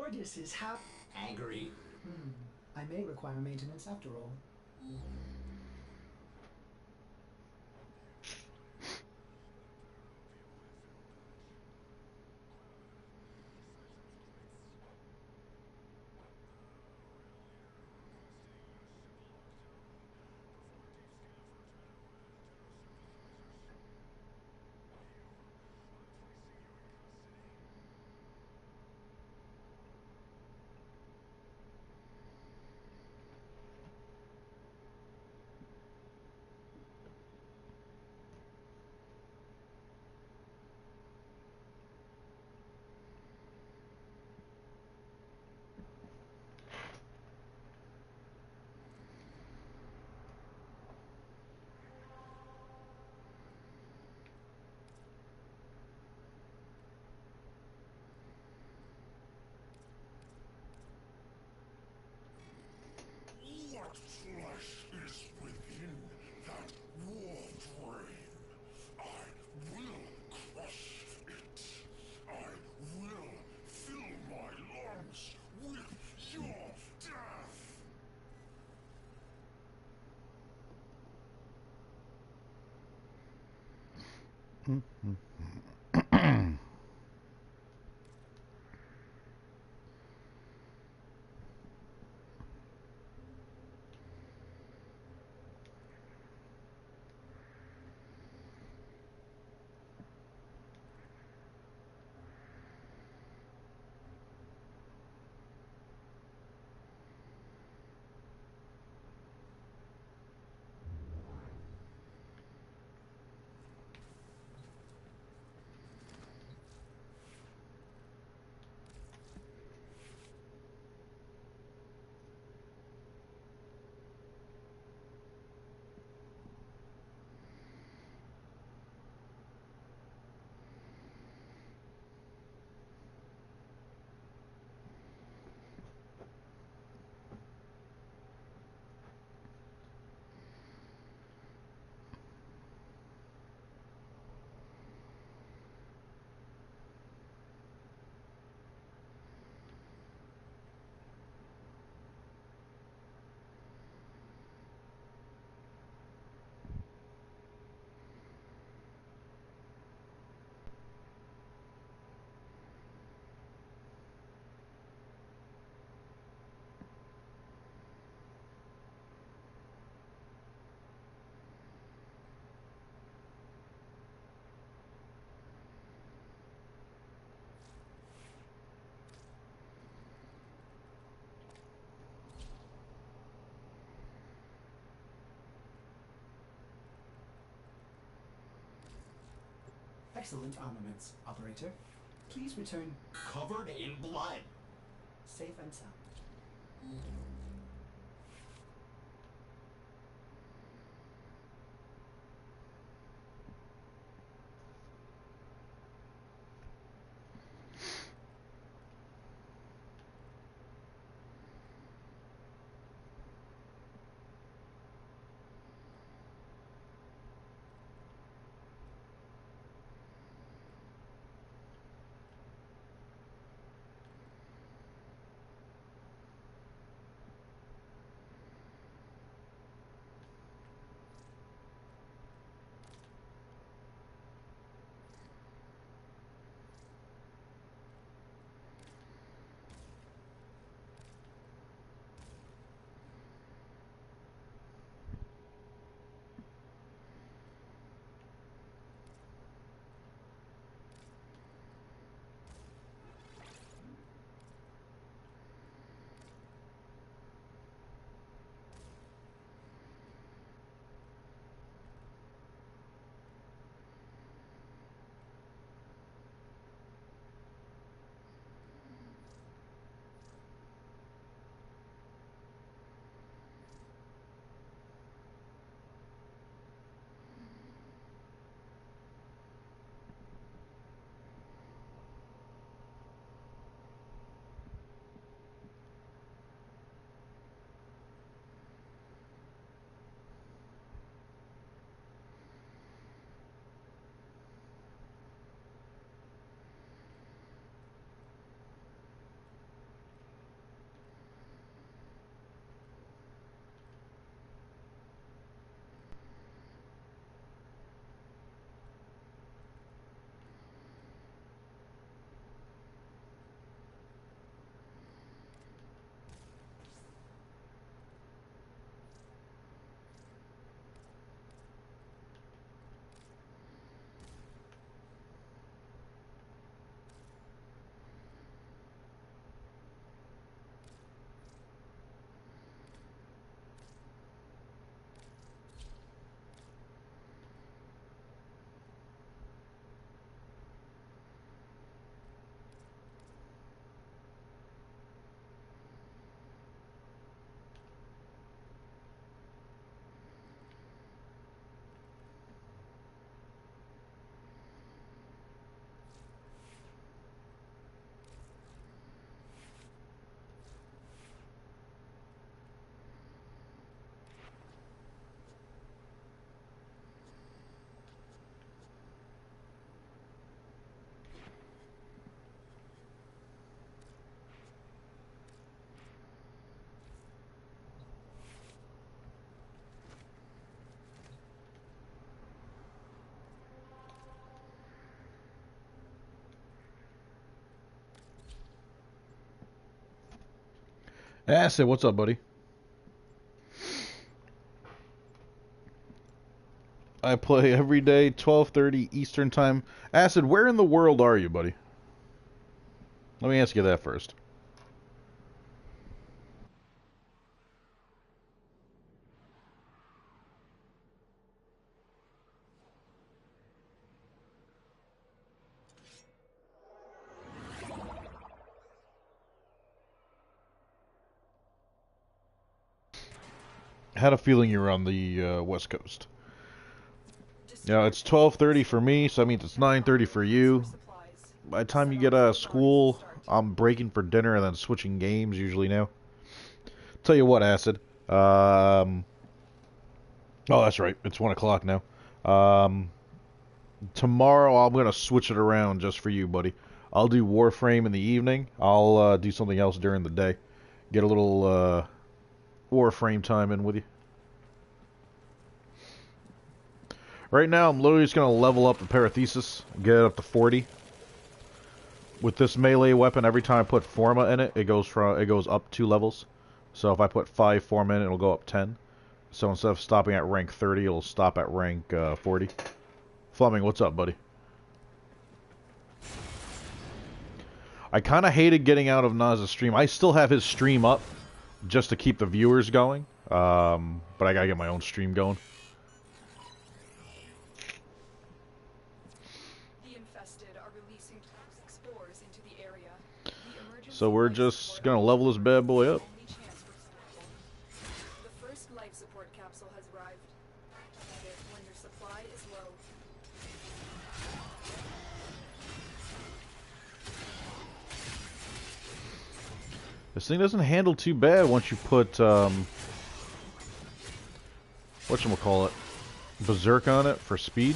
Tortoise is angry. I may require maintenance after all. What flesh is within that Warframe? I will crush it. I will fill my lungs with your death. Excellent armaments, operator. Please return Covered in blood. safe and sound. Acid, what's up, buddy? I play every day, 12:30 Eastern Time. Acid, where in the world are you, buddy? Let me ask you that first. I had a feeling you were on the West Coast. Yeah, it's 12:30 for me, so that means it's 9:30 for you. By the time you get out of school, I'm breaking for dinner and then switching games usually now. Tell you what, Acid. Oh, that's right. It's 1 o'clock now. Tomorrow I'm going to switch it around just for you, buddy. I'll do Warframe in the evening. I'll do something else during the day. Get a little Warframe time in with you. Right now, I'm literally just going to level up the Parathesis, get it up to 40. With this melee weapon, every time I put Forma in it, it goes up 2 levels. So if I put 5 Forma in it, it'll go up 10. So instead of stopping at rank 30, it'll stop at rank 40. Fleming, what's up, buddy? I kind of hated getting out of Naz's stream. I still have his stream up just to keep the viewers going. But I gotta get my own stream going. So we're just gonna level this bad boy up. The first life support capsule has arrived. When your supply is low. This thing doesn't handle too bad once you put whatchamacallit, Berserk on it for speed.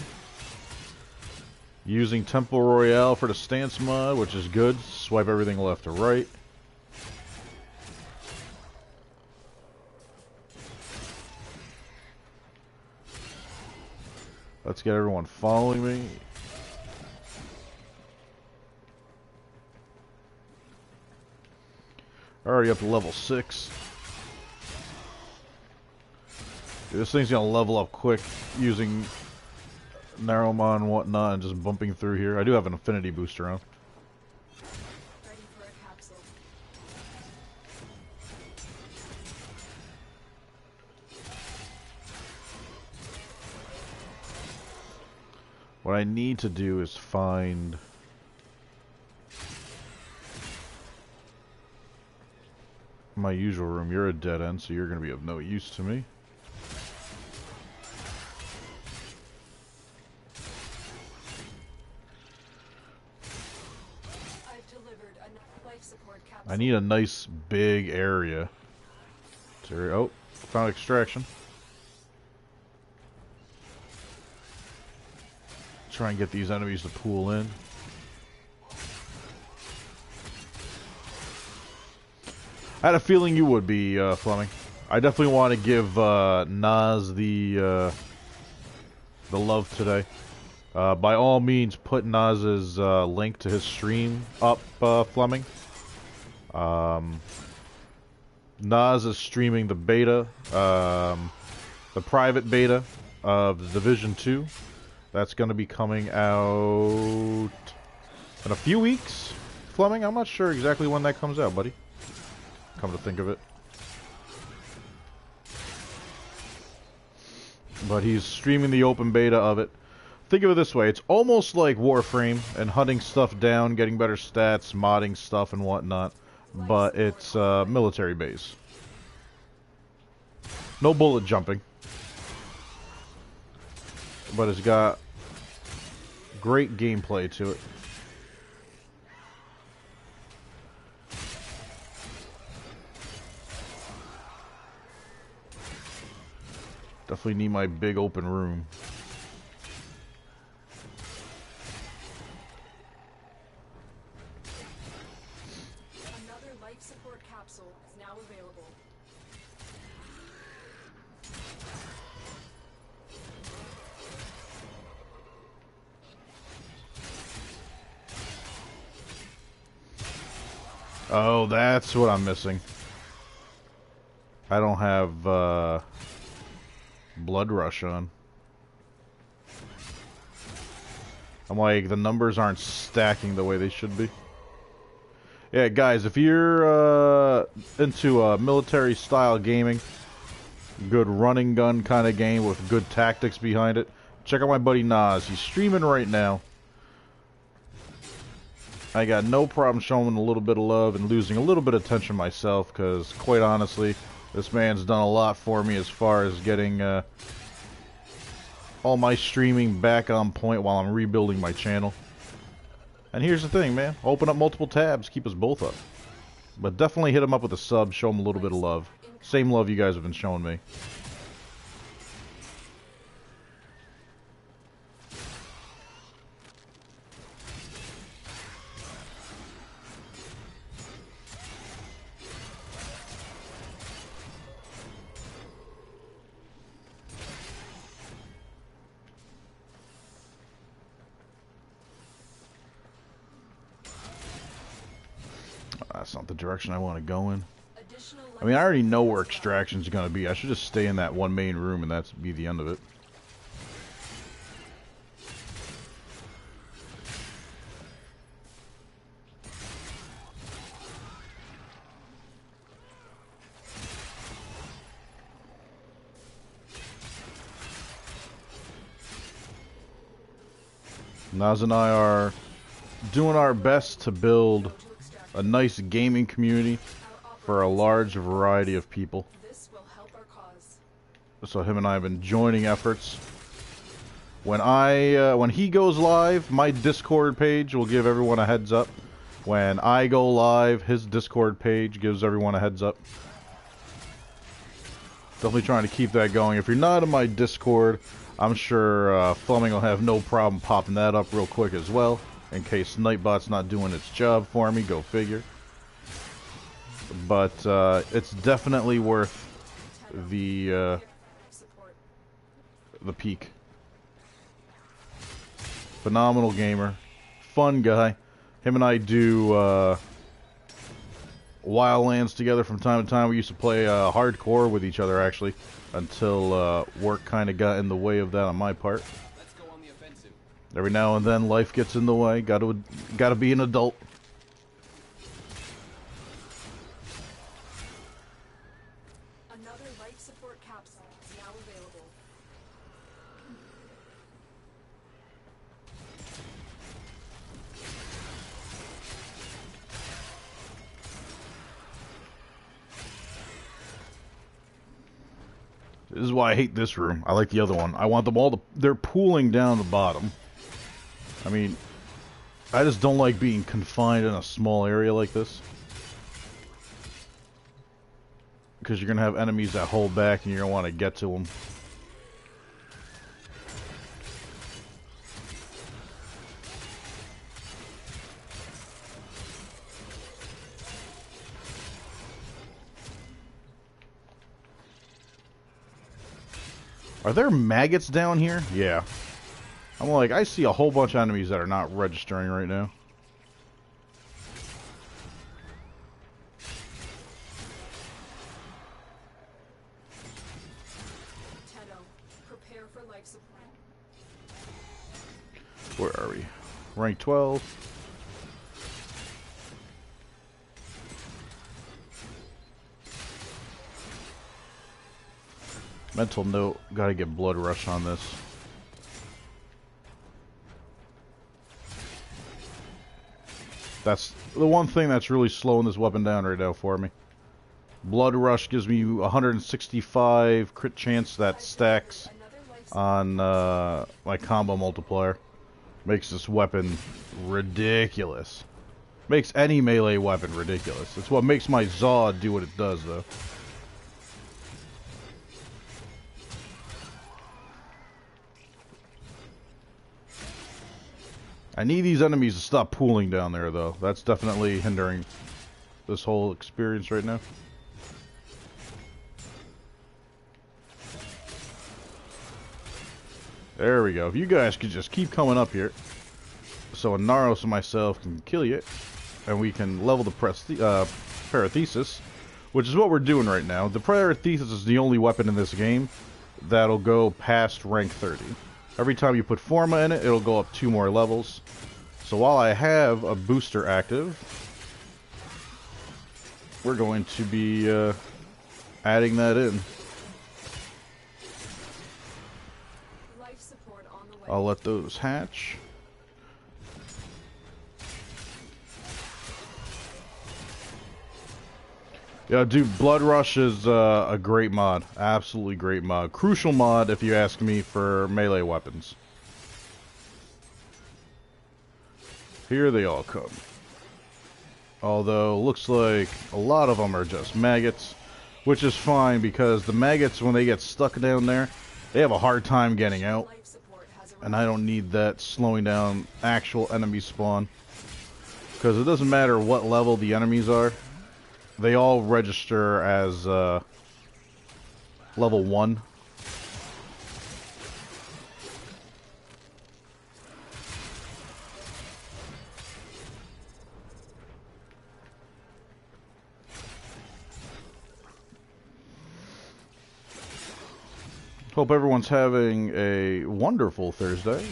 Using Temple Royale for the stance mod, which is good. Swipe everything left to right. Let's get everyone following me. Already up to level 6. Dude, this thing's gonna level up quick using Narrowmon and whatnot and just bumping through here. I do have an affinity booster on. Ready for a capsule. What I need to do is find my usual room. You're a dead end, so you're going to be of no use to me. I've delivered a life support capsule. I need a nice big area. Oh, found extraction. Try and get these enemies to pool in. I had a feeling you would be, Fleming. I definitely want to give Nas the love today. By all means, put Nas's link to his stream up, Fleming. Nas is streaming the beta, the private beta of the Division 2. That's going to be coming out in a few weeks, Fleming. I'm not sure exactly when that comes out, buddy. Come to think of it. But he's streaming the open beta of it. Think of it this way. It's almost like Warframe and hunting stuff down, getting better stats, modding stuff and whatnot. But it's military base. No bullet jumping. But it's got great gameplay to it. Definitely need my big open room. Another life support capsule is now available. Oh, that's what I'm missing. I don't have Blood Rush on. I'm like, the numbers aren't stacking the way they should be. Yeah, guys, if you're into military style gaming, good running gun kind of game with good tactics behind it, check out my buddy Nas. He's streaming right now. I got no problem showing him a little bit of love and losing a little bit of attention myself, because quite honestly, this man's done a lot for me as far as getting all my streaming back on point while I'm rebuilding my channel. And here's the thing, man. Open up multiple tabs, keep us both up. But definitely hit him up with a sub, show him a little bit of love. Same love you guys have been showing me. That's not the direction I want to go in. I mean, I already know where extraction's going to be. I should just stay in that one main room and that's be the end of it. Naz and I are doing our best to build a nice gaming community for a large variety of people. So him and I have been joining efforts. When he goes live, my Discord page will give everyone a heads up. When I go live, his Discord page gives everyone a heads up. Definitely trying to keep that going. If you're not in my Discord, I'm sure Fleming will have no problem popping that up real quick as well. In case Nightbot's not doing its job for me, go figure. But it's definitely worth the peak. Phenomenal gamer, fun guy. Him and I do Wildlands together from time to time. We used to play hardcore with each other actually, until work kind of got in the way of that on my part. Every now and then, life gets in the way. Gotta be an adult. Another life support capsule is now available. This is why I hate this room. I like the other one. I want them all to... They're pooling down the bottom. I mean, I just don't like being confined in a small area like this. Because you're going to have enemies that hold back and you're going to want to get to them. Are there maggots down here? Yeah. I'm like, I see a whole bunch of enemies that are not registering right now. Prepare for life support. Where are we? Rank 12. Mental note, gotta get Blood Rush on this. That's the one thing that's really slowing this weapon down right now for me. Blood Rush gives me 165 crit chance that stacks on my combo multiplier. Makes this weapon ridiculous. Makes any melee weapon ridiculous. It's what makes my Zod do what it does, though. I need these enemies to stop pooling down there, though. That's definitely hindering this whole experience right now. There we go. If you guys could just keep coming up here, so Naros and myself can kill you, and we can level the parathesis, which is what we're doing right now. The Predator Thesis is the only weapon in this game that'll go past rank 30. Every time you put Forma in it, it'll go up 2 more levels. So while I have a booster active, we're going to be adding that in. Life support on the way. I'll let those hatch. Yeah, dude, Blood Rush is a great mod. Absolutely great mod. Crucial mod, if you ask me, for melee weapons. Here they all come. Although, looks like a lot of them are just maggots, which is fine because the maggots, when they get stuck down there, they have a hard time getting out. Life support has And I don't need that slowing down actual enemy spawn. Because it doesn't matter what level the enemies are. They all register as level 1. Hope everyone's having a wonderful Thursday.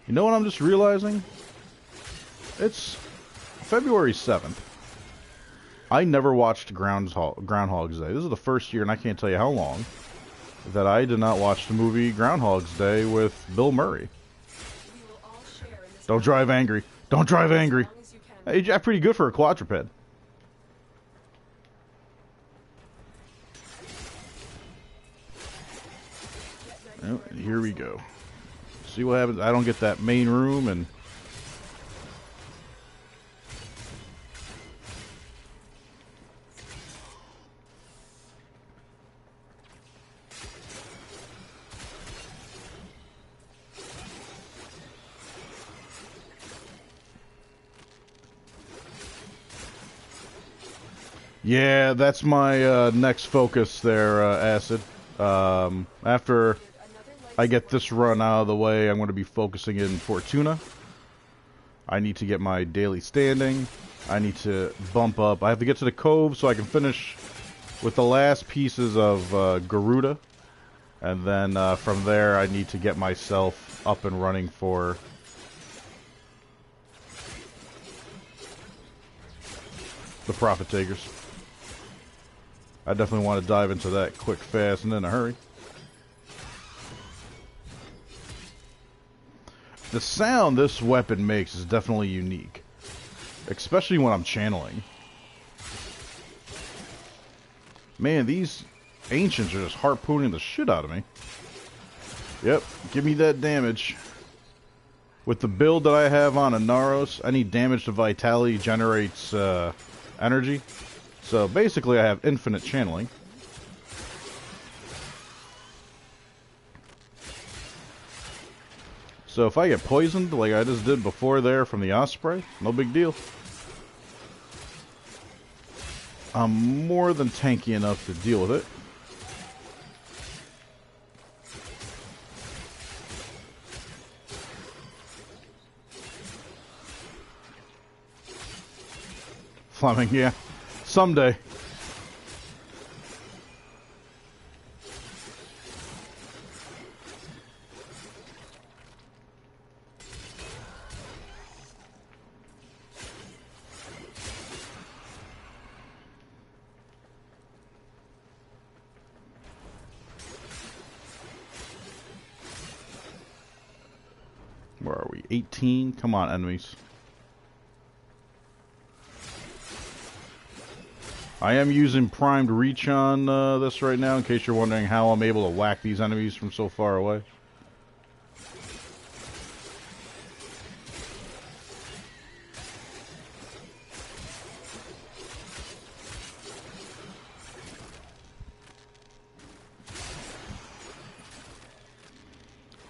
You know what I'm just realizing? It's February 7th. I never watched Groundhog's Day. This is the first year, and I can't tell you how long, that I did not watch the movie Groundhog's Day with Bill Murray. We will all share in this Don't drive angry. Don't drive angry. as long as you can. Hey, you're pretty good for a quadruped. Oh, and here we go. See what happens. I don't get that main room, and yeah, that's my next focus there, Acid. After I get this run out of the way, I'm going to be focusing in Fortuna. I need to get my daily standing. I need to bump up. I have to get to the cove so I can finish with the last pieces of Garuda. And then from there, I need to get myself up and running for the Prophet Takers. I definitely want to dive into that quick, fast, and in a hurry. The sound this weapon makes is definitely unique. Especially when I'm channeling. Man, these ancients are just harpooning the shit out of me. Yep, give me that damage. With the build that I have on Anaros, any damage to vitality generates energy. So basically I have infinite channeling. So if I get poisoned like I just did before there from the Osprey, no big deal. I'm more than tanky enough to deal with it. Fleming, yeah. Someday. Where are we? 18? Come on, enemies. I am using primed reach on this right now, in case you're wondering how I'm able to whack these enemies from so far away.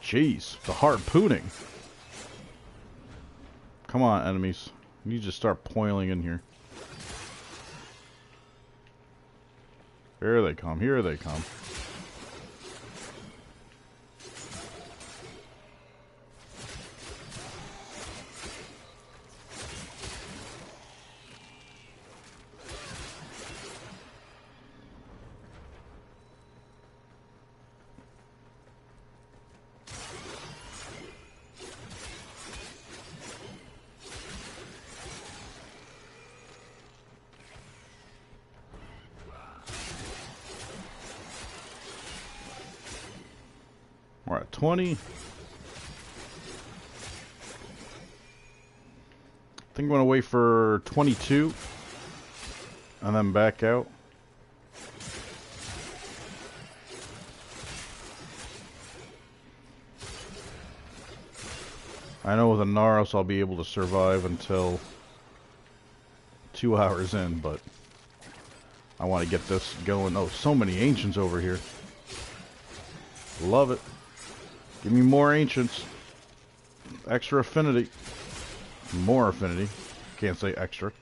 Jeez, the harpooning. Come on, enemies. You need to start poiling in here. Here they come, here they come. We're at 20. I think I'm going to wait for 22 and then back out. I know with a Naros I'll be able to survive until 2 hours in, but I want to get this going. Oh, so many ancients over here. Love it. Give me more ancients. Extra affinity. More affinity. Can't say extra.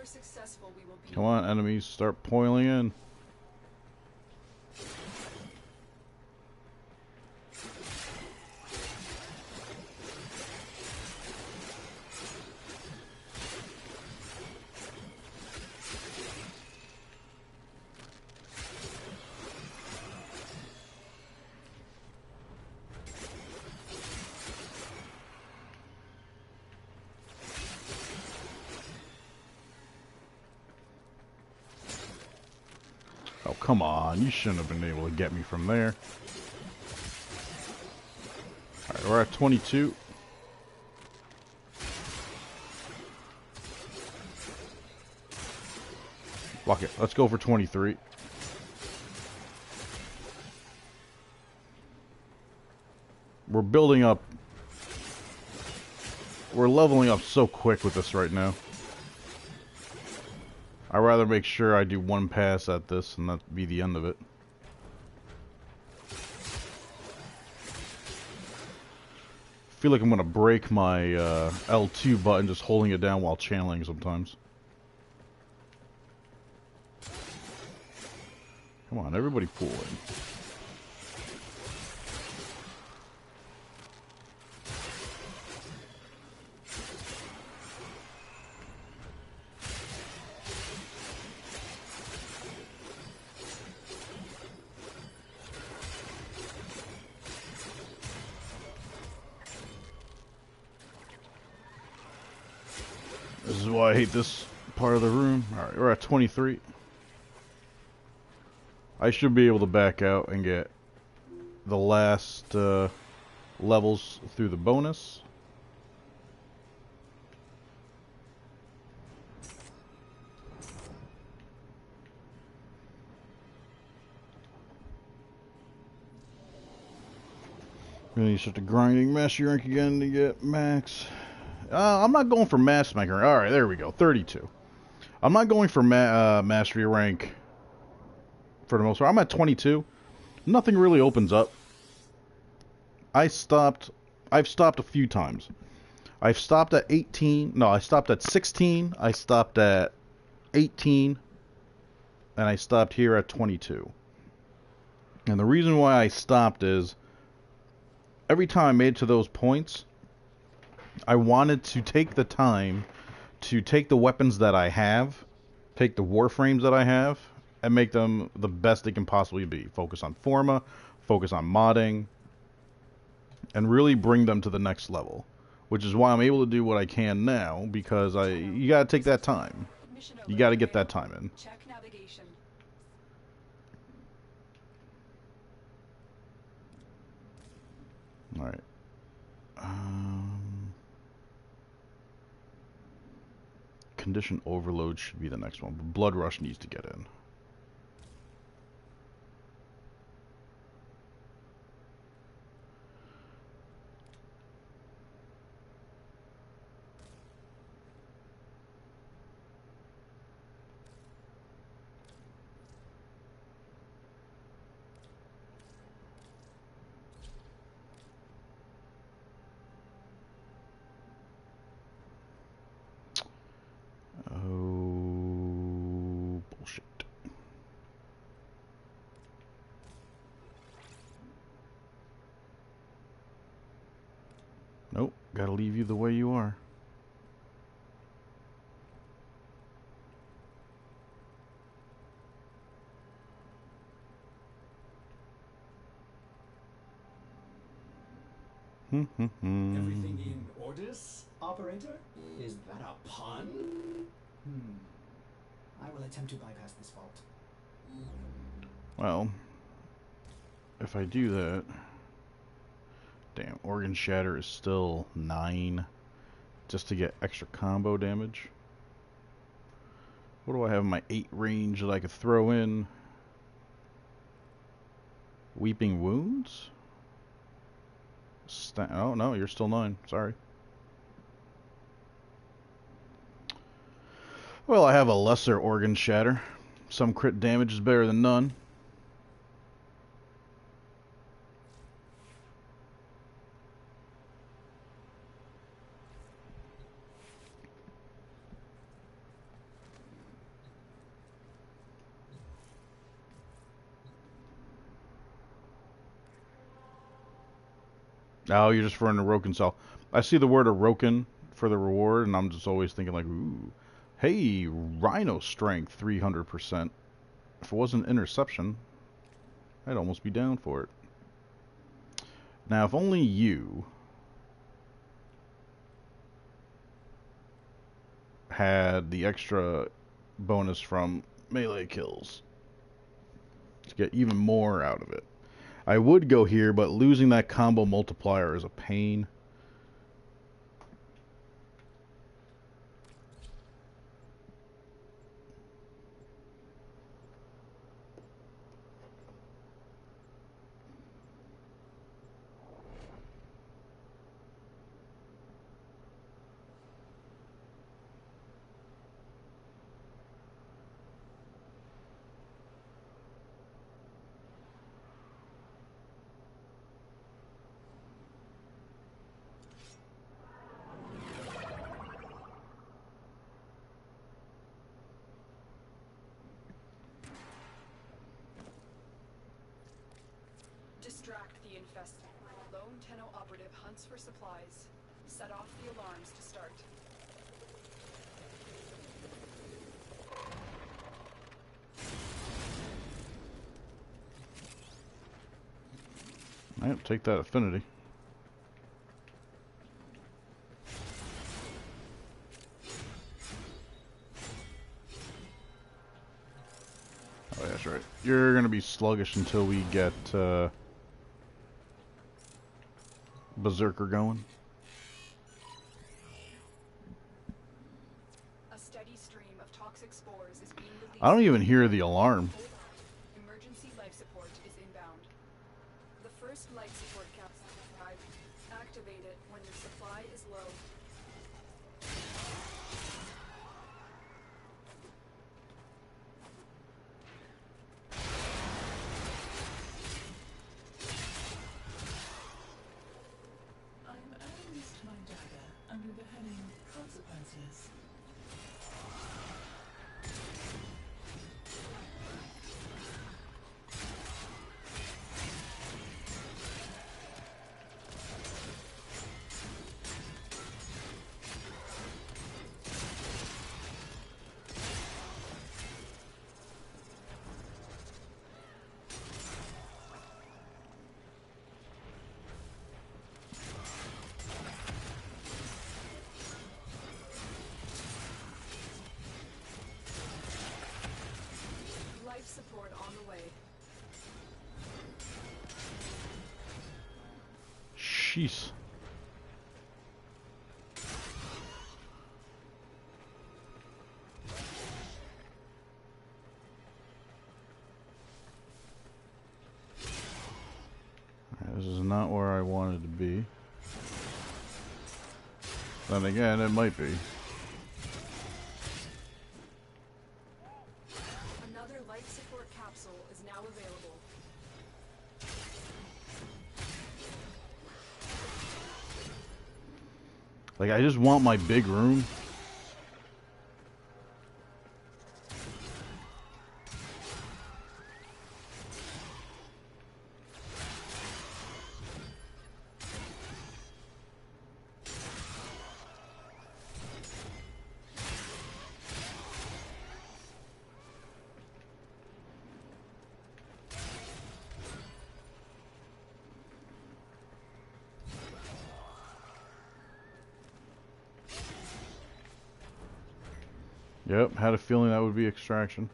Successful we will be. Come on, enemies, start pouring in. Oh, come on. You shouldn't have been able to get me from there. Alright, we're at 22. Fuck it. Let's go for 23. We're building up. We're leveling up so quick with this right now. I'd rather make sure I do one pass at this and that be the end of it. I feel like I'm gonna break my L2 button just holding it down while channeling sometimes. Come on, everybody pull in. This is why I hate this part of the room. Alright, we're at 23. I should be able to back out and get the last levels through the bonus. Really start the grinding mastery rank again to get max. I'm not going for mass maker. Alright, there we go. 32. I'm not going for mastery rank for the most part. I'm at 22. Nothing really opens up. I've stopped a few times. I've stopped at 18. No, I stopped at 16. I stopped at 18. And I stopped here at 22. And the reason why I stopped is every time I made it to those points, I wanted to take the time to take the weapons that I have, take the Warframes that I have, and make them the best they can possibly be. Focus on Forma, focus on modding, and really bring them to the next level. Which is why I'm able to do what I can now, because you gotta take that time. You gotta get that time in. Check navigation. Alright. Condition overload should be the next one, but Blood Rush needs to get in. Nope, gotta leave you the way you are. Everything in orders, operator? Is that a pun? I will attempt to bypass this fault. Well, if I do that... Damn, Organ Shatter is still 9. Just to get extra combo damage. What do I have in my 8 range that I could throw in? Weeping Wounds? Oh, no, you're still 9. Sorry. Well, I have a lesser Organ Shatter. Some crit damage is better than none. Oh, you're just running a Roken cell. I see the word Roken for the reward, and I'm just always thinking like, ooh, hey, Rhino Strength 300%. If it wasn't interception, I'd almost be down for it. Now, if only you had the extra bonus from melee kills to get even more out of it. I would go here, but losing that combo multiplier is a pain. Distract the infested. Lone Tenno operative hunts for supplies. Set off the alarms to start. Alright, take that affinity. Oh, yeah, that's right. You're gonna be sluggish until we get Berserker going. A steady stream of toxic spores is being released. I don't even hear the alarm. Emergency life support is inbound. The first life support capsule arrived. Activate it when your supply is low. I'm adding this to my dagger under the heading Consequences. Life support on the way. Jeez. This is not where I wanted to be. Then again, it might be. Another life support capsule is now available. Like, I just want my big room. Yep, had a feeling that would be extraction.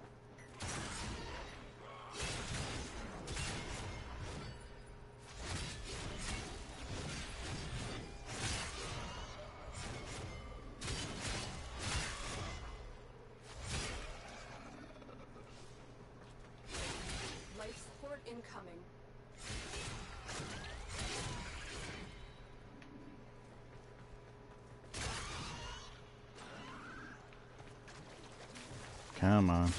Life support incoming. Come on.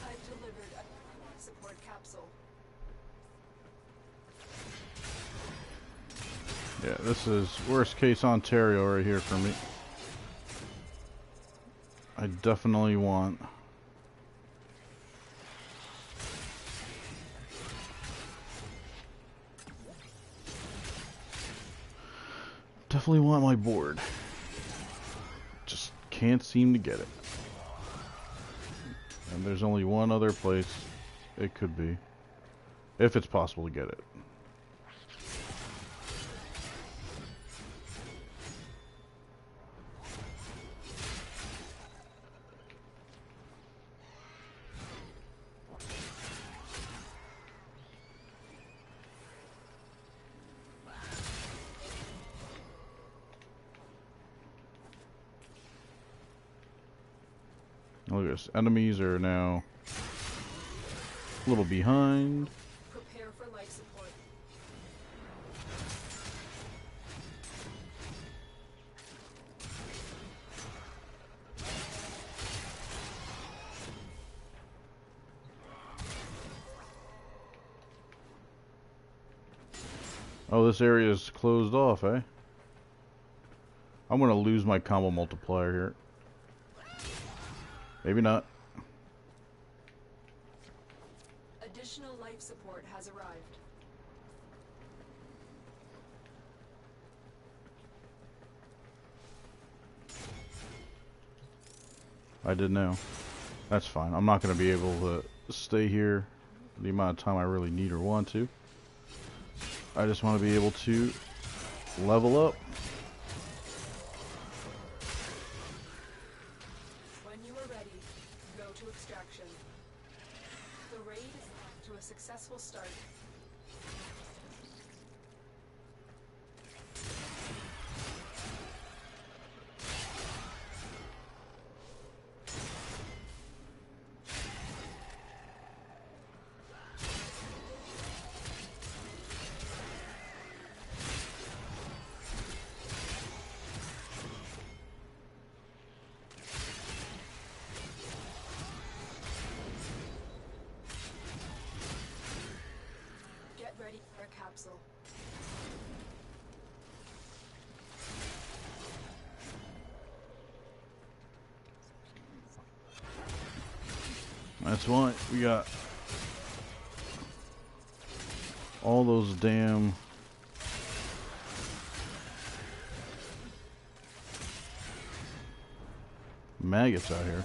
I've delivered a support capsule. Yeah, this is worst case Ontario right here for me. I definitely want... Definitely want my board. Just can't seem to get it. And there's only one other place it could be. If it's possible to get it. Look at this. Enemies are now a little behind. Prepare for life support. Oh, this area is closed off, eh? I'm gonna lose my combo multiplier here. Maybe not. Additional life support has arrived. I did know. That's fine. I'm not gonna be able to stay here the amount of time I really need or want to. I just want to be able to level up. When you are ready, go to extraction. The raid is off to a successful start. Get ready for a capsule. That's why we got all those damn maggots out here.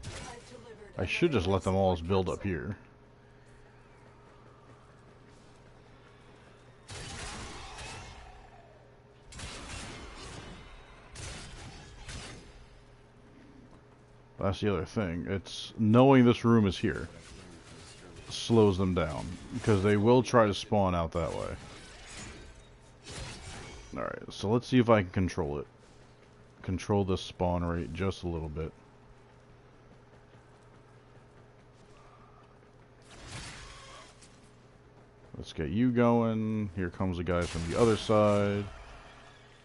I've delivered I should just let them all build up here. That's the other thing. It's knowing this room is here slows them down because they will try to spawn out that way. Alright, so let's see if I can control it. Control the spawn rate just a little bit. Let's get you going. Here comes the guys from the other side.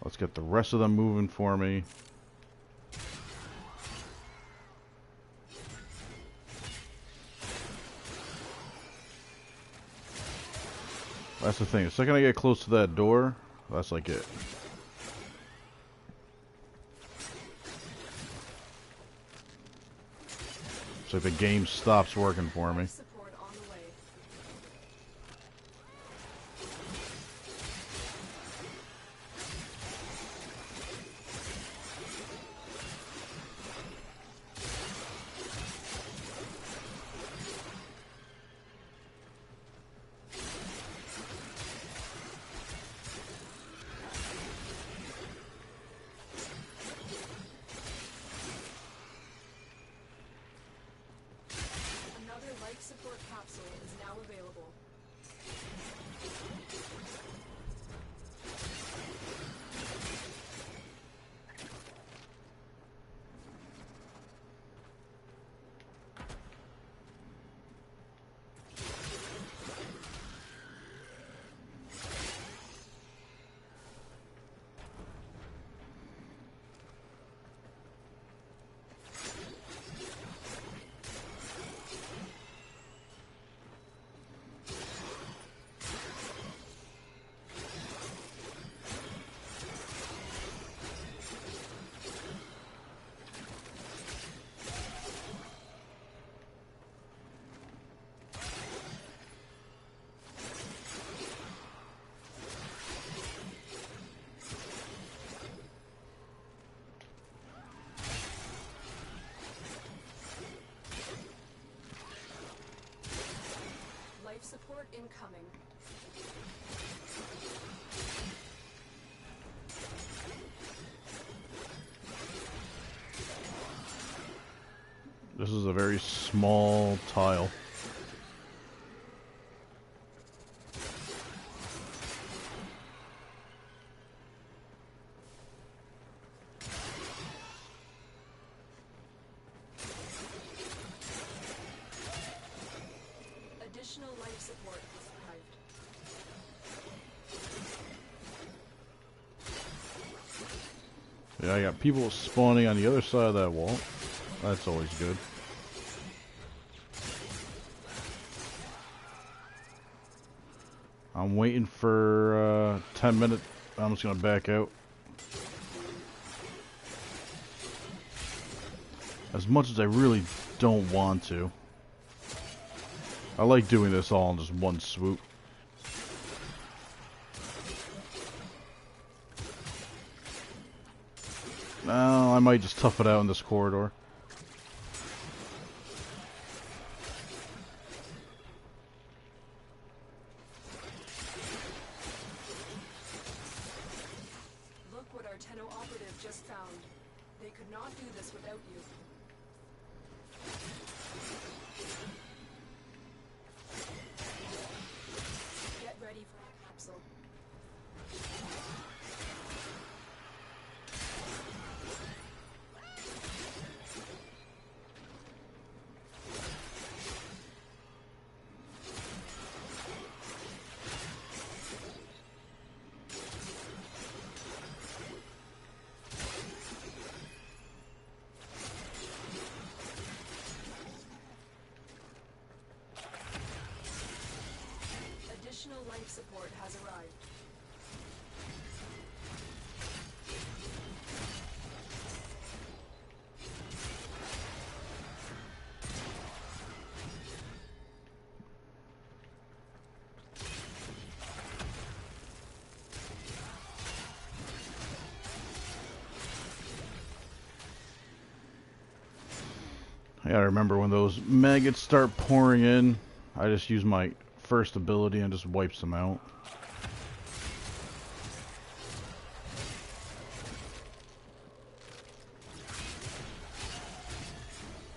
Let's get the rest of them moving for me. That's the thing. The second I get close to that door, that's like it. It's like the game stops working for me. support on the way. life support capsule is now available. Life support incoming. This is a very small tile. Additional life support has arrived. Yeah, I got people spawning on the other side of that wall. That's always good. I'm waiting for 10 minutes. I'm just gonna back out. As much as I really don't want to. I like doing this all in just one swoop. No, I might just tough it out in this corridor. Look what our Tenno operative just found. They could not do this without you. Get ready for a capsule. Additional life support has arrived. I gotta remember when those maggots start pouring in, I just use my first ability and just wipes them out.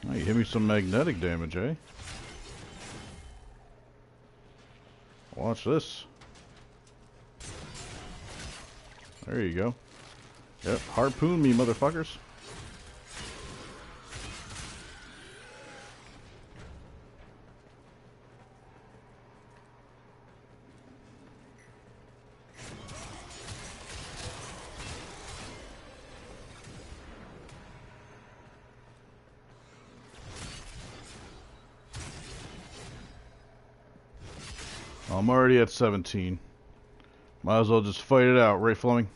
Oh, you hit me some magnetic damage, eh? Watch this. There you go. Yep, harpoon me, motherfuckers. I'm already at 17. Might as well just fight it out, right, Fleming?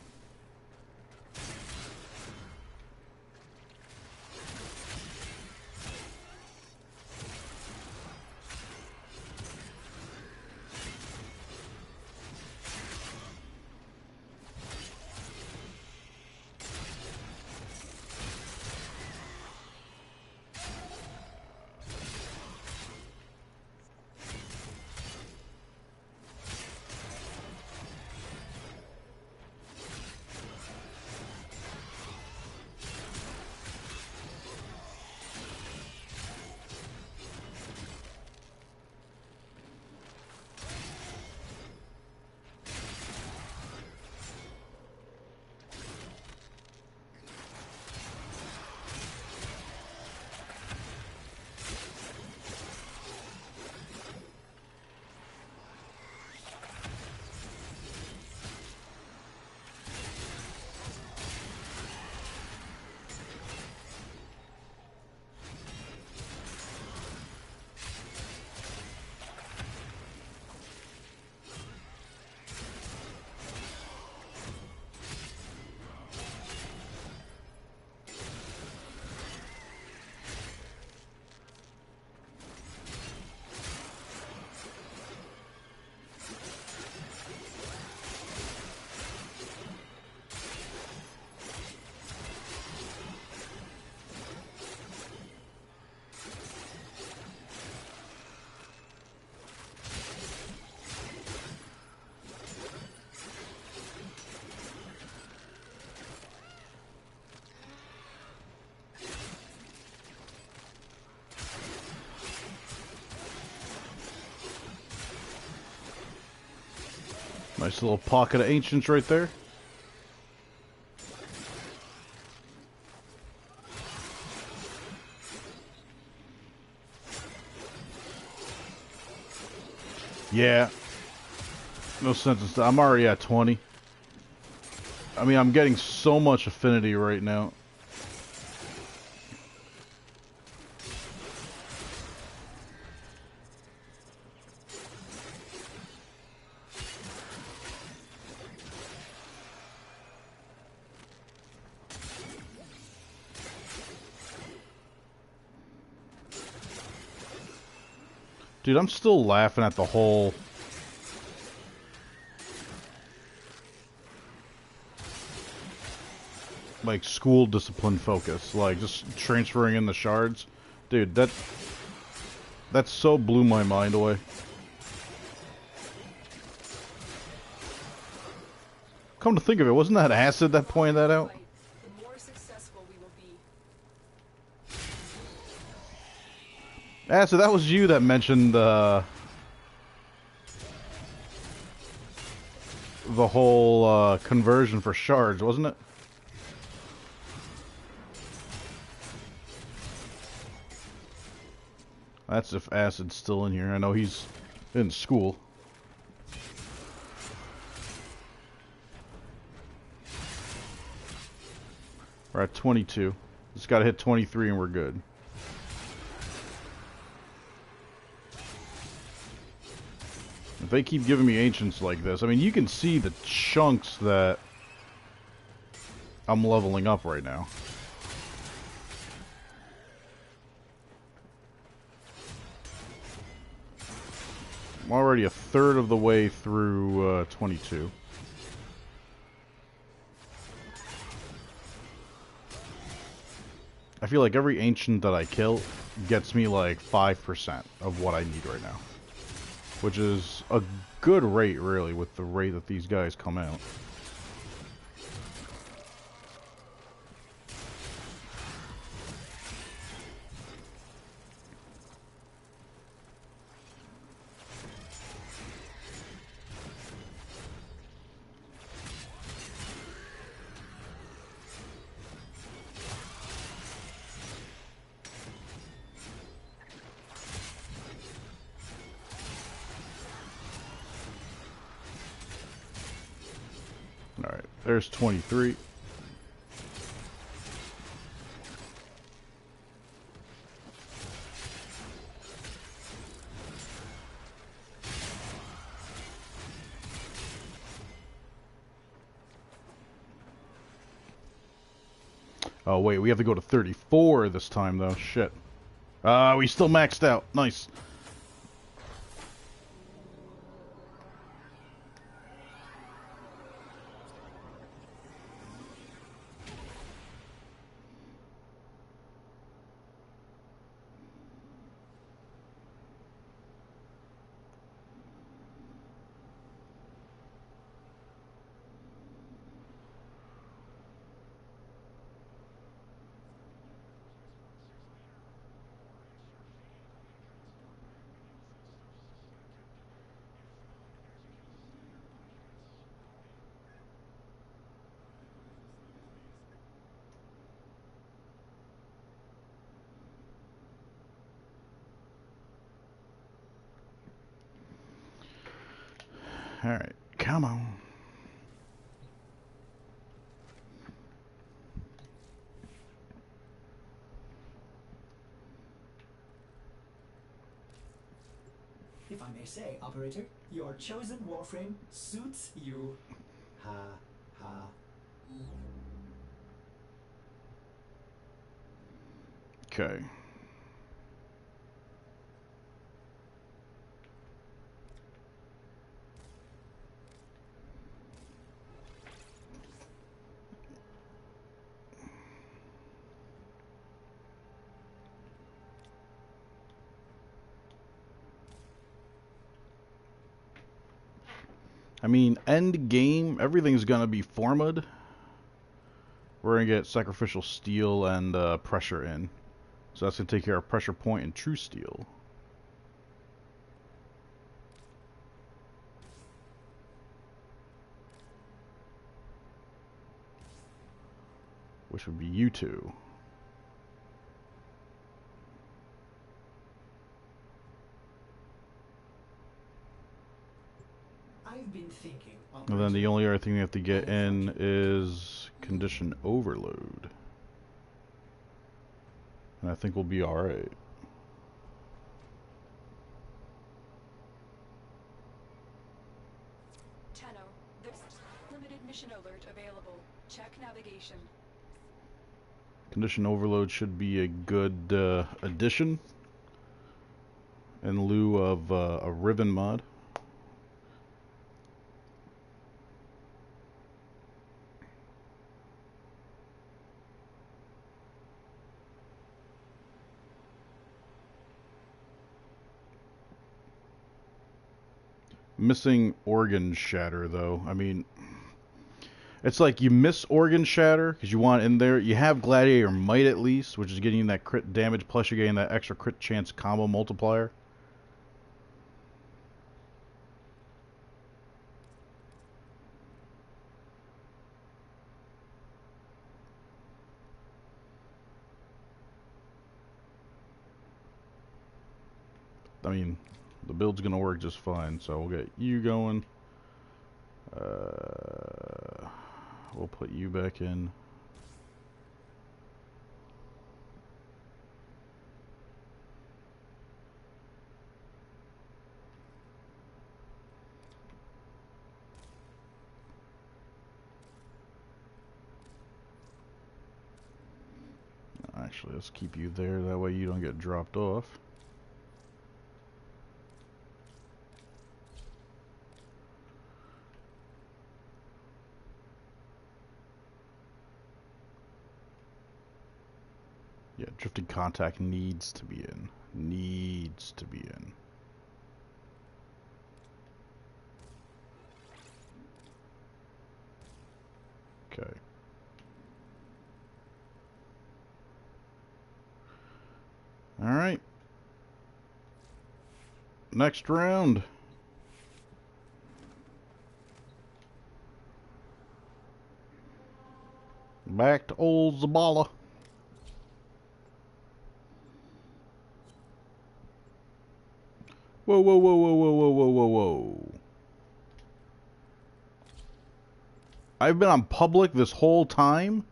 Nice little pocket of ancients right there. Yeah. No sense in I'm already at 20. I mean, I'm getting so much affinity right now. Dude, I'm still laughing at the whole... like, school discipline focus. Like, just transferring in the shards. Dude, that so blew my mind away. Come to think of it, wasn't that Acid that pointed that out? The more successful we will be. Acid, that was you that mentioned the whole conversion for shards, wasn't it? That's if Acid's still in here. I know he's in school. We're at 22. Just gotta hit 23 and we're good. If they keep giving me ancients like this, I mean, you can see the chunks that I'm leveling up right now. I'm already a third of the way through 22. I feel like every ancient that I kill gets me like 5% of what I need right now. Which is a good rate, really, with the rate that these guys come out. Alright, there's 23. Oh wait, we have to go to 34 this time though, shit. We still maxed out, nice. Alright, come on. If I may say, operator, your chosen Warframe suits you. Ha, ha. Okay. I mean, end game, everything's gonna be formed. We're gonna get sacrificial steel and pressure in. So that's gonna take care of pressure point and true steel. which would be you two. I've been thinking. And then the only other thing you have to get in is condition overload. And I think we'll be alright. Tenno, there's limited mission alert available. Check navigation. Condition overload should be a good addition in lieu of a ribbon mod. Missing organ shatter though. I mean, it's like you miss organ shatter because you want it in there. You have gladiator might at least, which is getting you that crit damage plus you're getting that extra crit chance combo multiplier. I mean, the build's gonna work just fine, so we'll get you going. We'll put you back in. Actually, let's keep you there, that way you don't get dropped off. Yeah, drifting contact needs to be in. Needs to be in. Okay. Alright. Next round. Back to old Zabala. Whoa, whoa, whoa, whoa, whoa, whoa, whoa, whoa, whoa. I've been on public this whole time?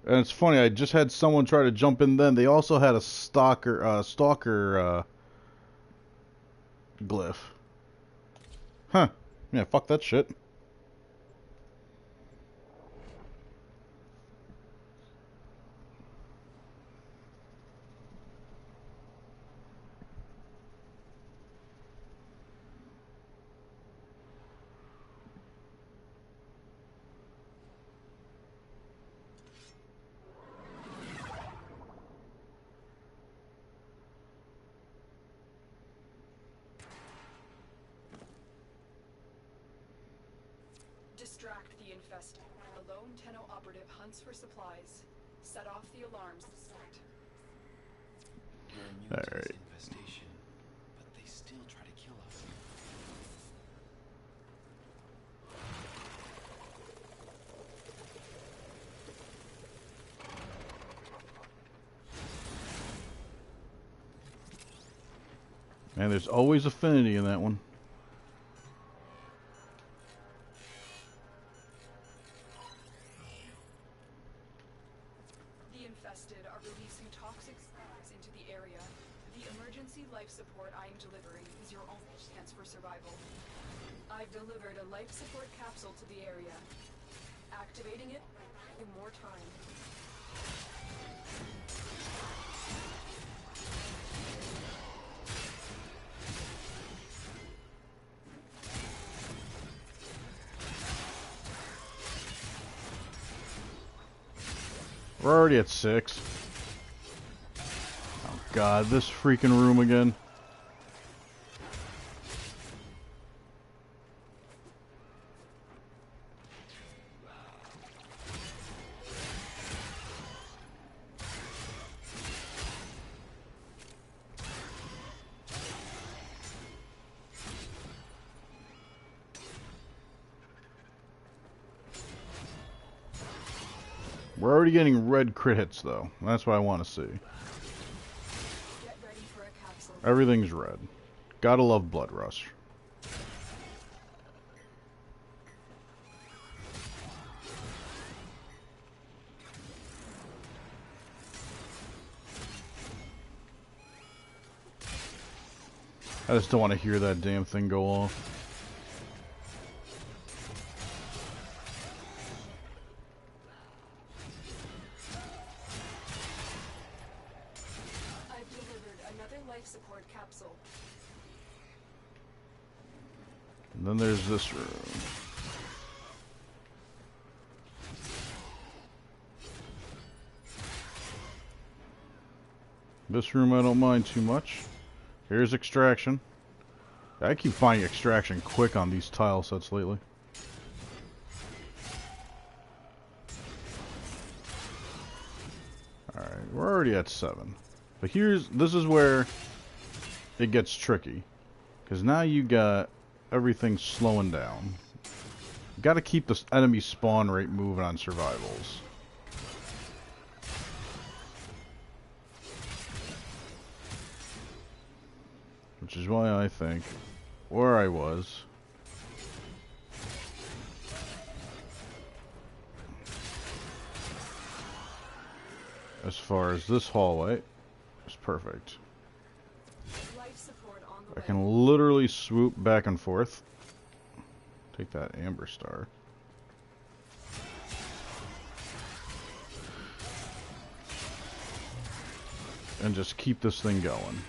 And it's funny, I just had someone try to jump in then. They also had a stalker glyph. Huh. Yeah, fuck that shit. Distract the infested. A lone Tenno operative hunts for supplies. Set off the alarms. We're immune to Alright. this infestation, but they still try to kill us. Man, there's always affinity in that one. The infested are releasing toxic spores into the area. The emergency life support I am delivering is your only chance for survival. I've delivered a life support capsule to the area. Activating it in more time. We're already at 6. Oh god, this freaking room again. We're already getting red crit hits, though. That's what I want to see. Get ready for a capsule. Everything's red. Gotta love Blood Rush. I just don't want to hear that damn thing go off. I've delivered another life support capsule. And then there's this room. This room I don't mind too much. Here's extraction. I keep finding extraction quick on these tile sets lately. Alright, we're already at 7. But this is where it gets tricky. Because now you got everything slowing down. You gotta keep this enemy spawn rate moving on survivals. Which is why I think where I was as far as this hallway is perfect. Life support on the I way. can literally swoop back and forth. Take that amber star. And just keep this thing going.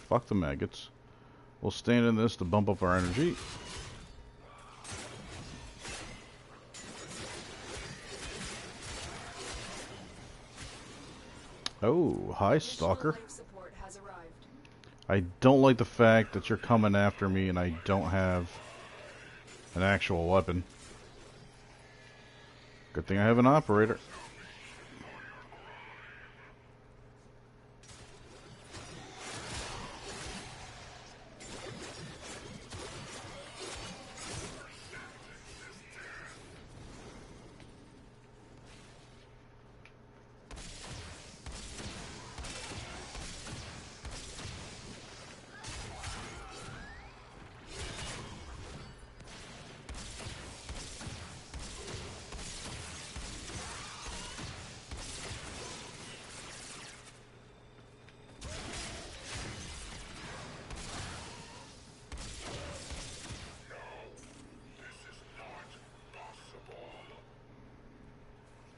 Fuck the maggots. We'll stand in this to bump up our energy. Oh, hi, Stalker. Life support has arrived. I don't like the fact that you're coming after me and I don't have an actual weapon. Good thing I have an operator.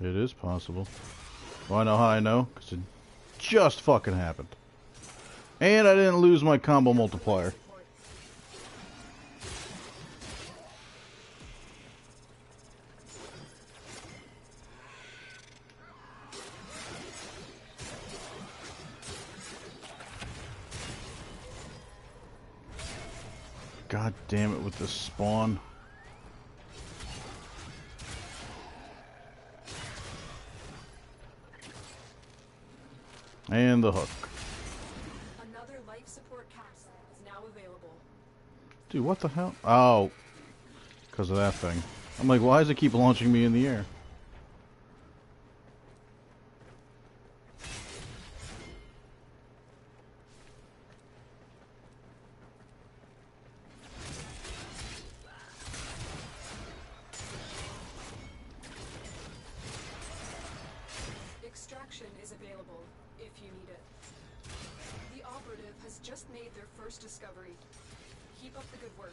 It is possible. Well, I know how I know, because it just fucking happened. And I didn't lose my combo multiplier. God damn it with this spawn. And the hook. Another life support capsule is now available. Dude, what the hell? Oh. Because of that thing. I'm like, why does it keep launching me in the air? Extraction is available if you need it. The operative has just made their first discovery. Keep up the good work.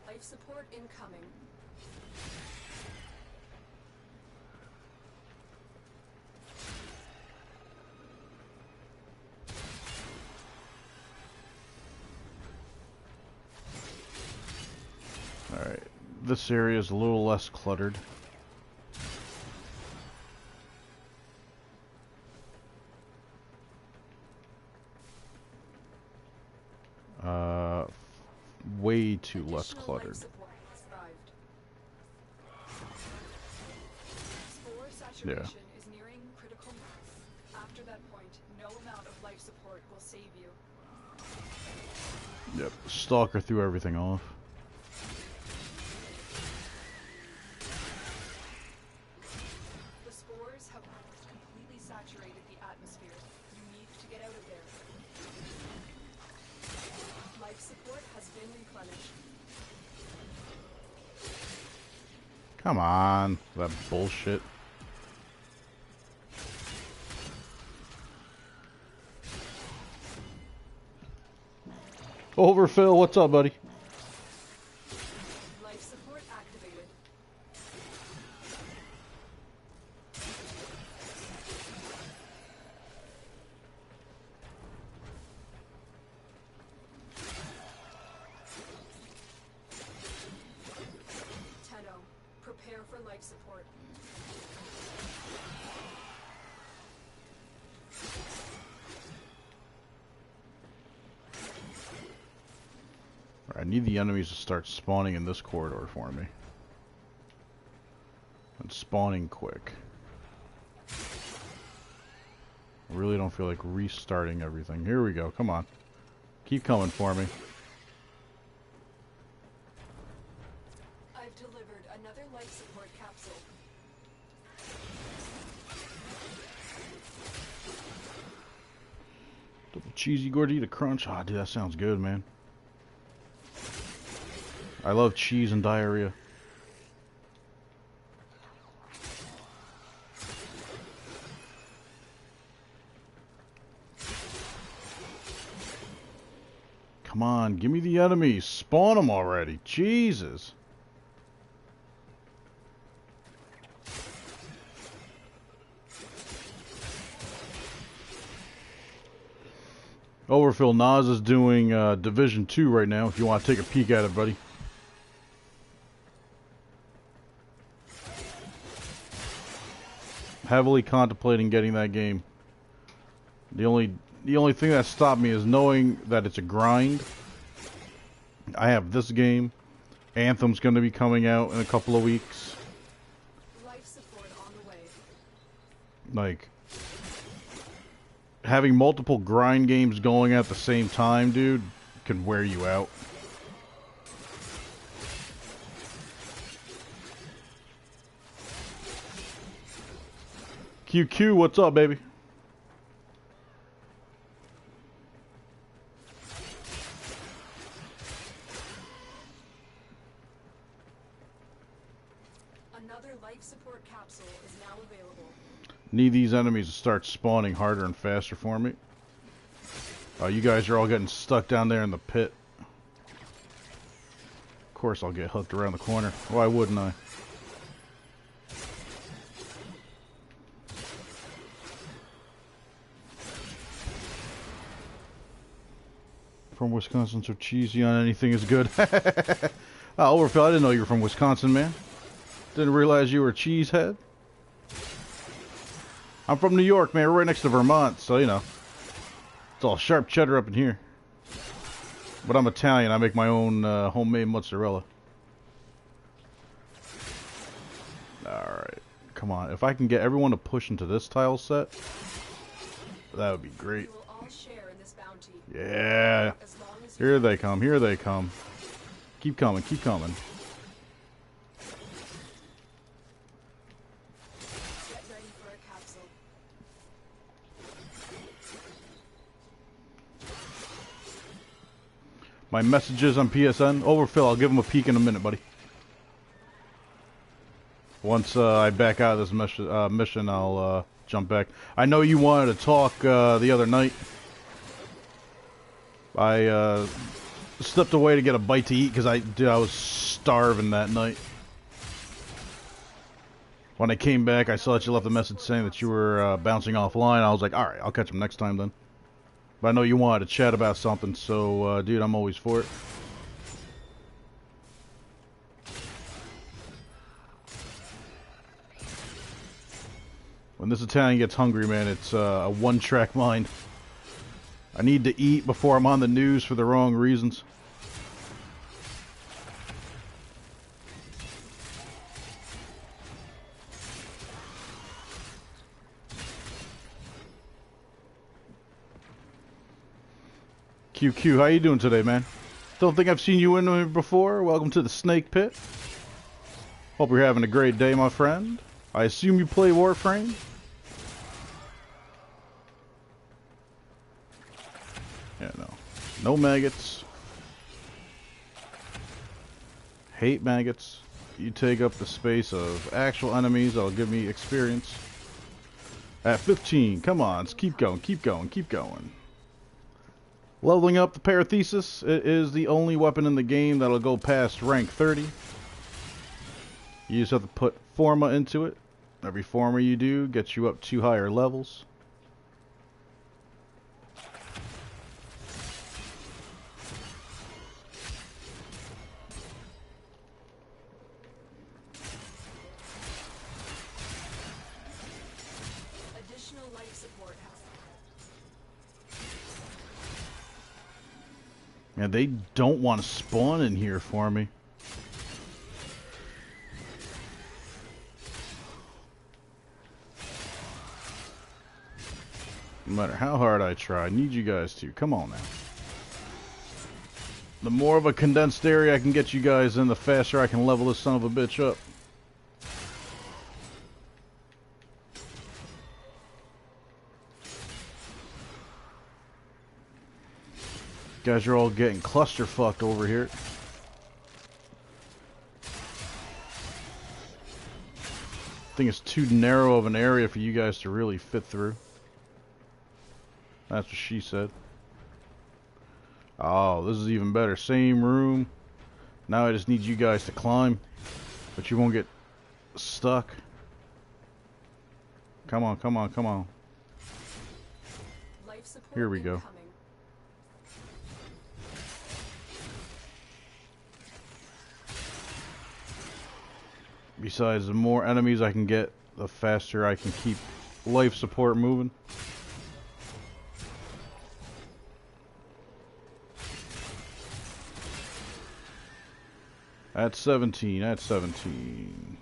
Life support incoming. Alright. This area is a little less cluttered. Way too less Additional cluttered. life support has arrived. Spore saturation is nearing critical mass. After that point, no amount of life support will save you. Yep. Stalker threw everything off. The spores have completely saturated the atmosphere. You need to get out of there. Life support has been replenished. Come on. That bullshit. Overfill, what's up, buddy? Life support activated. Tenno, prepare for life support. I need the enemies to start spawning in this corridor for me. And spawning quick. I really don't feel like restarting everything. Here we go, come on. Keep coming for me. I've delivered another life support capsule. Double cheesy gordita crunch. Ah, dude, that sounds good, man. I love cheese and diarrhea. Come on, give me the enemies. Spawn them already. Jesus. Overfill, Nas is doing Division 2 right now, if you want to take a peek at it, buddy. Heavily contemplating getting that game. The only thing that stopped me is knowing that it's a grind. I have this game. Anthem's going to be coming out in a couple of weeks. Life support on the way. Like, having multiple grind games going at the same time, dude, can wear you out. QQ, what's up, baby? Another life support capsule is now available. Need these enemies to start spawning harder and faster for me. You guys are all getting stuck down there in the pit. Of course I'll get hooked around the corner. Why wouldn't I? From Wisconsin, so cheesy on anything is good. Overfill, I didn't know you were from Wisconsin, man. Didn't realize you were a cheesehead. I'm from New York, man. We're right next to Vermont, so, you know. It's all sharp cheddar up in here. But I'm Italian. I make my own homemade mozzarella. Alright. Come on. If I can get everyone to push into this tile set, that would be great. You will all share in this bounty. Yeah. As long as you Here they come. Here they come. Keep coming. Keep coming. get ready for a capsule. My messages on PSN. Overfill. I'll give them a peek in a minute, buddy. Once I back out of this mission, I'll jump back. I know you wanted to talk the other night. I slipped away to get a bite to eat because I was starving that night. When I came back, I saw that you left a message saying that you were bouncing offline. I was like, alright, I'll catch him next time then. But I know you wanted to chat about something, so dude, I'm always for it. When this Italian gets hungry, man, it's a one-track mind. I need to eat before I'm on the news for the wrong reasons. QQ, how you doing today, man? Don't think I've seen you in here before. Welcome to the Snake Pit. Hope you're having a great day, my friend. I assume you play Warframe? Yeah, no. No maggots. Hate maggots. You take up the space of actual enemies. That'll give me experience. At 15, come on. Let's keep going, keep going, keep going. Leveling up the Parathesis. It is the only weapon in the game that'll go past rank 30. You just have to put Forma into it. Every Forma you do gets you up 2 higher levels. Additional life support has. Yeah, they don't want to spawn in here for me. No matter how hard I try, I need you guys to. Come on now. The more of a condensed area I can get you guys in, the faster I can level this son of a bitch up. You guys are all getting clusterfucked over here. I think it's too narrow of an area for you guys to really fit through. That's what she said. Oh, this is even better. Same room. Now I just need you guys to climb. But you won't get stuck. Come on, come on, come on. Life support Here we go. incoming. Besides, the more enemies I can get, the faster I can keep life support moving. At 17, at 17.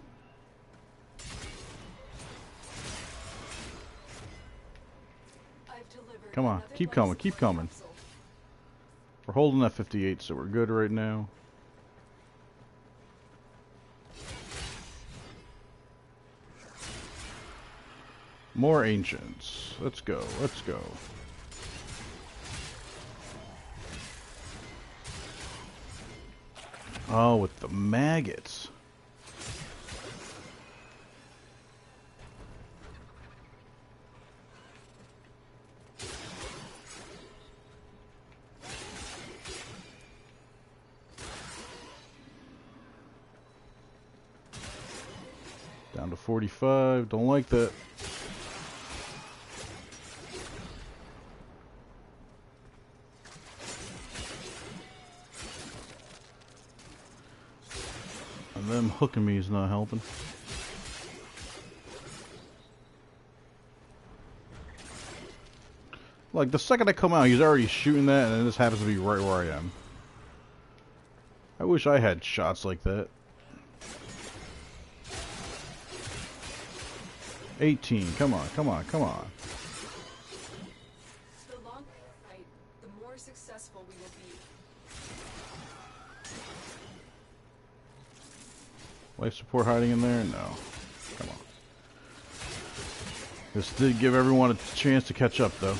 I've delivered Come on, another keep life coming, keep support coming. capsule. We're holding at 58, so we're good right now. More ancients. Let's go, let's go. Oh, with the maggots. Down to 45. Don't like that. And them hooking me is not helping. Like, the second I come out, he's already shooting that, and then this happens to be right where I am. I wish I had shots like that. 18, come on, come on, come on. The longer we fight, the more successful we will be. Life support hiding in there? No. Come on. This did give everyone a chance to catch up, though.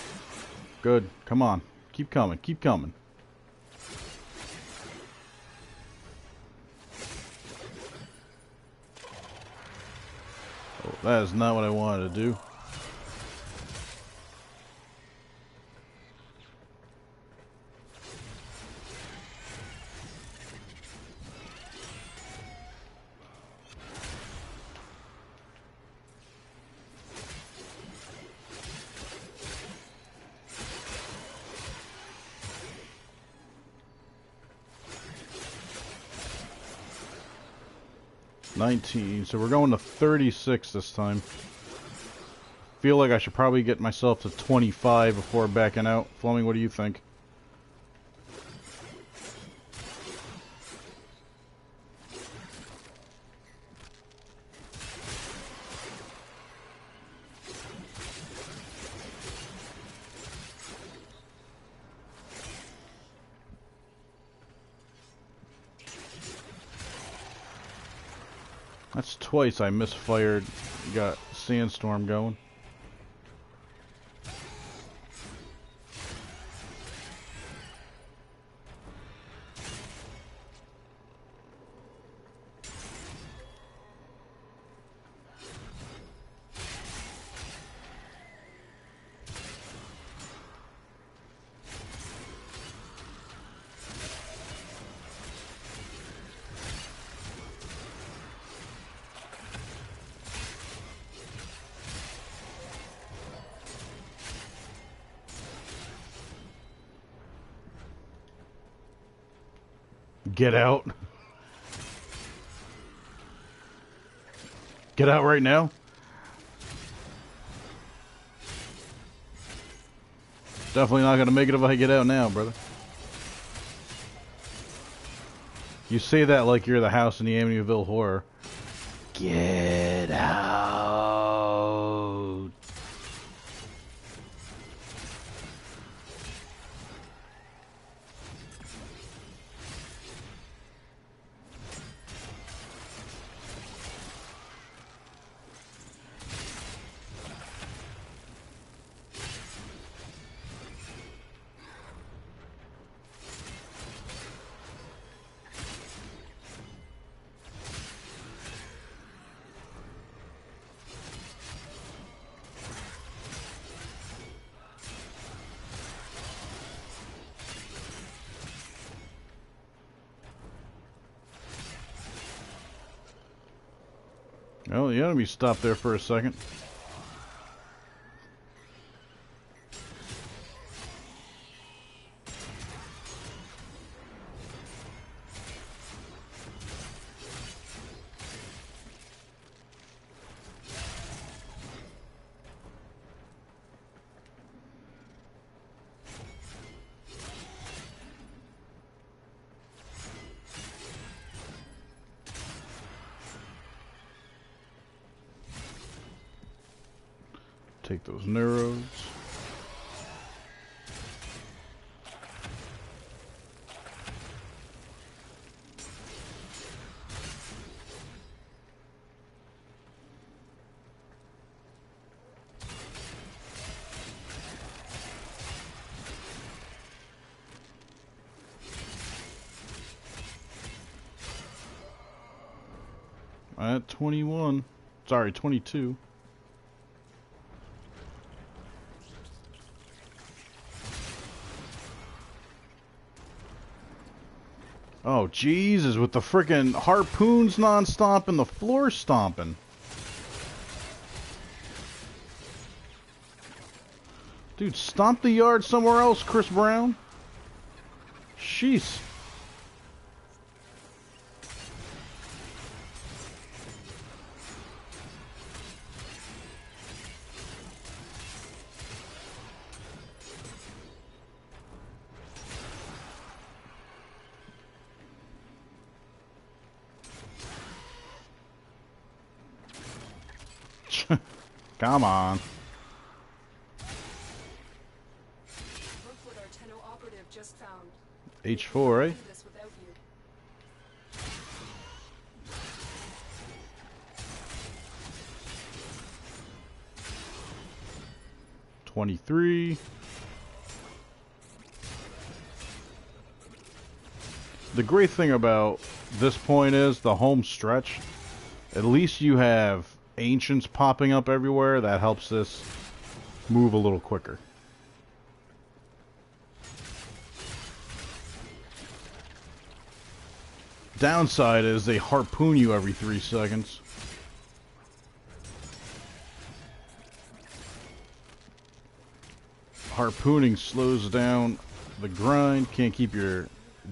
Good. Come on. Keep coming. Keep coming. Oh, that is not what I wanted to do. $19, so we're going to 36 this time. feel like I should probably get myself to 25 before backing out. Fleming, what do you think? That's twice I misfired. Got sandstorm going. Get out. Get out right now. Definitely not gonna make it if I get out now, brother. You say that like you're the house in the Amityville Horror. Get out. Oh, the enemy stopped there for a second. Take those neuros. At 21. Sorry, 22. Oh, Jesus, with the frickin' harpoons non-stop and the floor stomping. Dude, stomp the yard somewhere else, Chris Brown. Jeez. Come on. H4, eh? 23. The great thing about this point is the home stretch. At least you have ancients popping up everywhere. That helps this move a little quicker. Downside is they harpoon you every 3 seconds. Harpooning slows down the grind. Can't keep your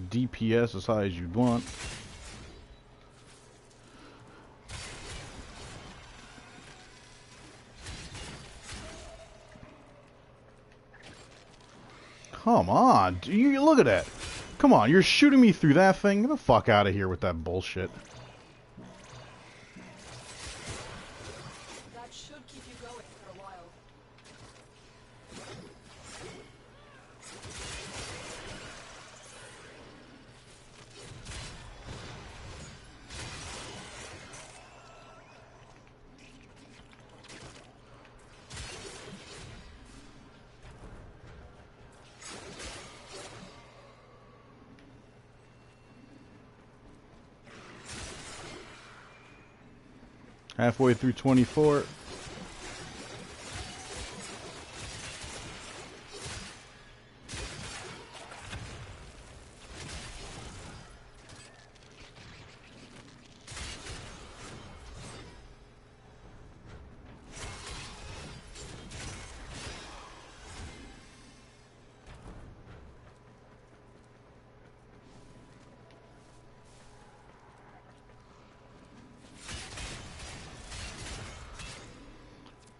DPS as high as you'd want. Come on, you look at that. Come on, you're shooting me through that thing? Get the fuck out of here with that bullshit. That should keep you going for a while. Halfway through 24.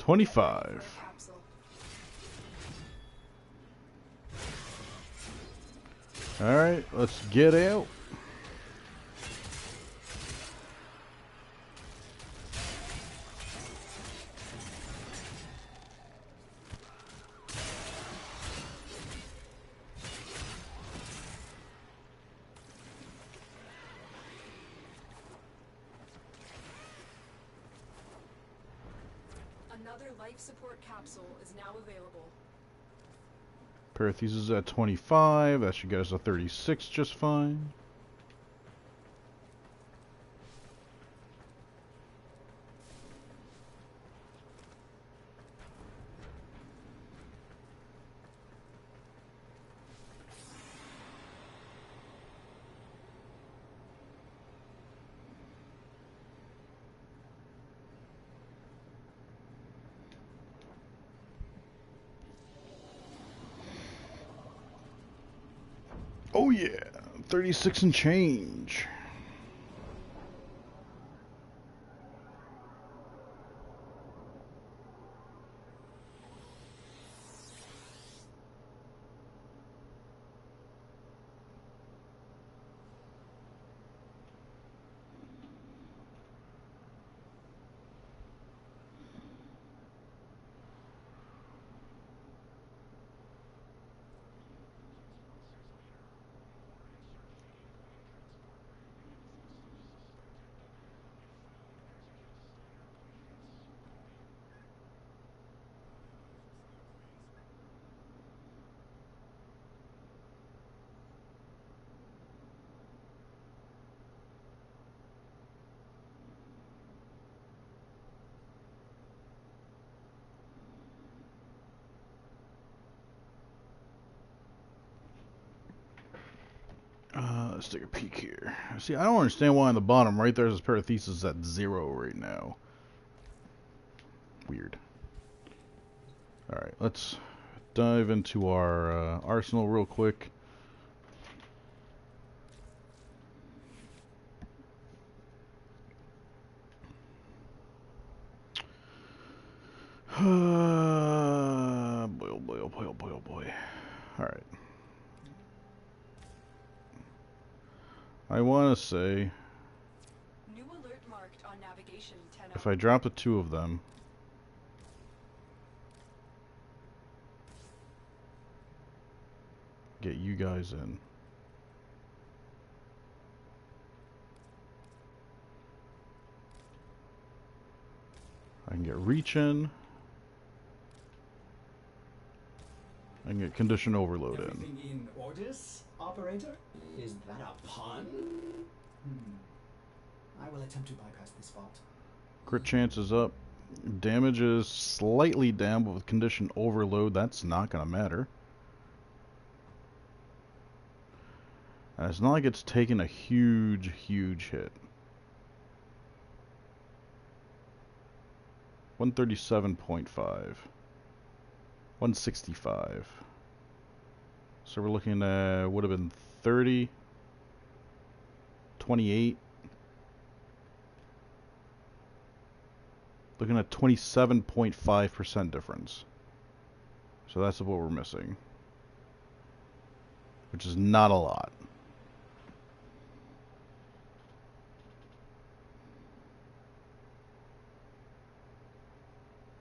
$25. Capsule. Alright, let's get out. Another life support capsule is now available. Parathesis at 25. That should get us a 36 just fine. Oh yeah, 36 and change. Let's take a peek here. See, I don't understand why on the bottom right there's this parathesis at 0 right now. Weird. Alright, let's dive into our arsenal real quick. Boy, oh boy, oh boy, oh boy, oh boy. Alright. I want to say, New alert marked on navigation 10. if I drop the 2 of them, get you guys in. I can get reach in. I can get condition overload in. Everything in orders, operator? Is that a pun? I will attempt to bypass this spot. Crit chance is up. Damage is slightly down, but with condition overload, that's not going to matter. And it's not like it's taken a huge, huge hit. 137.5. 165. So we're looking at, would have been 30. 28. Looking at 27.5% difference. So that's what we're missing. which is not a lot.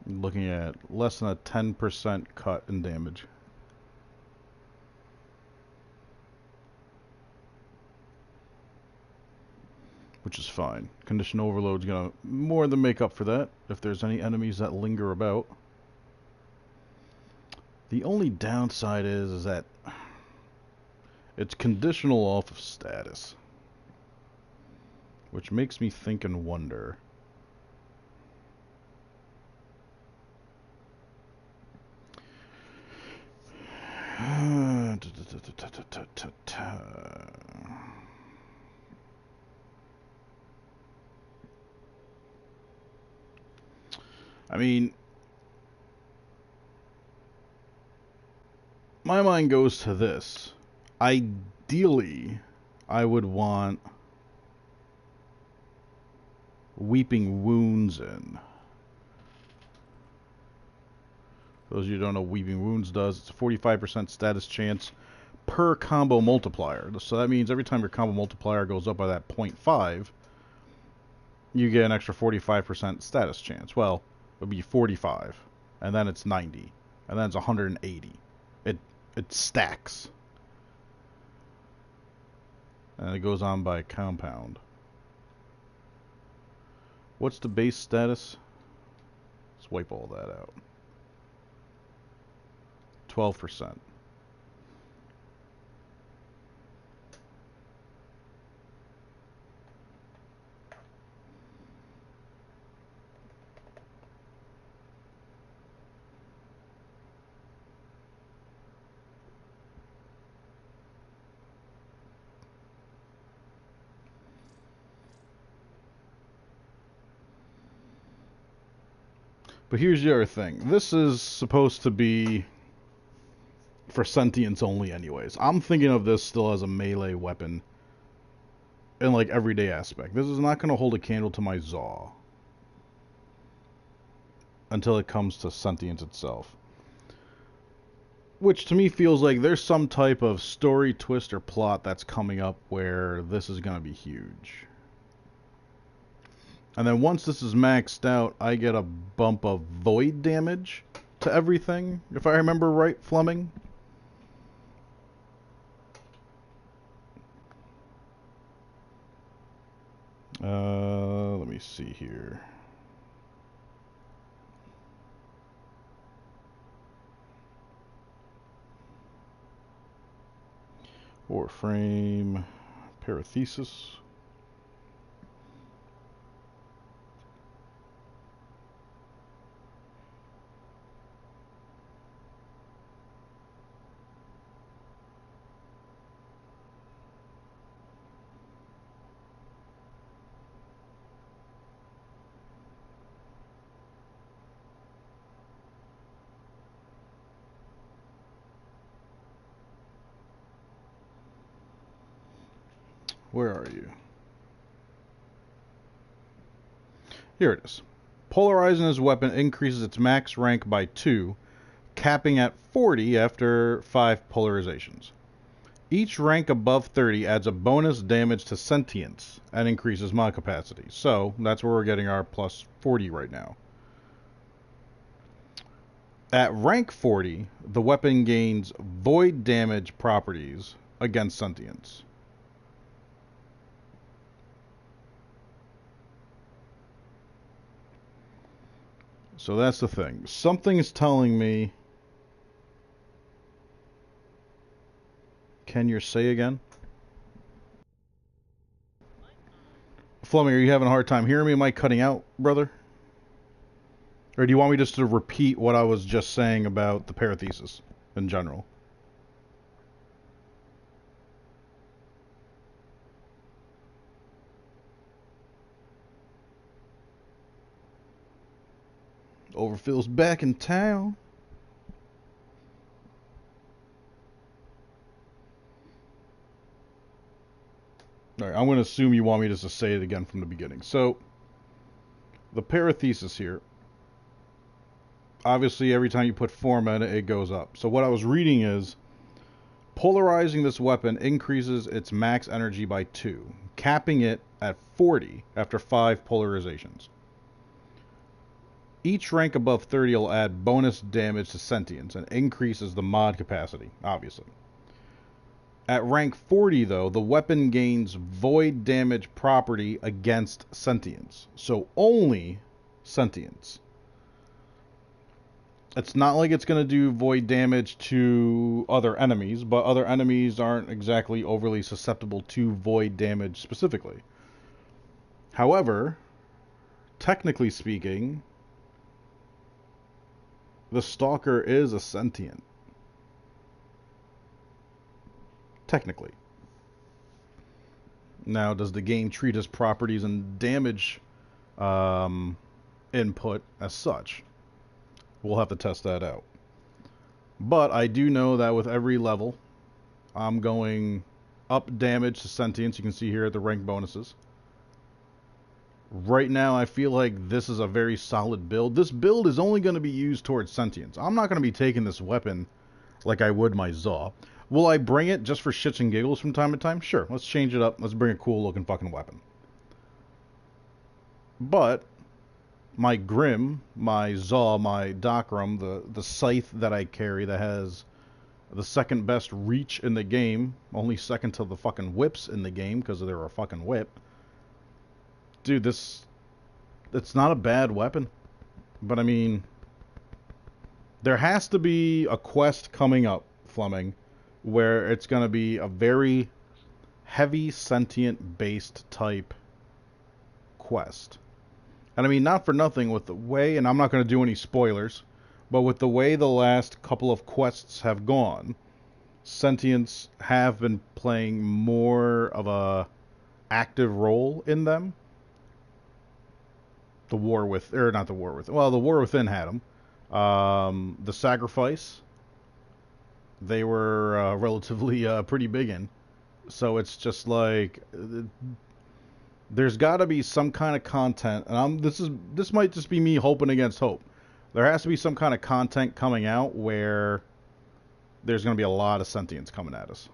Looking at less than a 10% cut in damage. Which is fine. Condition Overload's gonna more than make up for that if there's any enemies that linger about. The only downside is that it's conditional off of status. Which makes me think and wonder. I mean, my mind goes to this. Ideally, I would want Weeping Wounds in. For those of you who don't know what Weeping Wounds does, it's a 45% status chance per combo multiplier. So that means every time your combo multiplier goes up by that 0.5, you get an extra 45% status chance. Well, it would be 45, and then it's 90, and then it's 180. It stacks. And it goes on by compound. What's the base status? Let's wipe all that out. 12%. But here's the other thing. This is supposed to be for sentience only anyways. I'm thinking of this still as a melee weapon in like everyday aspect. This is not going to hold a candle to my Zaw until it comes to sentience itself. Which to me feels like there's some type of story twist or plot that's coming up where this is going to be huge. And then once this is maxed out, I get a bump of void damage to everything, if I remember right, Fleming. Let me see here. Warframe, Parathesis. Where are you? Here it is. Polarizing his weapon increases its max rank by 2, capping at 40 after 5 polarizations. Each rank above 30 adds a bonus damage to sentience and increases mod capacity. So, that's where we're getting our plus 40 right now. At rank 40, the weapon gains void damage properties against sentience. So that's the thing. Something is telling me... Can you say again? Fleming, are you having a hard time hearing me? Am I cutting out, brother? Or do you want me just to repeat what I was just saying about the parathesis in general? Overfill's back in town. Alright, I'm going to assume you want me just to say it again from the beginning. So, the parathesis here, obviously every time you put form in it, it goes up. So what I was reading is, Polarizing this weapon increases its max energy by 2, capping it at 40 after 5 polarizations. Each rank above 30 will add bonus damage to sentience and increases the mod capacity, obviously. At rank 40, though, the weapon gains void damage property against sentience. So only sentience. It's not like it's going to do void damage to other enemies, but other enemies aren't exactly overly susceptible to void damage specifically. However, technically speaking, the Stalker is a sentient. Technically. Now, does the game treat his properties and damage input as such? We'll have to test that out. But I do know that with every level, I'm going up damage to sentience. You can see here the rank bonuses. Right now, I feel like this is a very solid build. This build is only going to be used towards sentience. I'm not going to be taking this weapon like I would my Zaw. Will I bring it just for shits and giggles from time to time? Sure, let's change it up. Let's bring a cool looking fucking weapon. But my Grim, my Zaw, my Dakram, the scythe that I carry that has the second best reach in the game, only second to the fucking whips in the game because they're a fucking whip. Dude, it's not a bad weapon. But I mean, there has to be a quest coming up, Fleming, where it's going to be a very heavy sentient based type quest. And I mean, not for nothing with the way, and I'm not going to do any spoilers, but with the way the last couple of quests have gone, sentients have been playing more of a active role in them. The War Within had them. The Sacrifice, they were relatively pretty big in. So it's just like, there's got to be some kind of content, and this might just be me hoping against hope. There has to be some kind of content coming out where there's going to be a lot of sentience coming at us.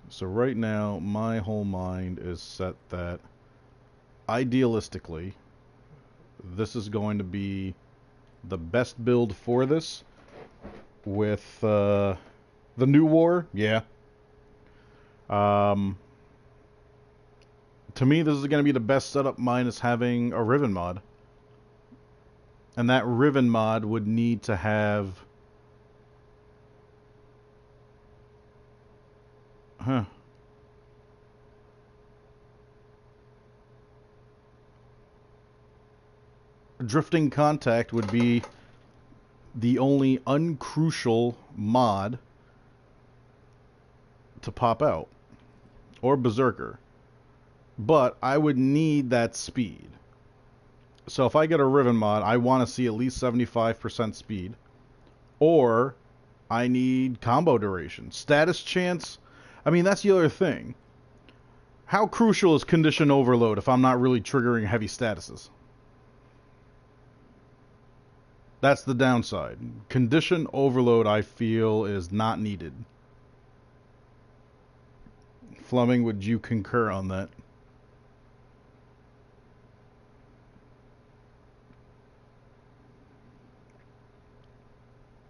So right now, my whole mind is set that idealistically, this is going to be the best build for this. With the new war, yeah. To me, this is going to be the best setup minus having a Riven mod. And that Riven mod would need to have... Drifting Contact would be the only uncrucial mod to pop out. Or Berserker. But I would need that speed. So if I get a Riven mod, I want to see at least 75% speed. Or I need combo duration. Status chance, I mean, that's the other thing. How crucial is condition overload if I'm not really triggering heavy statuses? That's the downside. Condition overload, I feel, is not needed. Fleming, would you concur on that?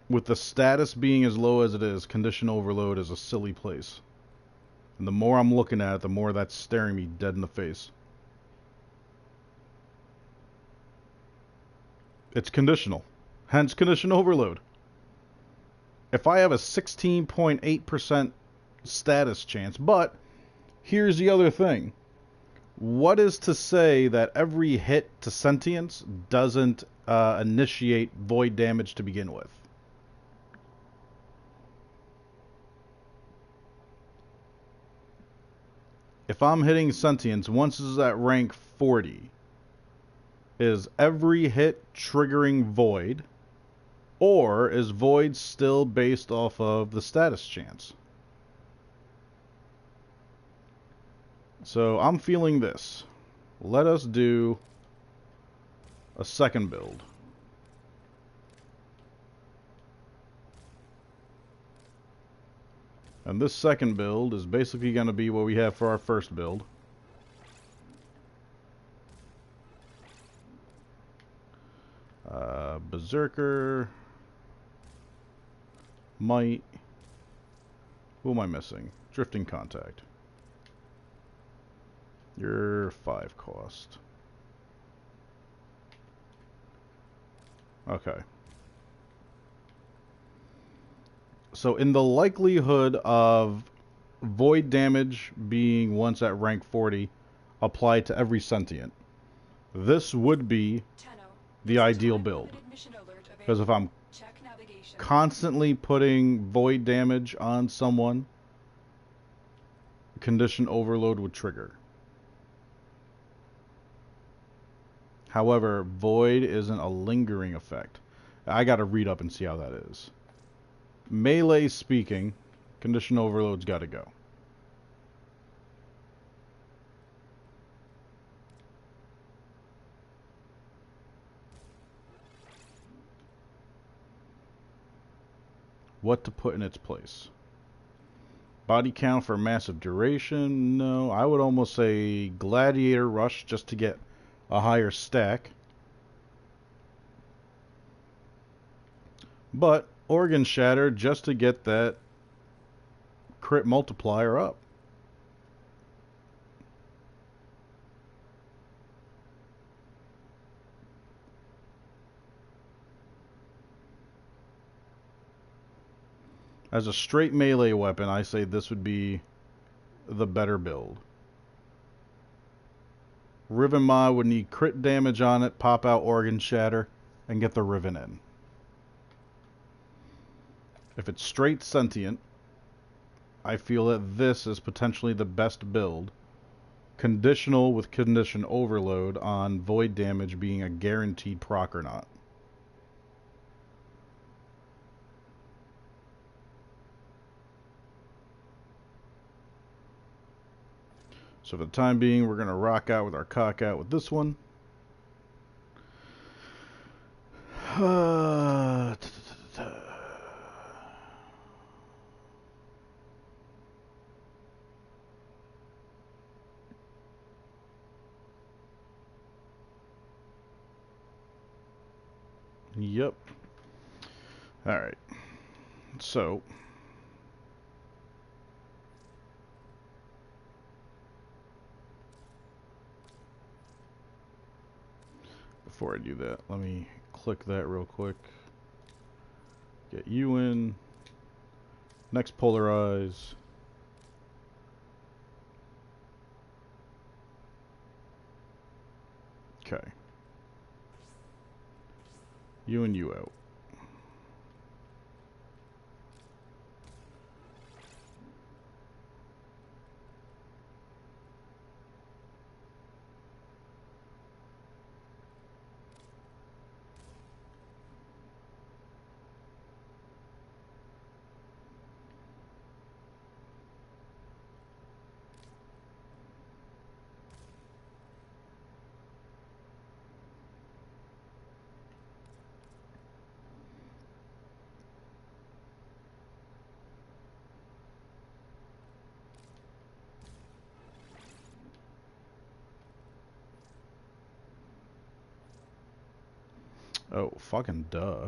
With the status being as low as it is, condition overload is a silly place. And the more I'm looking at it, the more that's staring me dead in the face. It's conditional. Hence condition overload. If I have a 16.8% status chance, but here's the other thing. What is to say that every hit to sentience doesn't initiate void damage to begin with? If I'm hitting sentience, once it's at rank 40, is every hit triggering void, or is void still based off of the status chance? So I'm feeling this. Let us do a second build. And this second build is basically going to be what we have for our first build. Berserker. Might. Who am I missing? Drifting Contact. You're 5 cost. Okay. So in the likelihood of void damage being once at rank 40 applied to every sentient, this would be the ideal build. Because if I'm constantly putting void damage on someone, condition overload would trigger. However, void isn't a lingering effect. I gotta read up and see how that is. Melee speaking, condition overload's gotta go. What to put in its place? Body count for massive duration? No, I would almost say Gladiator Rush just to get a higher stack. But Organ Shatter just to get that crit multiplier up. As a straight melee weapon, I say this would be the better build. Riven Maw would need crit damage on it, pop out Organ Shatter, and get the Riven in. If it's straight sentient, I feel that this is potentially the best build. Conditional with condition overload on void damage being a guaranteed proc or not. So for the time being, we're going to rock out with our cock out with this one. Yep. Alright. So before I do that, let me click that real quick. Get you in. Next polarize. Okay. You and you out. Oh, fucking duh.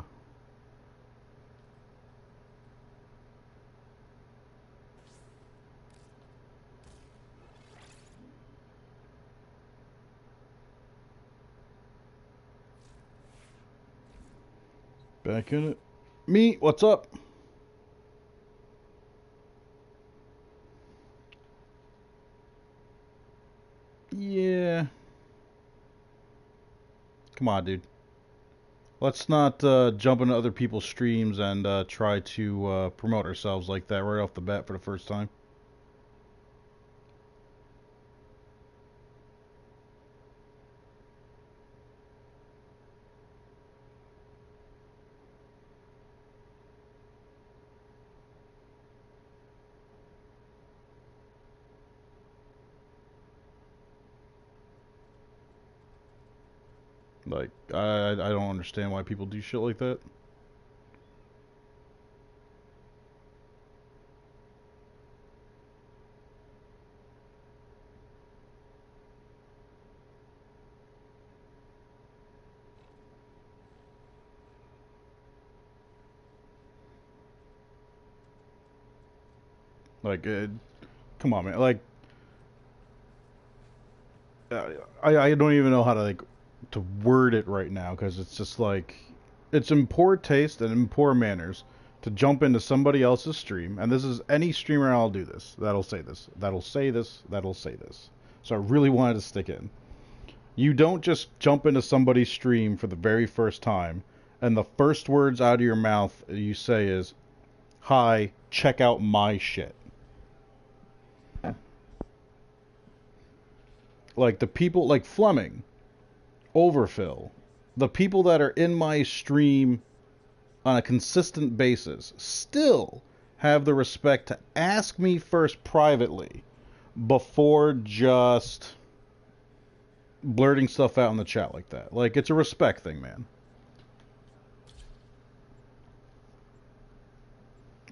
Back in it. Me, what's up? Yeah. Come on, dude. Let's not jump into other people's streams and try to promote ourselves like that right off the bat for the first time. Like, I don't understand why people do shit like that. Like, come on, man. Like, I don't even know how to like to word it right now because it's just like it's in poor taste and in poor manners to jump into somebody else's stream, and this is any streamer I'll do this. That'll say this. That'll say this. That'll say this. So I really wanted to stick in. You don't just jump into somebody's stream for the very first time, and the first words out of your mouth you say is, "Hi, check out my shit." Like the people, like Fleming, Overfill, the people that are in my stream on a consistent basis still have the respect to ask me first privately before just blurting stuff out in the chat like that. Like, it's a respect thing, man.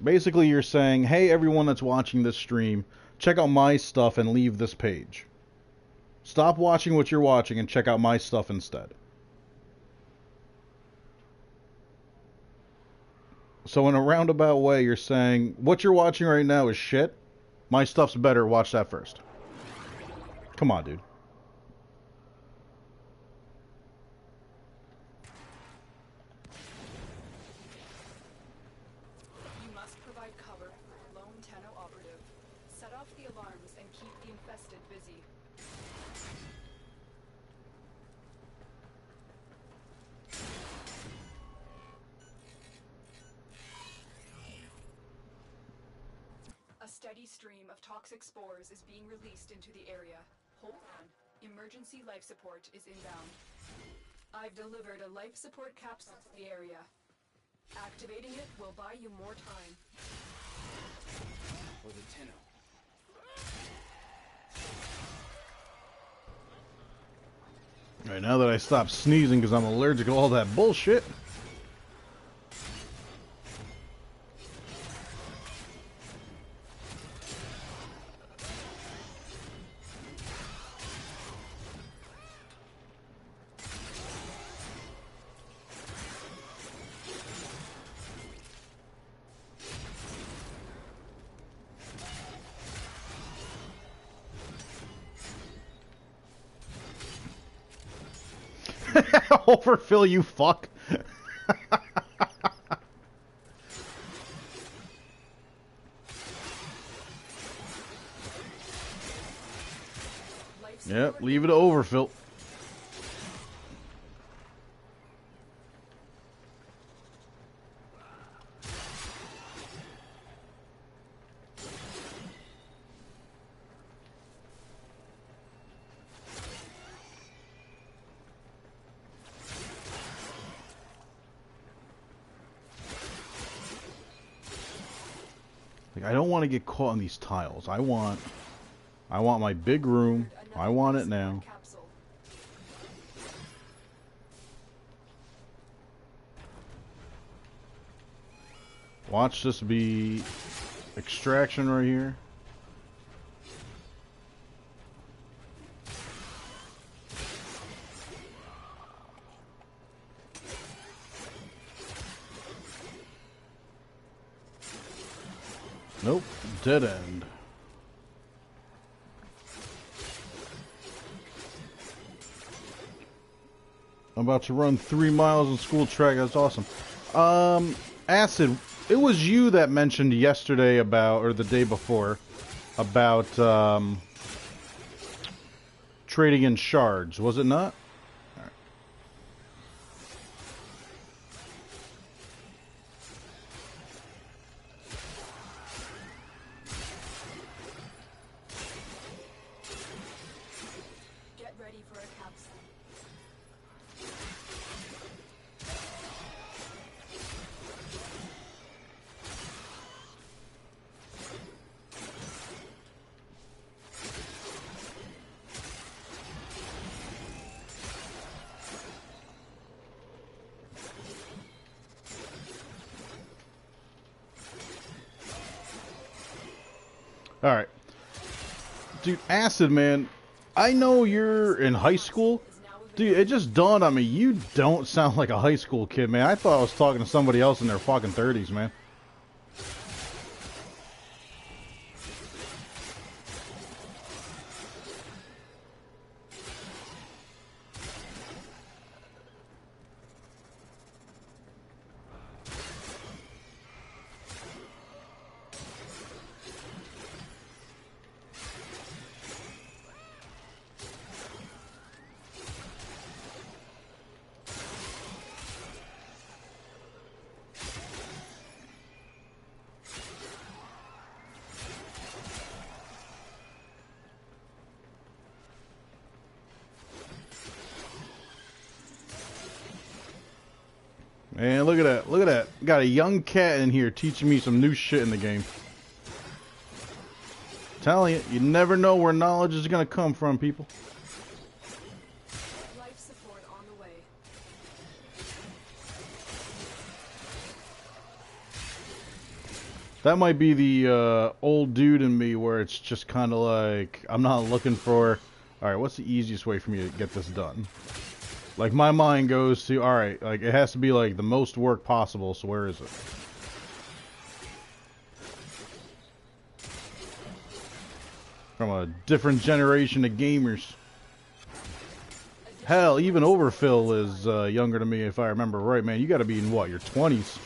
Basically, you're saying, hey, everyone that's watching this stream, check out my stuff and leave this page. Stop watching what you're watching and check out my stuff instead. So in a roundabout way, you're saying, what you're watching right now is shit. My stuff's better. Watch that first. Come on, dude. You must provide cover for lone Tenno operative. Set off the alarms and keep the infested busy. A steady stream of toxic spores is being released into the area. Hold on. Emergency life support is inbound. I've delivered a life support capsule to the area. Activating it will buy you more time. For the Tenno. Alright, now that I stopped sneezing because I'm allergic to all that bullshit. Overfill, you fuck. Yep, leave it to overfill. Like, I don't want to get caught in these tiles. I want my big room. I want it now. Watch this be extraction right here. Nope, dead end. I'm about to run 3 miles in school track. That's awesome. Acid, it was you that mentioned yesterday about, or the day before, about trading in shards, was it not? Alright. Dude, Acid, man, I know you're in high school. Dude, it just dawned on me, you don't sound like a high school kid, man. I thought I was talking to somebody else in their fucking 30s, man. Man, look at that. Look at that. Got a young cat in here teaching me some new shit in the game. Telling you, you never know where knowledge is gonna come from, people. Life support on the way. That might be the old dude in me where it's just kind of like, I'm not looking for, alright, what's the easiest way for me to get this done? Like, my mind goes to, alright, like, it has to be like the most work possible, so where is it? From a different generation of gamers. Hell, even Overfill is younger than me, if I remember right, man. You gotta be in, what, your 20s?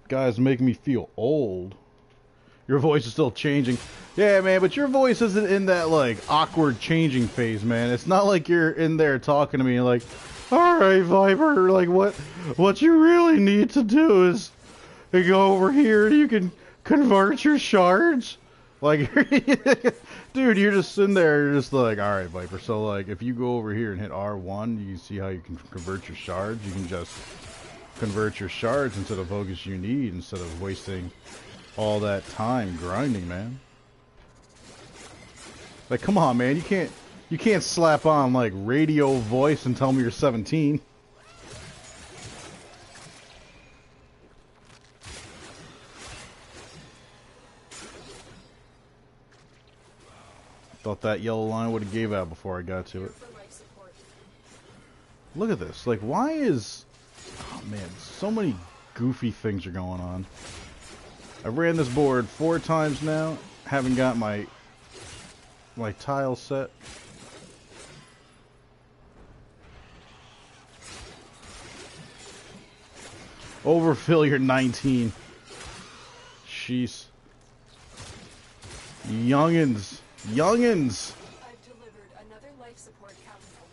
Guys making me feel old. Your voice is still changing. Yeah, man, but your voice isn't in that, like, awkward changing phase, man. It's not like you're in there talking to me like, alright, Viper, like, what you really need to do is go over here and you can convert your shards. Like, dude, you're just sitting there, you're just like, alright, Viper, so, like, if you go over here and hit R1, you can see how you can convert your shards. You can just convert your shards into the focus you need instead of wasting all that time grinding, man. Like, come on, man, you can't slap on like radio voice and tell me you're 17. Thought that yellow line would have gave out before I got to it. Look at this. Like, why is, oh man, so many goofy things are going on. I ran this board 4 times now. Haven't got my tile set. Overfill your 19. Jeez. Youngins. Youngins. I've delivered another life support capsule.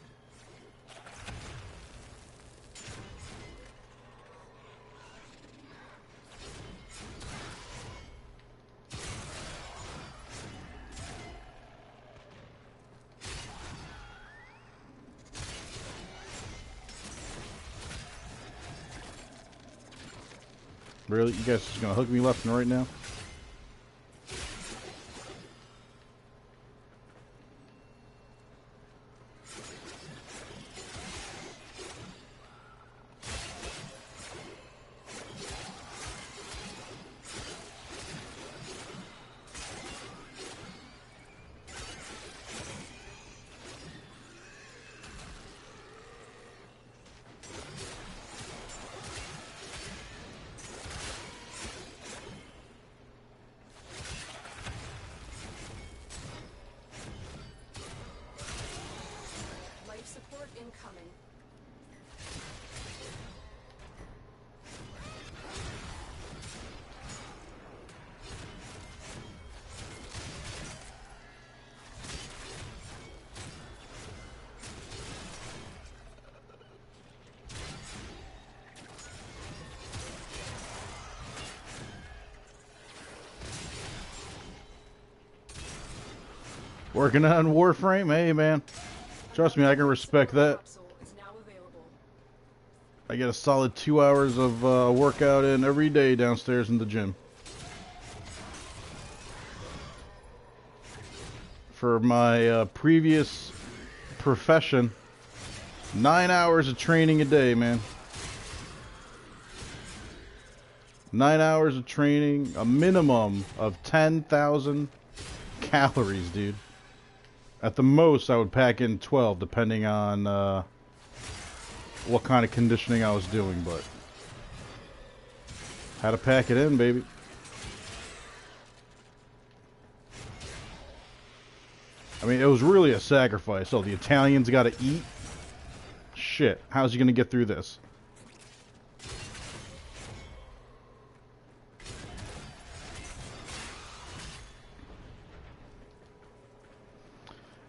Really? You guys just gonna hook me left and right now? Life support incoming. Working on Warframe? Hey, man. Trust me, I can respect that. Capsule is now available. I get a solid 2 hours of workout in every day downstairs in the gym. For my previous profession, 9 hours of training a day, man. 9 hours of training, a minimum of 10,000 calories, dude. At the most, I would pack in 12, depending on what kind of conditioning I was doing, but had to pack it in, baby. I mean, it was really a sacrifice. Oh, the Italians got to eat? Shit, how's he going to get through this?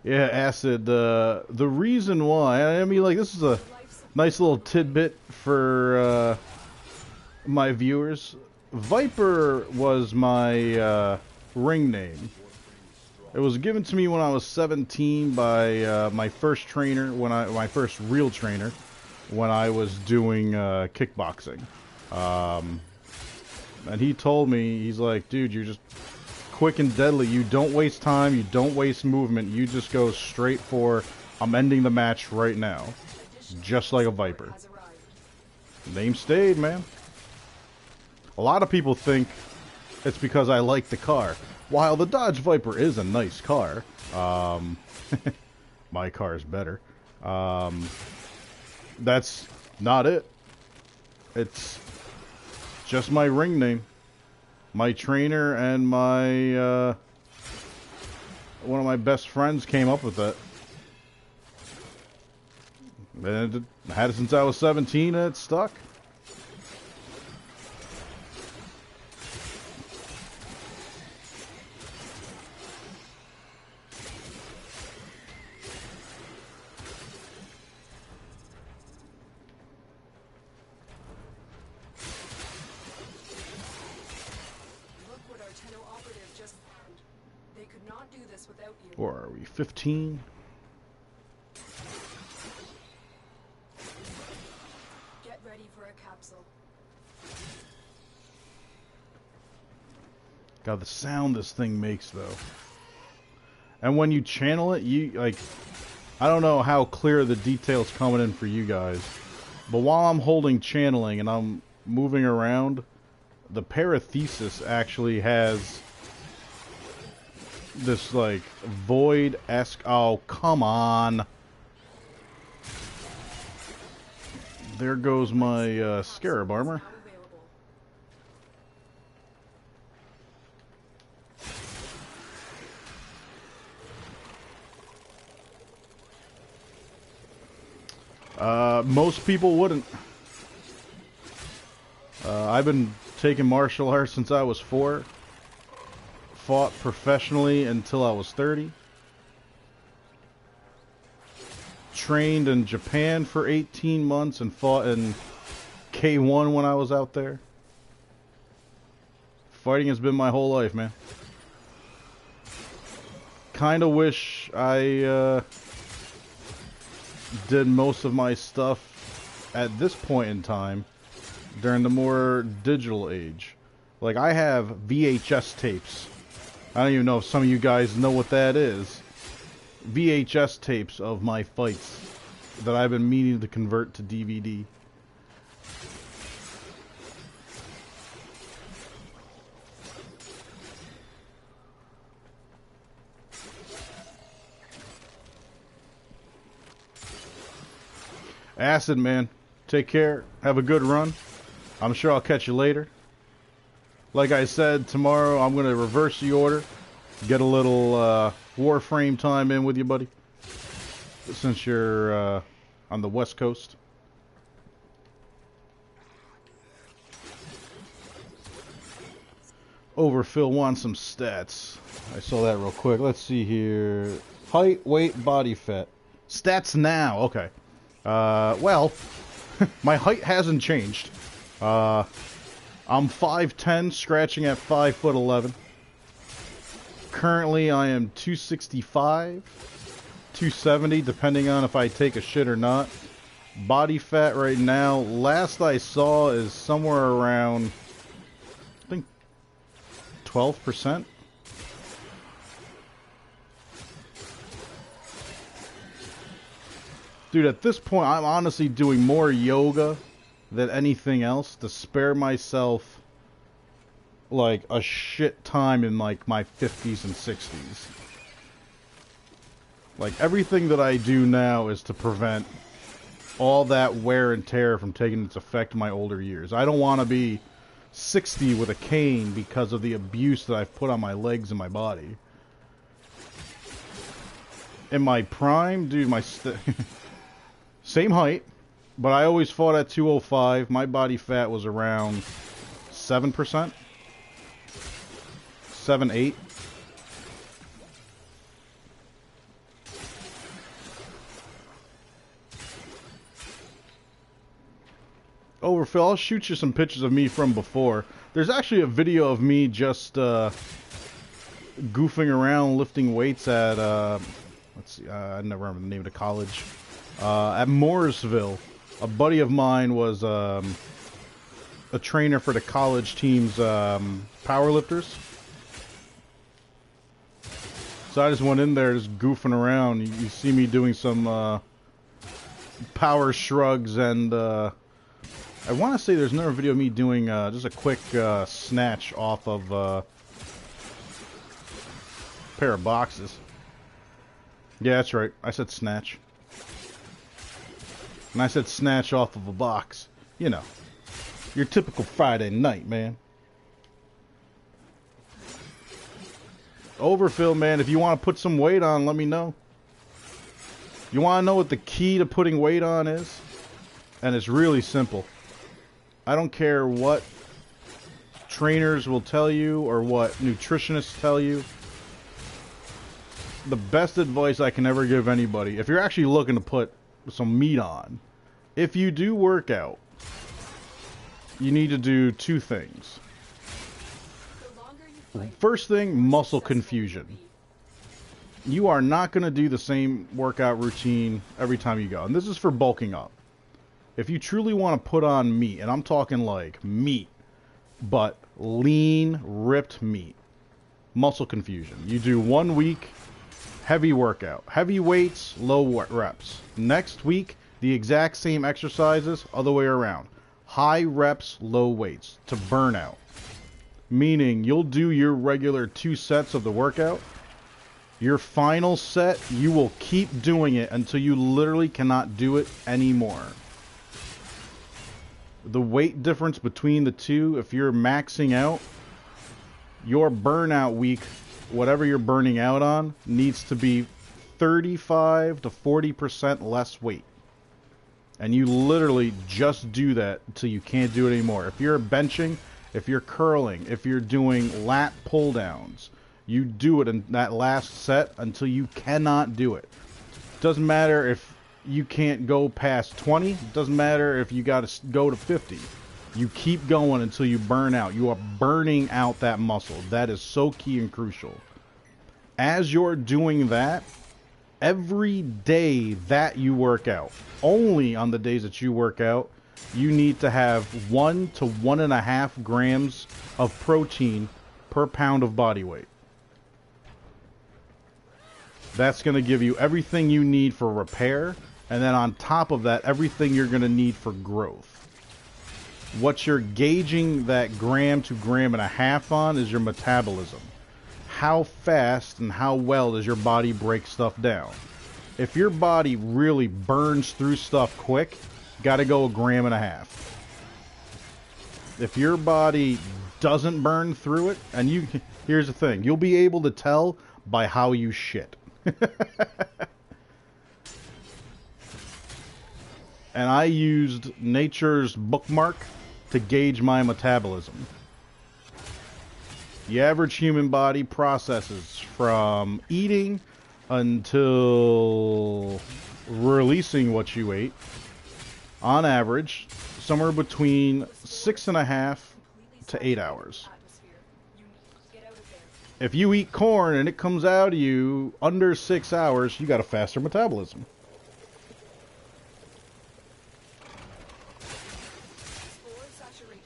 Yeah, Acid, the reason why, I mean, like, this is a nice little tidbit for my viewers. Viper was my ring name. It was given to me when I was 17 by my first trainer, my first real trainer, when I was doing kickboxing. And he told me, he's like, dude, you're just quick and deadly. You don't waste time. You don't waste movement. You just go straight for, I'm ending the match right now. Just like a Viper. Name stayed, man. A lot of people think it's because I like the car. While the Dodge Viper is a nice car, my car is better. That's not it. It's just my ring name. My trainer and my one of my best friends came up with that. And I had it since I was 17 and it stuck. Or are we 15? Get ready for a capsule. God, the sound this thing makes, though. And when you channel it, you, like, I don't know how clear the details coming in for you guys, but while I'm holding channeling and I'm moving around, the parathesis actually has this, like, void-esque... Oh, come on! There goes my scarab armor. Most people wouldn't. I've been taking martial arts since I was 4. Fought professionally until I was 30. Trained in Japan for 18 months and fought in K1 when I was out there. Fighting has been my whole life, man. Kinda wish I did most of my stuff at this point in time during the more digital age. Like, I have VHS tapes. I don't even know if some of you guys know what that is. VHS tapes of my fights that I've been meaning to convert to DVD. Acid, man. Take care. Have a good run. I'm sure I'll catch you later. Like I said, tomorrow I'm going to reverse the order. Get a little Warframe time in with you, buddy. Since you're on the West Coast. Overfill wants some stats. I saw that real quick. Let's see here. Height, weight, body fat. Stats now. Okay. Well, my height hasn't changed. I'm 5'10", scratching at 5'11". Currently, I am 265, 270, depending on if I take a shit or not. Body fat right now, last I saw, is somewhere around, I think, 12%. Dude, at this point, I'm honestly doing more yoga than anything else to spare myself like a shit time in like my 50s and 60s. Like, everything that I do now is to prevent all that wear and tear from taking its effect in my older years. I don't want to be 60 with a cane because of the abuse that I've put on my legs and my body. In my prime, dude, my same height, but I always fought at 205. My body fat was around 7%. 7, 8. Overfill, I'll shoot you some pictures of me from before. There's actually a video of me just goofing around lifting weights at let's see, I never remember the name of the college. At Mooresville, a buddy of mine was a trainer for the college team's powerlifters. So I just went in there just goofing around. You see me doing some power shrugs, and I want to say there's another video of me doing just a quick snatch off of a pair of boxes. Yeah, that's right. I said snatch. And I said snatch off of a box. You know, your typical Friday night, man. Overfill, man. If you want to put some weight on, let me know. You want to know what the key to putting weight on is? And it's really simple. I don't care what trainers will tell you or what nutritionists tell you. The best advice I can ever give anybody, if you're actually looking to put some meat on, if you do work out, you need to do two things. First thing, muscle confusion. You are not going to do the same workout routine every time you go. And this is for bulking up. If you truly want to put on meat, and I'm talking like meat, but lean, ripped meat, muscle confusion. You do 1 week, heavy workout. Heavy weights, low reps. Next week, the exact same exercises, other way around. High reps, low weights to burnout. Meaning you'll do your regular 2 sets of the workout. Your final set, you will keep doing it until you literally cannot do it anymore. The weight difference between the two, if you're maxing out, your burnout week, whatever you're burning out on, needs to be 35 to 40% less weight. And you literally just do that until you can't do it anymore. If you're benching, if you're curling, if you're doing lat pull downs, you do it in that last set until you cannot do it. Doesn't matter if you can't go past 20. Doesn't matter if you got to go to 50. You keep going until you burn out. You are burning out that muscle. That is so key and crucial. As you're doing that, every day that you work out, only on the days that you work out, you need to have 1 to 1.5 grams of protein per pound of body weight. That's going to give you everything you need for repair, and then on top of that, everything you're going to need for growth. What you're gauging that gram to gram and a half on is your metabolism. How fast and how well does your body break stuff down? If your body really burns through stuff quick, got to go 1.5 grams. If your body doesn't burn through it, and here's the thing, you'll be able to tell by how you shit. And I used Nature's Bookmark to gauge my metabolism. The average human body processes from eating until releasing what you ate, on average, somewhere between 6.5 to 8 hours. If you eat corn and it comes out of you under 6 hours, you got a faster metabolism. Floor saturation,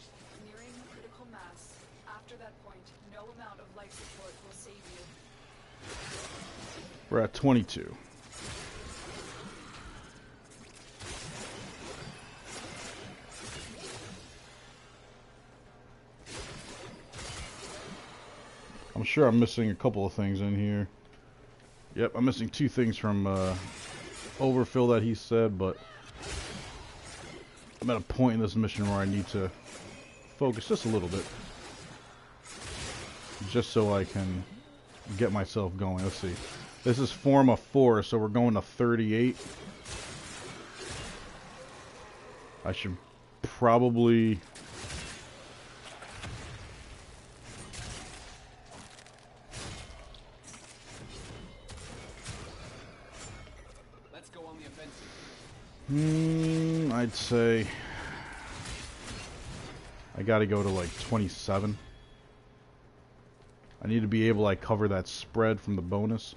nearing critical mass. After that point, no amount of life support will save you. We're at 22. I'm sure I'm missing a couple of things in here. Yep, I'm missing 2 things from overfill that he said, but I'm at a point in this mission where I need to focus just a little bit. Just so I can get myself going. Let's see. This is form of 4, so we're going to 38. I should probably... I'd say I gotta go to like 27. I need to be able to like cover that spread from the bonus.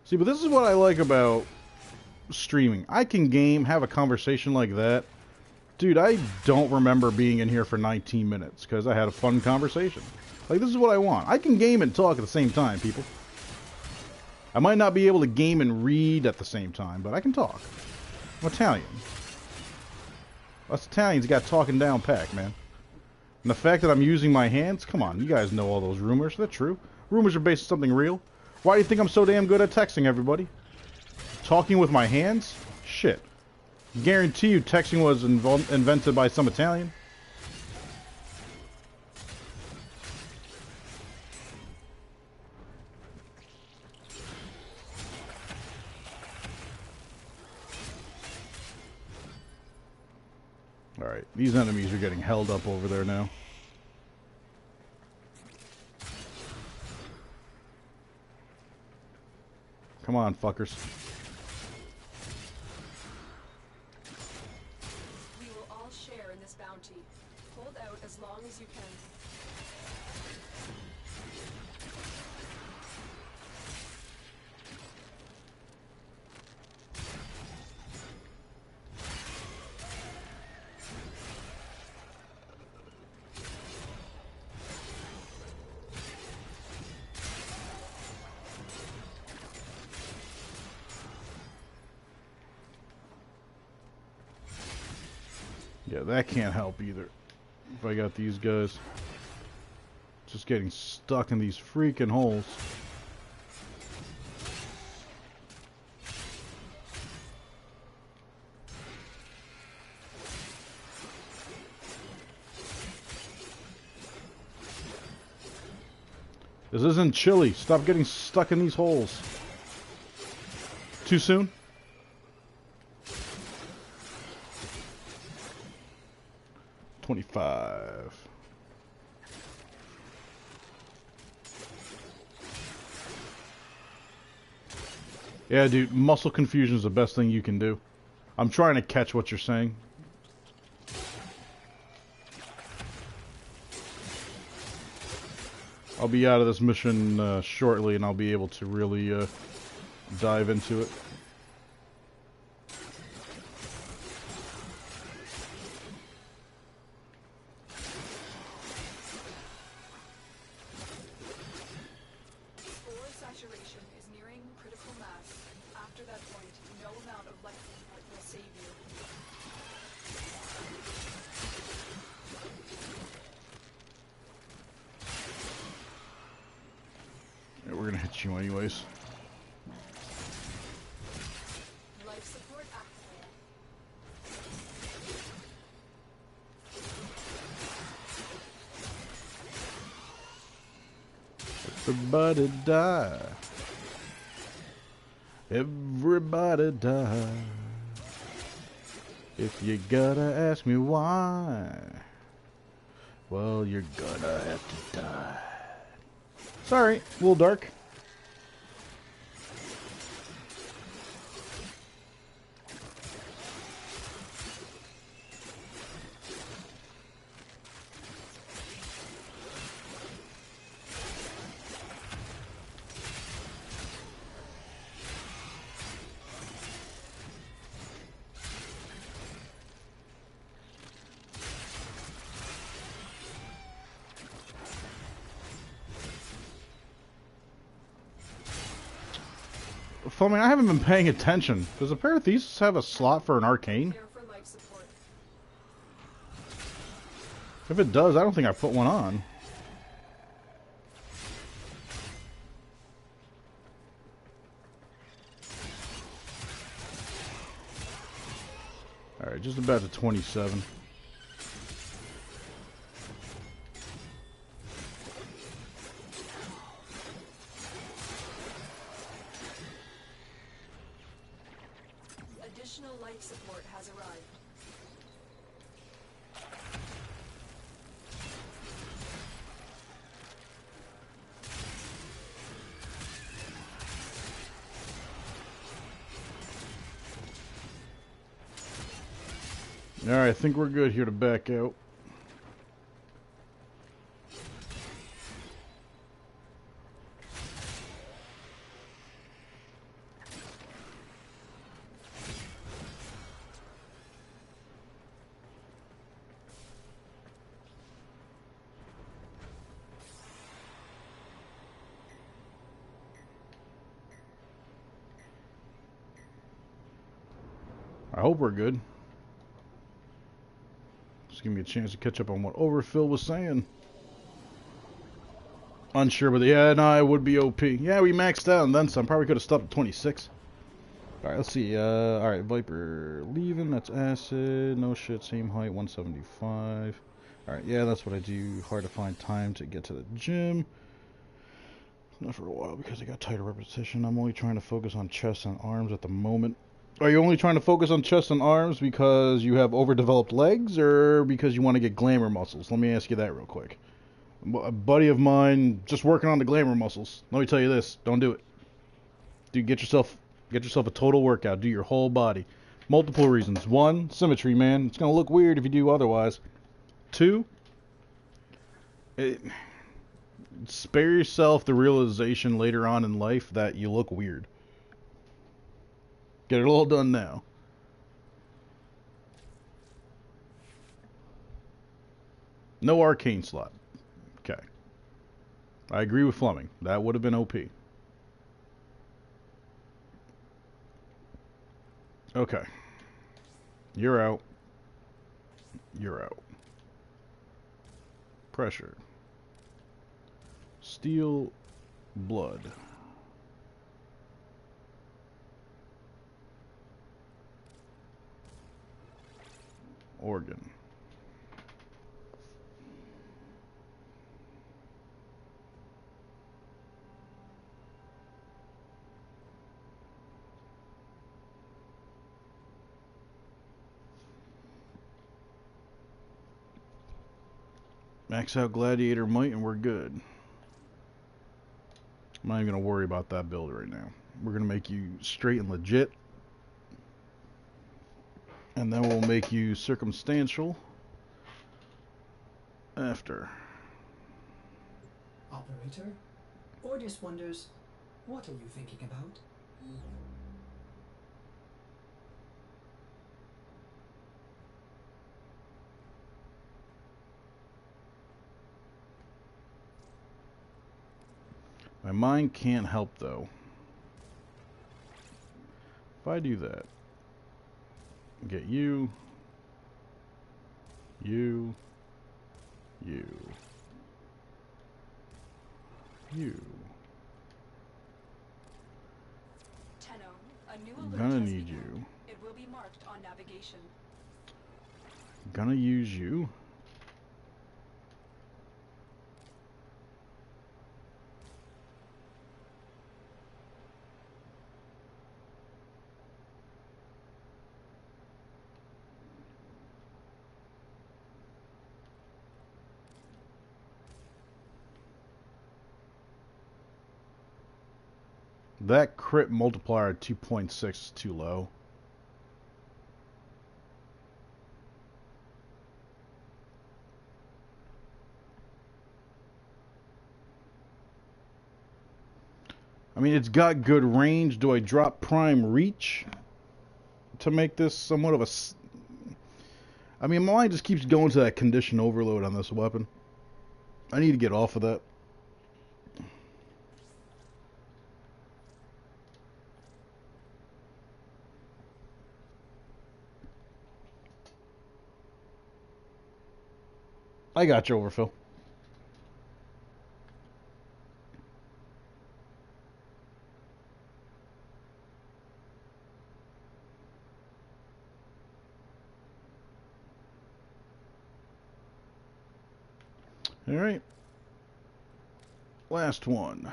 See, but this is what I like about streaming. I can game, have a conversation like that. Dude, I don't remember being in here for 19 minutes because I had a fun conversation. Like, this is what I want. I can game and talk at the same time, people. I might not be able to game and read at the same time, but I can talk. I'm Italian. Us Italians got talking down pack, man. And the fact that I'm using my hands, come on, you guys know all those rumors. They're true. Rumors are based on something real. Why do you think I'm so damn good at texting everybody? Talking with my hands? Shit. Guarantee you texting was invented by some Italian. Alright, these enemies are getting held up over there now. Come on, fuckers. We will all share in this bounty. Hold out as long as you can. Yeah, that can't help either. If I got these guys just getting stuck in these freaking holes. This isn't chilly. Stop getting stuck in these holes. Too soon? $25. Yeah, dude, muscle confusion is the best thing you can do. I'm trying to catch what you're saying. I'll be out of this mission shortly, and I'll be able to really dive into it. We're gonna hit you anyways. Life support activated. Everybody die. Everybody die. If you gotta ask me why, well, you're gonna have to die. Sorry, a little dark. I mean, I haven't been paying attention. Does a Parathesis have a slot for an arcane? For life support. If it does, I don't think I put one on. Alright, just about to 27. Additional life support has arrived. Alright, I think we're good here to back out. I hope we're good. Just give me a chance to catch up on what Overfill was saying. Unsure, but yeah, no, it would be OP. Yeah, we maxed out and then some. Probably could have stopped at 26. Alright, let's see. Alright, Viper leaving. That's acid. No shit, same height, 175. Alright, yeah, that's what I do. Hard to find time to get to the gym. Not for a while because I got tired of repetition. I'm only trying to focus on chest and arms at the moment. Are you only trying to focus on chest and arms because you have overdeveloped legs or because you want to get glamour muscles? Let me ask you that real quick. A buddy of mine just working on the glamour muscles. Let me tell you this, don't do it. Dude, get yourself a total workout. Do your whole body. Multiple reasons. One, symmetry, man. It's going to look weird if you do otherwise. Two, spare yourself the realization later on in life that you look weird. Get it all done now. No arcane slot. Okay. I agree with Fleming. That would have been OP. Okay. You're out. You're out. Pressure. Steel. Blood. Organ. Max out Gladiator Might and we're good. I'm not even going to worry about that build right now. We're going to make you straight and legit. And then we'll make you circumstantial after. Operator? Ordis wonders, what are you thinking about? My mind can't help though. If I do that, get you, you, you, you. Tenno, a new I'm alert gonna has need begun. you. It will be marked on navigation. Gonna use you. That crit multiplier at 2.6 is too low. I mean, it's got good range. Do I drop prime reach to make this somewhat of a... I mean, my mind just keeps going to that condition overload on this weapon. I need to get off of that. I got you, Overfill. Alright. Last one.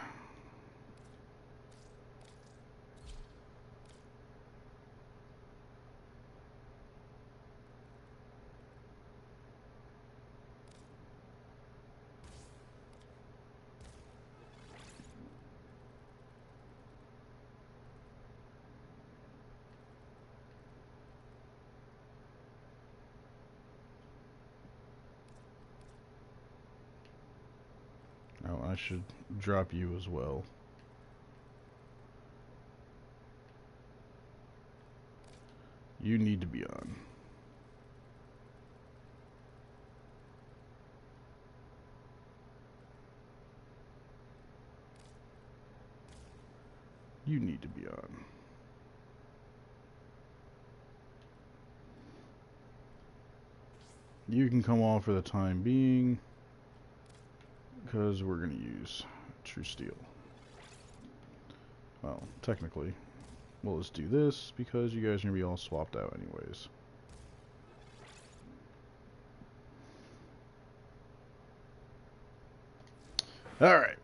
should drop you as well. You need to be on. You need to be on. You can come on for the time being, because we're going to use True Steel. Well, technically, we'll just do this, because you guys are going to be all swapped out anyways. Alright.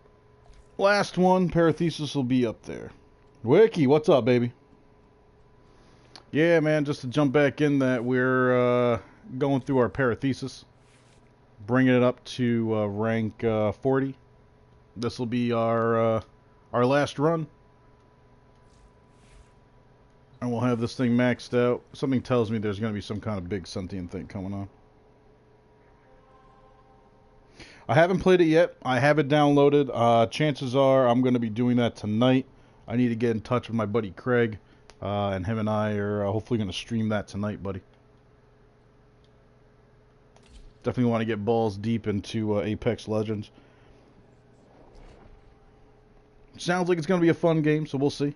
Last one, Parathesis will be up there. Wiki, what's up, baby? Yeah, man, just to jump back in that, we're going through our Parathesis. Bringing it up to rank 40. This will be our last run. And we'll have this thing maxed out. Something tells me there's going to be some kind of big sentient thing coming on. I haven't played it yet. I have it downloaded. Chances are I'm going to be doing that tonight. I need to get in touch with my buddy Craig. And him and I are hopefully going to stream that tonight, buddy. Definitely want to get balls deep into Apex Legends. Sounds like it's going to be a fun game, so we'll see.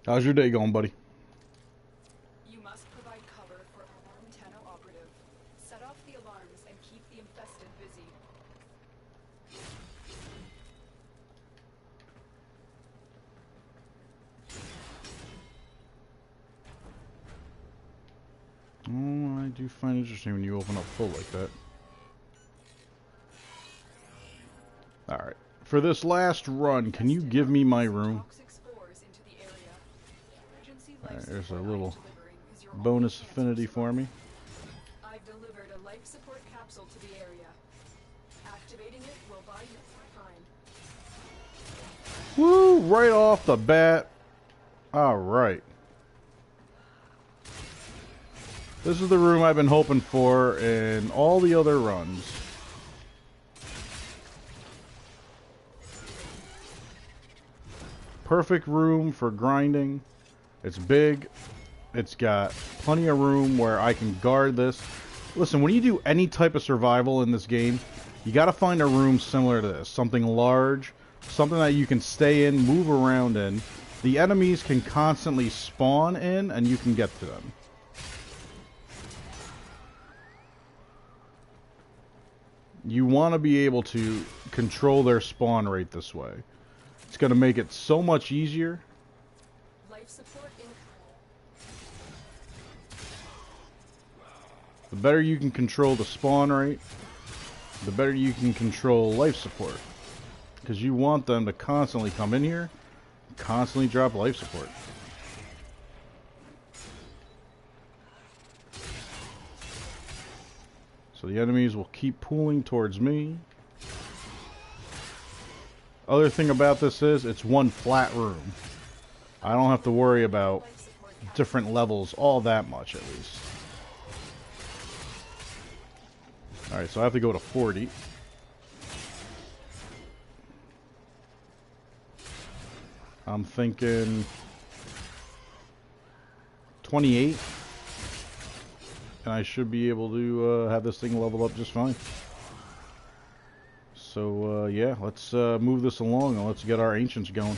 How's your day going, buddy? You must provide cover for Alarm Tenno operative. Set off the alarms and keep the infested busy. Oh, I do find it interesting when you open up full like that. Alright. For this last run, can you give me my room? Alright, there's a little bonus affinity for me. I've delivered a life support capsule to the area. Activating it will buy you time. Woo! Right off the bat. Alright. This is the room I've been hoping for in all the other runs. Perfect room for grinding. It's big. It's got plenty of room where I can guard this. Listen, when you do any type of survival in this game, you gotta find a room similar to this. Something large, something that you can stay in, move around in. The enemies can constantly spawn in, and you can get to them. You want to be able to control their spawn rate this way. It's going to make it so much easier. Life support in. The better you can control the spawn rate, the better you can control life support. Because you want them to constantly come in here, constantly drop life support. So the enemies will keep pooling towards me. Other thing about this is, it's one flat room. I don't have to worry about different levels all that much, at least. Alright, so I have to go to 40. I'm thinking 28. And I should be able to have this thing leveled up just fine. So, yeah, let's move this along and let's get our ancients going.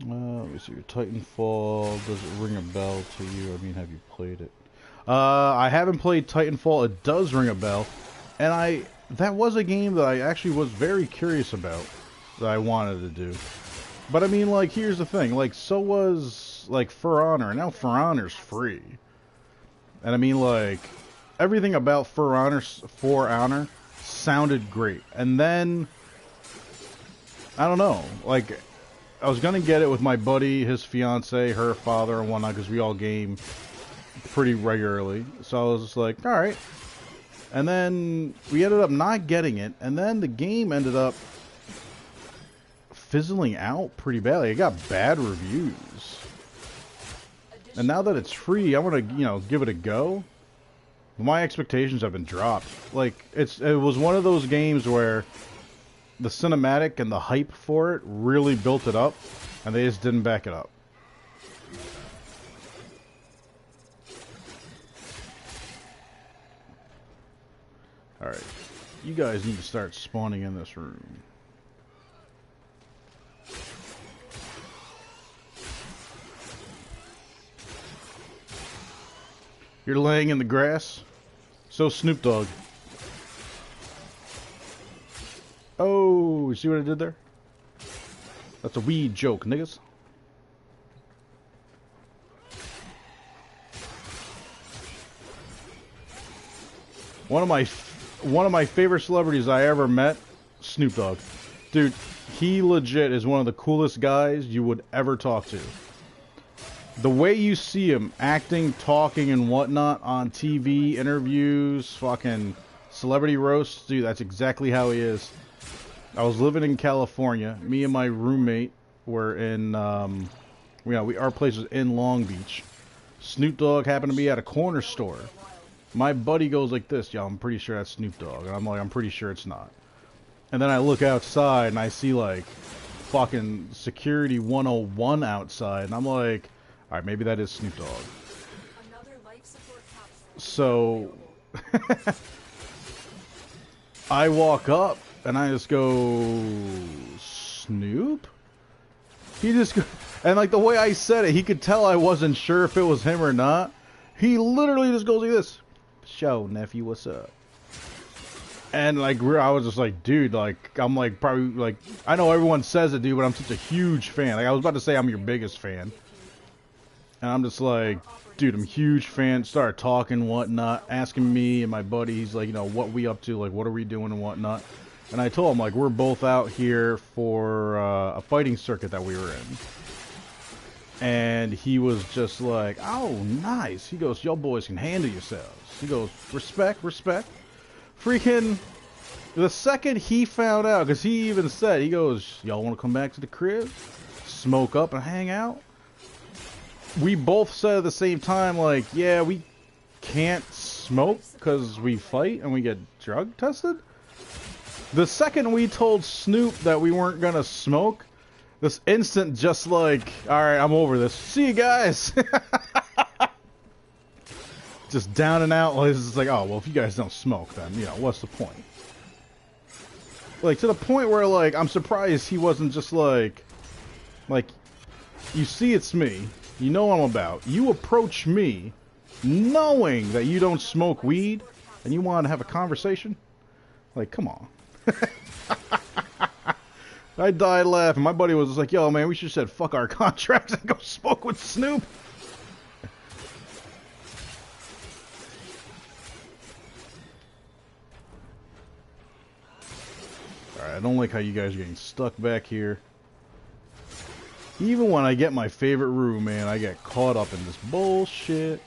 Let me see, your Titanfall, does it ring a bell to you? I mean, have you played it? I haven't played Titanfall. It does ring a bell. And that was a game that I actually was very curious about, that I wanted to do. But I mean, like, here's the thing. Like, so was, like, For Honor. Now For Honor's free. And I mean, like, everything about For Honor sounded great. And then, I don't know, like, I was gonna get it with my buddy, his fiance, her father, and whatnot, because we all game pretty regularly. So I was just like, alright. And then we ended up not getting it, and then the game ended up fizzling out pretty badly. It got bad reviews. And now that it's free, I want to, you know, give it a go. My expectations have been dropped. Like, it was one of those games where the cinematic and the hype for it really built it up, and they just didn't back it up. Alright, you guys need to start spawning in this room. You're laying in the grass? So Snoop Dogg. Oh, you see what I did there? That's a weed joke, niggas. One of my favorite celebrities I ever met, Snoop Dogg. Dude, he legit is one of the coolest guys you would ever talk to. The way you see him acting, talking, and whatnot on TV, interviews, fucking celebrity roasts, dude, that's exactly how he is. I was living in California. Me and my roommate were in, our place was in Long Beach. Snoop Dogg happened to be at a corner store. My buddy goes like this, yo, I'm pretty sure that's Snoop Dogg. And I'm like, I'm pretty sure it's not. And then I look outside and I see like fucking security 101 outside. And I'm like, alright, maybe that is Snoop Dogg. So I walk up and I just go, Snoop? He just go, and like the way I said it, he could tell I wasn't sure if it was him or not. He literally just goes like this. Show, nephew, what's up? And like I was just like, dude, like I'm like probably like I know everyone says it, dude, but I'm such a huge fan. Like I was about to say I'm your biggest fan. And I'm just like, dude, I'm a huge fan. Started talking, whatnot, asking me and my buddy, he's like, you know, what we up to, like what are we doing and whatnot. And I told him like we're both out here for a fighting circuit that we were in. And he was just like, oh, nice. He goes, y'all boys can handle yourselves. He goes, respect, respect. Freaking, the second he found out, because he even said, he goes, y'all want to come back to the crib? Smoke up and hang out? We both said at the same time, like, yeah, we can't smoke because we fight and we get drug tested. The second we told Snoop that we weren't going to smoke, this instant just like, alright, I'm over this. See you guys! Just down and out. It's just like, oh, well, if you guys don't smoke, then, you know, what's the point? Like, to the point where, like, I'm surprised he wasn't just like, you see it's me. You know what I'm about. You approach me knowing that you don't smoke weed and you want to have a conversation? Like, come on. I died laughing. My buddy was just like, yo, man, we should have said fuck our contracts and go smoke with Snoop. Alright, I don't like how you guys are getting stuck back here. Even when I get my favorite room, man, I get caught up in this bullshit.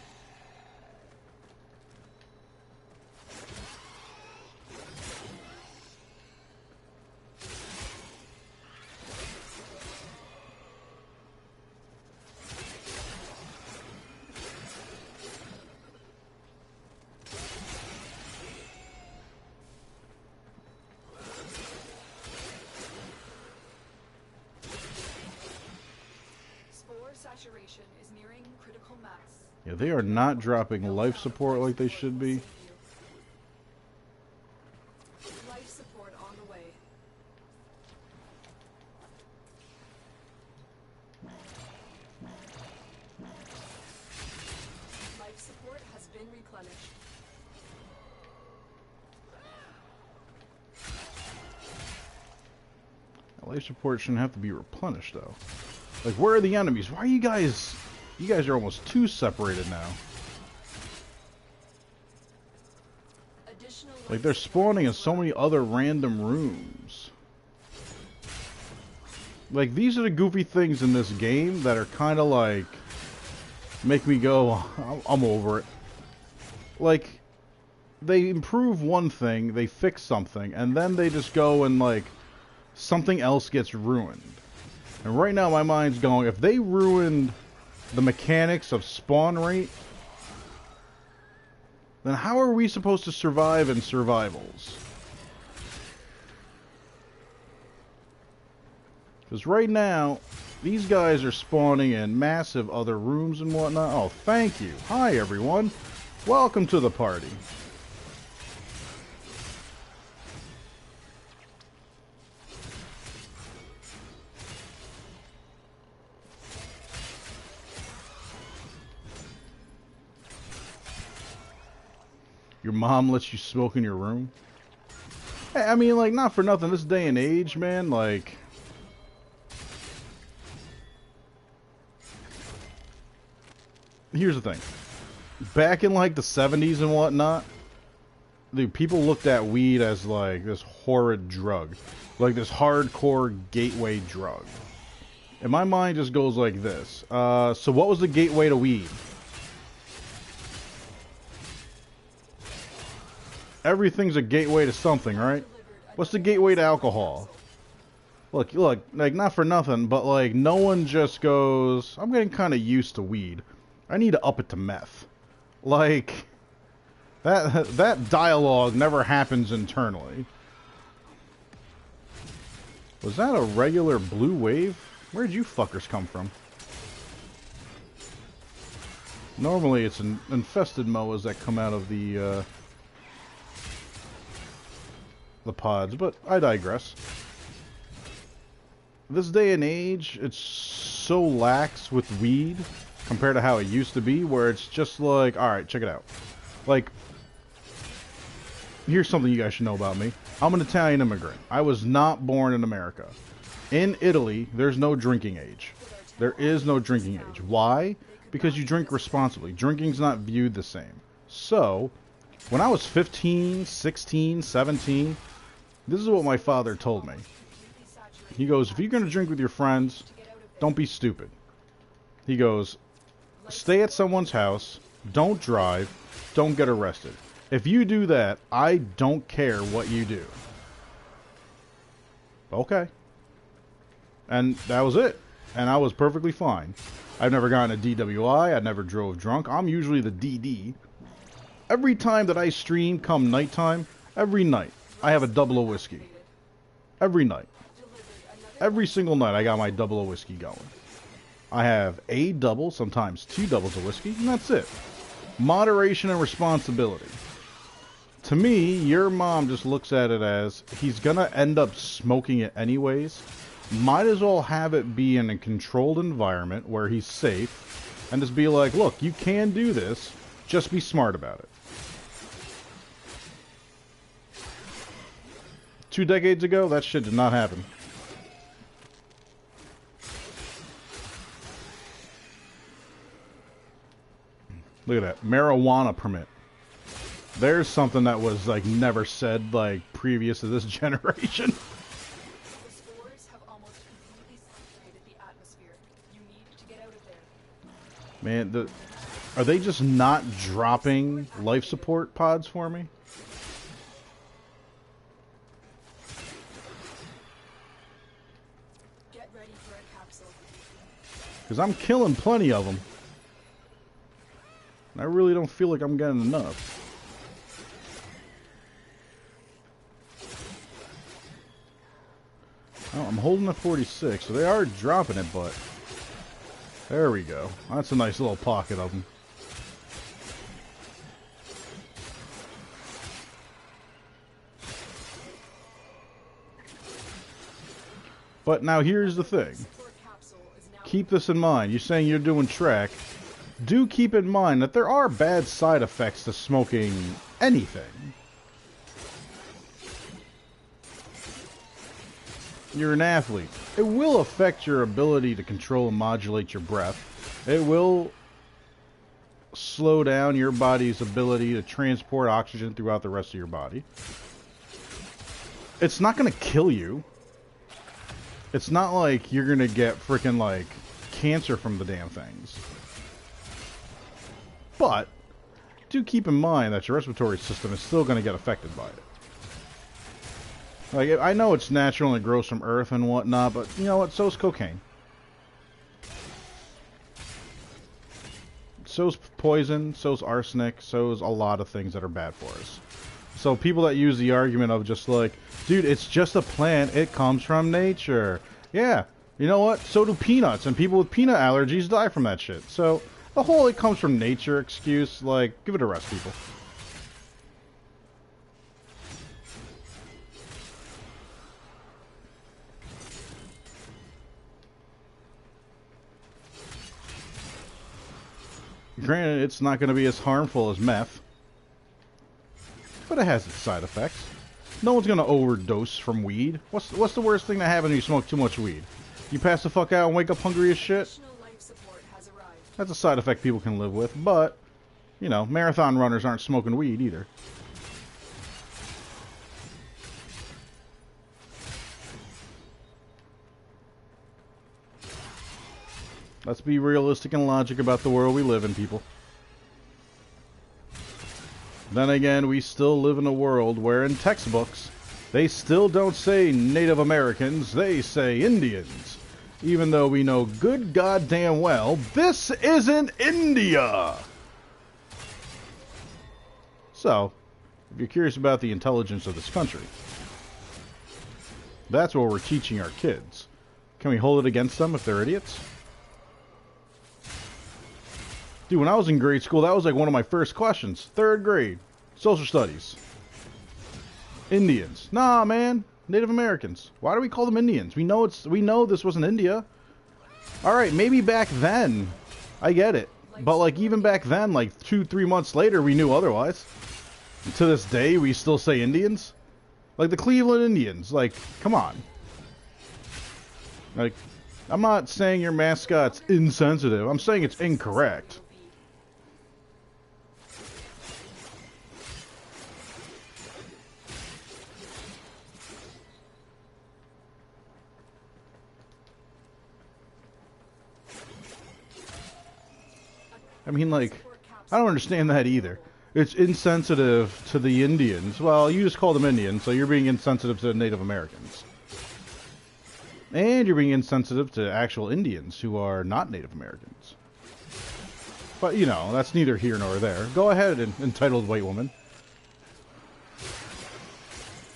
Yeah, they are not dropping life support like they should be. Life support on the way. Life support has been replenished. Life support shouldn't have to be replenished though. Like, where are the enemies? Why are you guys... You guys are almost too separated now. Like, they're spawning in so many other random rooms. Like, these are the goofy things in this game that are kind of like... make me go, I'm over it. Like, they improve one thing, they fix something, and then they just go and, like, something else gets ruined. And right now my mind's going, if they ruined the mechanics of spawn rate, then how are we supposed to survive in survivals? Because right now, these guys are spawning in massive other rooms and whatnot. Oh, thank you. Hi, everyone. Welcome to the party. Your mom lets you smoke in your room? Hey, I mean, like, not for nothing. This day and age, man, like... Here's the thing. Back in, like, the 70s and whatnot, the people looked at weed as, like, this horrid drug. Like, this hardcore gateway drug. And my mind just goes like this. So what was the gateway to weed? Everything's a gateway to something, right? What's the gateway to alcohol? Look, like, not for nothing, but, like, no one just goes, I'm getting kind of used to weed. I need to up it to meth. Like, that dialogue never happens internally. Was that a regular blue wave? Where'd you fuckers come from? Normally it's infested moas that come out of the pods, but I digress. This day and age, it's so lax with weed compared to how it used to be, where it's just like, alright, check it out. Like, here's something you guys should know about me. I'm an Italian immigrant. I was not born in America. In Italy, there's no drinking age. There is no drinking age. Why? Because you drink responsibly. Drinking's not viewed the same. So, when I was 15, 16, 17, this is what my father told me. He goes, if you're going to drink with your friends, don't be stupid. He goes, stay at someone's house, don't drive, don't get arrested. If you do that, I don't care what you do. Okay. And that was it. And I was perfectly fine. I've never gotten a DWI, I never drove drunk. I'm usually the DD. Every time that I stream come nighttime, every night, I have a double of whiskey. Every night. Every single night I got my double of whiskey going. I have a double, sometimes two doubles of whiskey, and that's it. Moderation and responsibility. To me, your mom just looks at it as, he's gonna end up smoking it anyways. Might as well have it be in a controlled environment where he's safe, and just be like, look, you can do this, just be smart about it. 2 decades ago, that shit did not happen. Look at that. Marijuana permit. There's something that was, like, never said, like, previous to this generation. The spores have almost completely saturated the atmosphere. You need to get out of there. Man, are they just not dropping life support pods for me? Get ready for a capsule. Because I'm killing plenty of them. I really don't feel like I'm getting enough. Oh, I'm holding the 46, so they are dropping it, but... There we go. That's a nice little pocket of them. But now here's the thing. Keep this in mind. You're saying you're doing track. Do keep in mind that there are bad side effects to smoking anything. You're an athlete. It will affect your ability to control and modulate your breath. It will slow down your body's ability to transport oxygen throughout the rest of your body. It's not going to kill you. It's not like you're going to get freaking, like, cancer from the damn things. But do keep in mind that your respiratory system is still going to get affected by it. Like, I know it's natural and it grows from earth and whatnot, but you know what? So's cocaine. So's poison, so's arsenic, so's a lot of things that are bad for us. So people that use the argument of just like, dude, it's just a plant, it comes from nature. Yeah, you know what? So do peanuts, and people with peanut allergies die from that shit. So the whole it comes from nature excuse, like, give it a rest, people. Granted, it's not going to be as harmful as meth, but it has its side effects. No one's going to overdose from weed. What's the worst thing that happens when you smoke too much weed? You pass the fuck out and wake up hungry as shit? That's a side effect people can live with, but, you know, marathon runners aren't smoking weed either. Let's be realistic and logic about the world we live in, people. Then again, we still live in a world where in textbooks, they still don't say Native Americans, they say Indians. Even though we know good goddamn well, this isn't India! So, if you're curious about the intelligence of this country, that's what we're teaching our kids. Can we hold it against them if they're idiots? Dude, when I was in grade school, that was like one of my first questions. 3rd grade. Social studies. Indians. Nah, man. Native Americans. Why do we call them Indians? We know this wasn't India. Alright, maybe back then. I get it. But like even back then, like 2-3 months later, we knew otherwise. And to this day, we still say Indians. Like the Cleveland Indians. Like, come on. Like, I'm not saying your mascot's insensitive. I'm saying it's incorrect. I mean, like, I don't understand that either. It's insensitive to the Indians. Well, you just call them Indians, so you're being insensitive to Native Americans. And you're being insensitive to actual Indians who are not Native Americans. But, you know, that's neither here nor there. Go ahead, entitled white woman.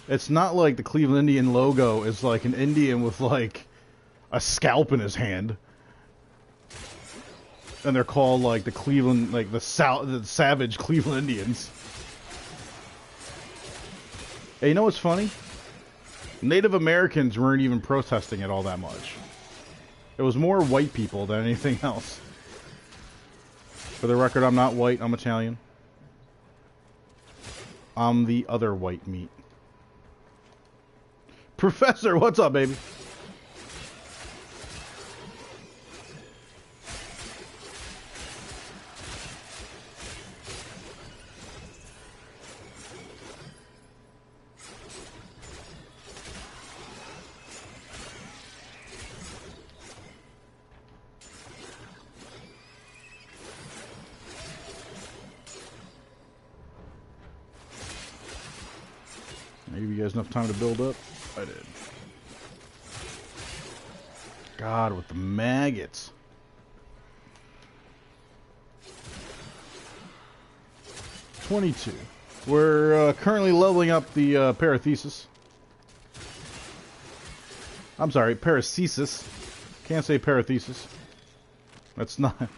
It's not like the Cleveland Indian logo is like an Indian with, like, a scalp in his hand. And they're called, like, the Cleveland, like, the savage Cleveland Indians. Hey, you know what's funny? Native Americans weren't even protesting it all that much. It was more white people than anything else. For the record, I'm not white, I'm Italian. I'm the other white meat. Professor, what's up, baby? Maybe you guys enough time to build up? I did. God, with the maggots. $22. We're currently leveling up the parathesis. I'm sorry, paracesis. Can't say parathesis. That's not.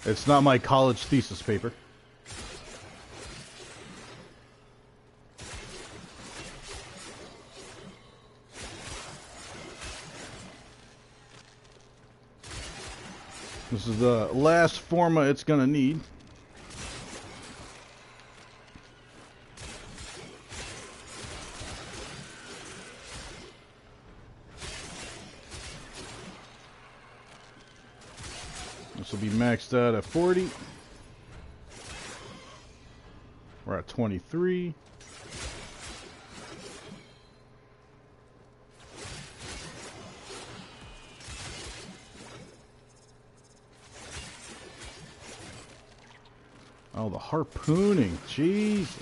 It's not my college thesis paper. This is the last forma it's gonna need. This will be maxed out at 40. We're at 23. Oh, the harpooning. Jesus.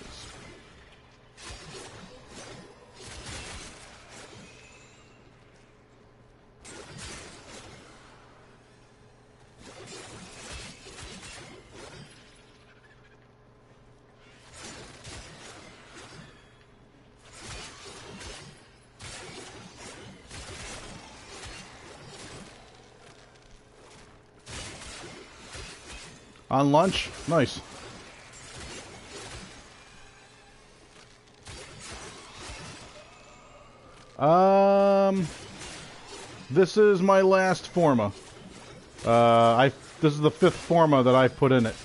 On lunch? Nice. This is my last Forma. This is the 5th Forma that I've put in it.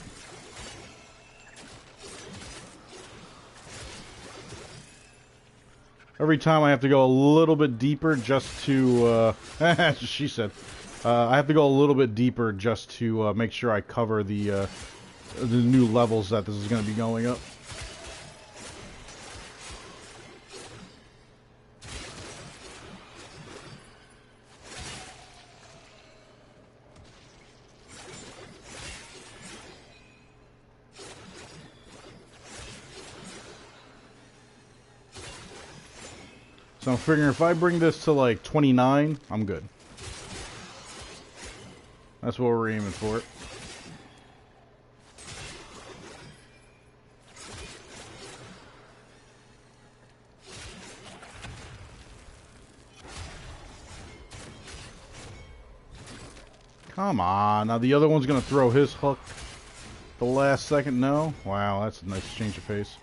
Every time I have to go a little bit deeper just to, she said, I have to go a little bit deeper just to make sure I cover the new levels that this is going to be going up. So I'm figuring if I bring this to like 29, I'm good. That's what we're aiming for. Come on. Now the other one's going to throw his hook the last second. No? Wow, that's a nice change of pace.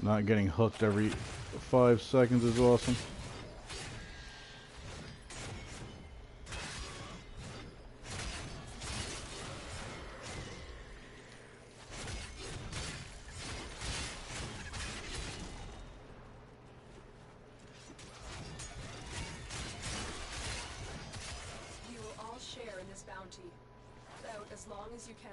Not getting hooked every 5 seconds is awesome. You will all share in this bounty. Out as long as you can.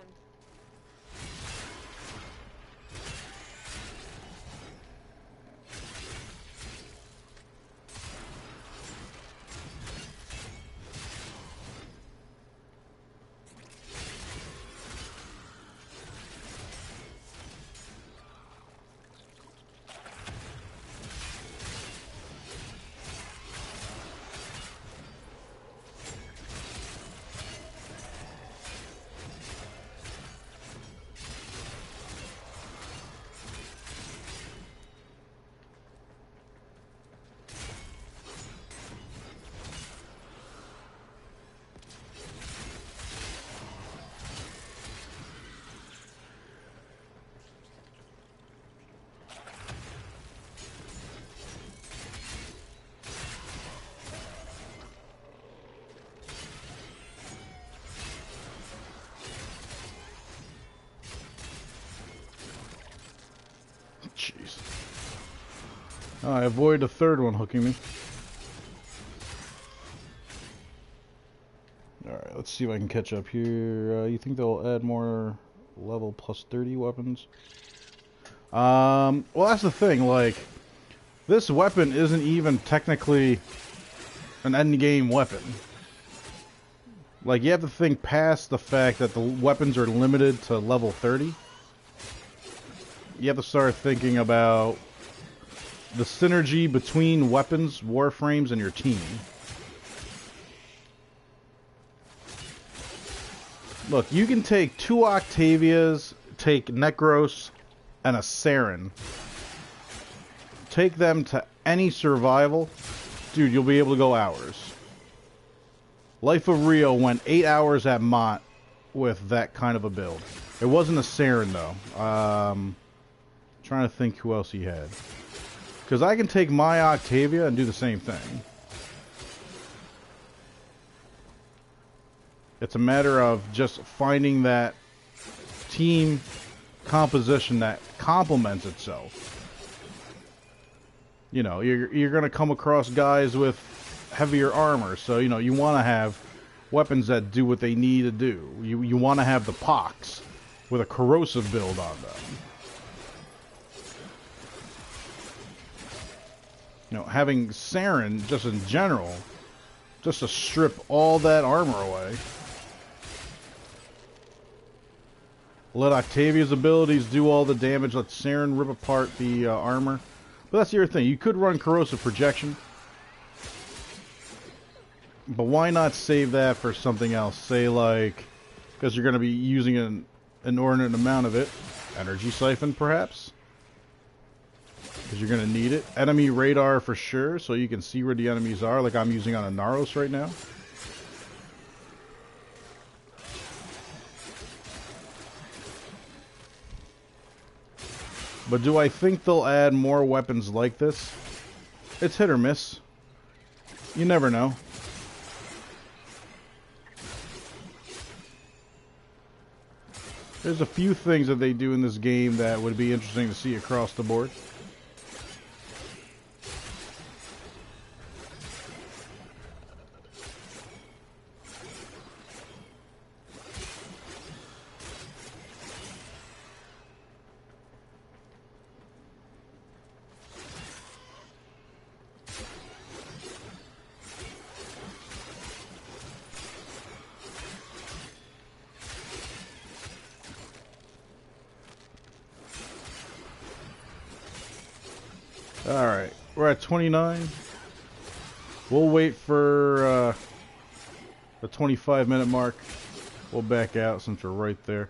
Jeez. I avoid a third one hooking me. Alright, let's see if I can catch up here. You think they'll add more level plus 30 weapons? Well, that's the thing, like, this weapon isn't even technically an endgame weapon. Like, you have to think past the fact that the weapons are limited to level 30. You have to start thinking about the synergy between weapons, warframes, and your team. Look, you can take 2 Octavias, take Necros, and a Saren. Take them to any survival. Dude, you'll be able to go hours. Life of Rio went 8 hours at Mont with that kind of a build. It wasn't a Saren, though. Trying to think who else he had. Because I can take my Octavia and do the same thing. It's a matter of just finding that team composition that complements itself. You know, you're going to come across guys with heavier armor, so, you know, you want to have weapons that do what they need to do. You want to have the pox. with a corrosive build on them. You know, having Saren, just in general, just to strip all that armor away. Let Octavia's abilities do all the damage. Let Saren rip apart the armor. But that's the other thing. You could run corrosive projection. But why not save that for something else? Say like, because you're going to be using an inordinate amount of it. Energy siphon, perhaps? Because you're going to need it. Enemy radar for sure, so you can see where the enemies are, like I'm using on a Naros right now. But do I think they'll add more weapons like this? It's hit or miss. You never know. There's a few things that they do in this game that would be interesting to see across the board. Alright, we're at 29. We'll wait for the 25-minute mark. We'll back out since we're right there.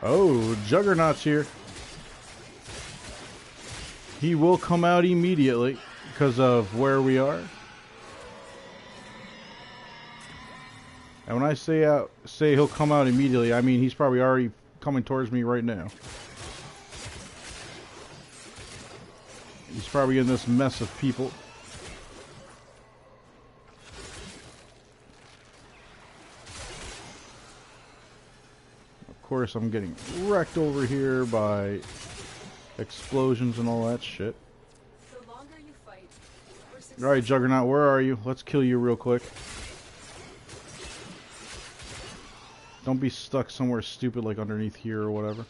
Oh, Juggernaut's here. He will come out immediately because of where we are. And when I say he'll come out immediately, I mean he's probably already coming towards me right now. He's probably in this mess of people. Of course, I'm getting wrecked over here by explosions and all that shit. The longer you fight, Alright, Juggernaut, where are you? Let's kill you real quick. Don't be stuck somewhere stupid like underneath here or whatever.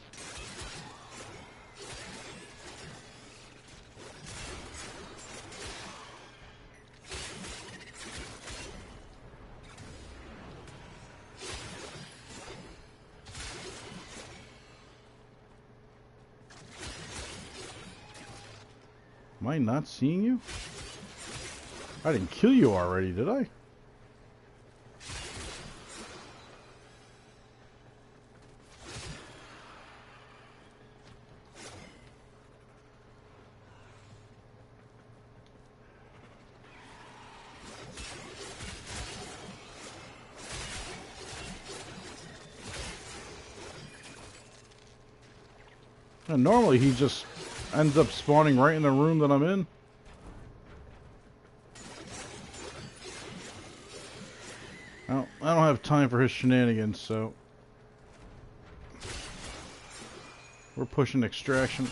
Am I not seeing you? I didn't kill you already, did I? And normally he just ends up spawning right in the room that I'm in. I don't have time for his shenanigans, so we're pushing extraction.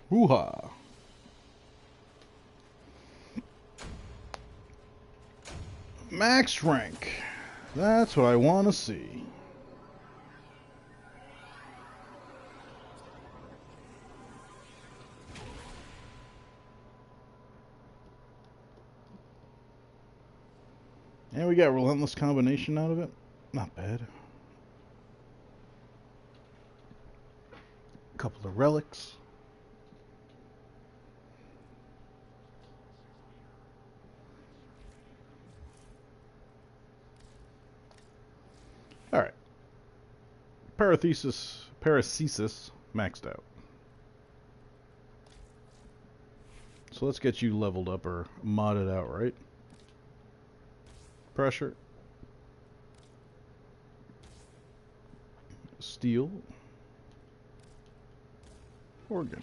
Hoo-ha! Max rank. That's what I want to see. And we got relentless combination out of it. Not bad. A couple of relics. Alright. Parathesis maxed out. So let's get you leveled up or modded out, right? Pressure. Steel. Organ.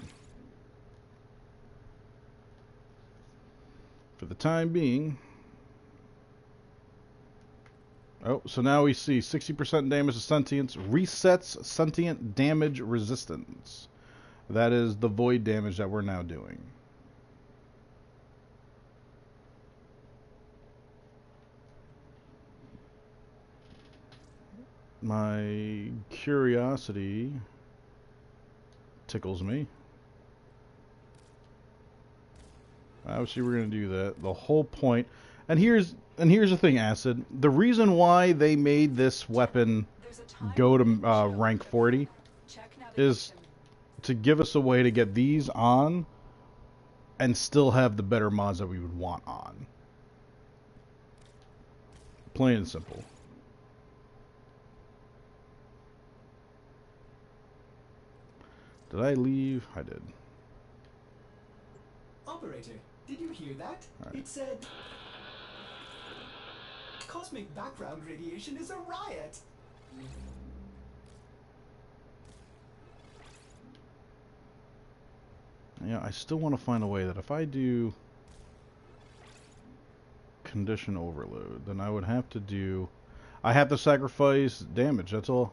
the time being. Oh, so now we see 60% damage to sentience, resets sentient damage resistance. That is the void damage that we're now doing. My curiosity tickles me. Obviously, we're going to do that. The whole point, and here's the thing, Acid. The reason why they made this weapon go to rank 40 is to give us a way to get these on and still have the better mods that we would want on. Plain and simple. Did I leave? I did. Operator, did you hear that? Right. It said... Cosmic background radiation is a riot! Yeah, I still want to find a way that if I do condition overload, then I would have to do... I have to sacrifice damage, that's all.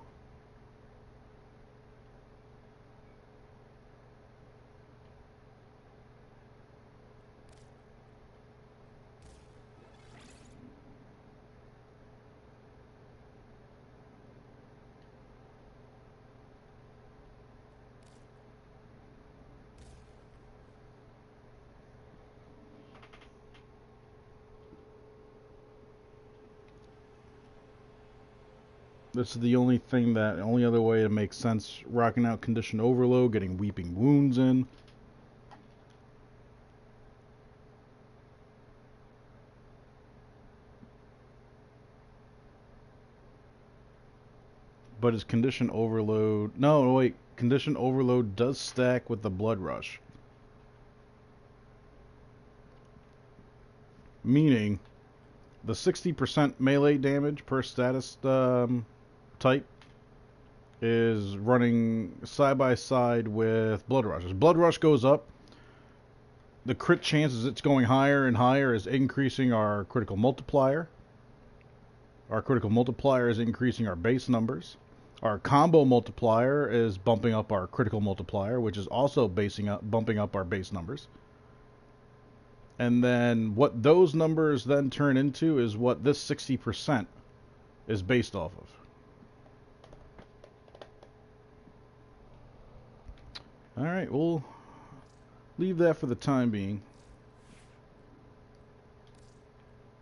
This is the only thing that, only other way to make sense, rocking out condition overload, getting weeping wounds in. But is condition overload... No, wait. Condition overload does stack with the blood rush. Meaning, the 60% melee damage per status type is running side by side with blood rush. As blood rush goes up, the crit chances it's going higher and higher is increasing our critical multiplier. Our critical multiplier is increasing our base numbers. Our combo multiplier is bumping up our critical multiplier, which is also bumping up our base numbers. And then what those numbers then turn into is what this 60% is based off of. Alright, we'll leave that for the time being.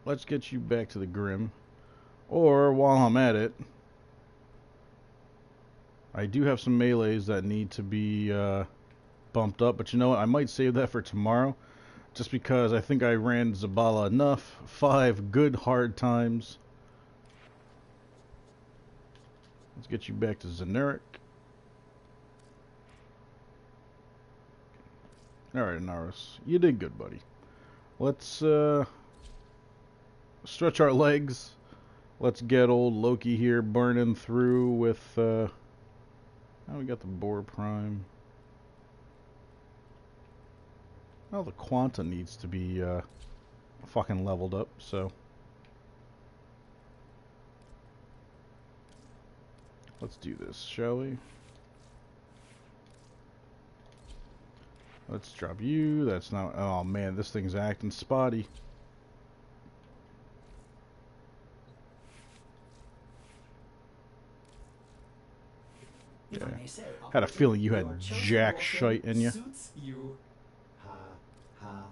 Let's get you back to the Grim. Or, while I'm at it, I do have some melees that need to be bumped up. But you know what? I might save that for tomorrow. Just because I think I ran Zabala enough. 5 good hard times. Let's get you back to Zeneric. Alright, Anaris. You did good, buddy. Let's stretch our legs. Let's get old Loki here burning through with... now we got the Boar Prime. Well, the Quanta needs to be fucking leveled up, so... Let's do this, shall we? Let's drop you. That's not... Oh, man, this thing's acting spotty. Yeah. Had a feeling you had jack shite in you. Suits you. Ha, ha.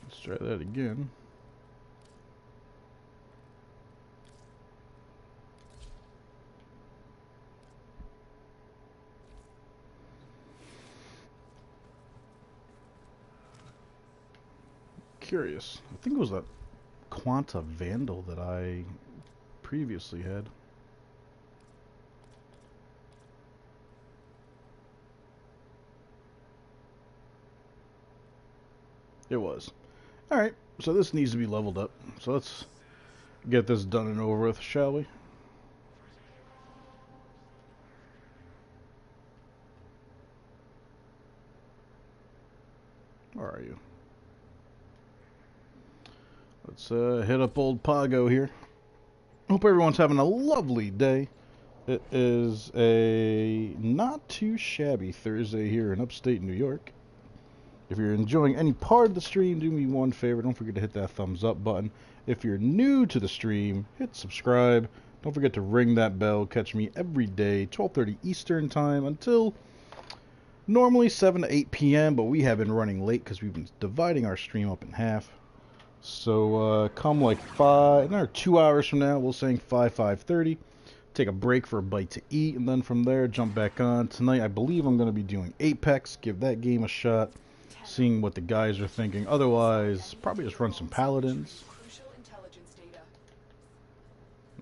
Let's try that again. curious. I think it was that Quanta Vandal that I previously had. It was. Alright, so this needs to be leveled up. So let's get this done and over with, shall we? Where are you? Let's hit up old Pago here. Hope everyone's having a lovely day. It is a not too shabby Thursday here in upstate New York. If you're enjoying any part of the stream, do me one favor. Don't forget to hit that thumbs up button. If you're new to the stream, hit subscribe. Don't forget to ring that bell. Catch me every day, 12:30 Eastern Time until normally 7 to 8 p.m. But we have been running late because we've been dividing our stream up in half. So come like 2 hours from now, we'll say 5:30. Take a break for a bite to eat, and then from there, jump back on. Tonight, I believe I'm going to be doing Apex. Give that game a shot. Seeing what the guys are thinking. Otherwise, probably just run some Paladins.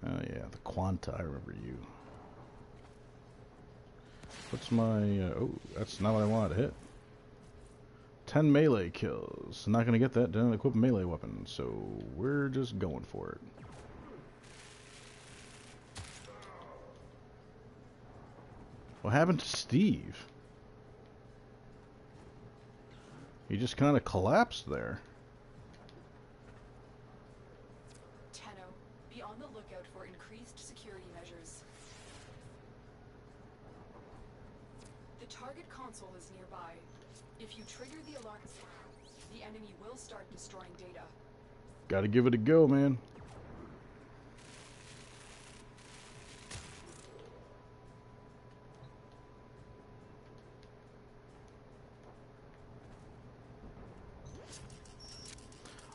Oh yeah, the Quanta, I remember you. What's my... oh, that's not what I wanted to hit. 10 melee kills. Not going to get that. Didn't equip a melee weapon, so we're just going for it. What happened to Steve? He just kind of collapsed there. Tenno, be on the lookout for increased security measures. The target console is nearby. If you trigger the alarm, the enemy will start destroying data. Gotta give it a go, man.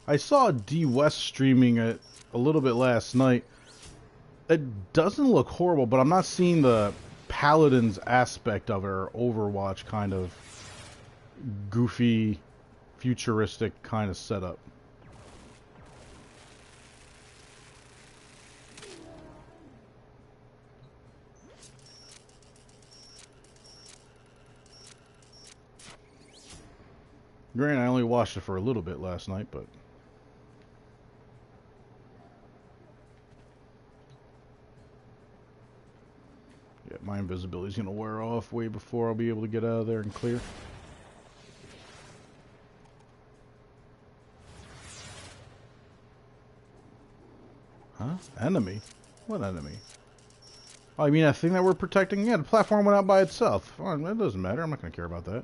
I saw D West streaming it a little bit last night. It doesn't look horrible, but I'm not seeing the Paladins aspect of it, or Overwatch kind of goofy, futuristic kind of setup. Granted, I only watched it for a little bit last night, but... yeah, my invisibility's gonna wear off way before I'll be able to get out of there and clear. Huh? Enemy? What enemy? Oh, I mean that thing that we're protecting? Yeah, the platform went out by itself. Oh, that doesn't matter. I'm not gonna care about that.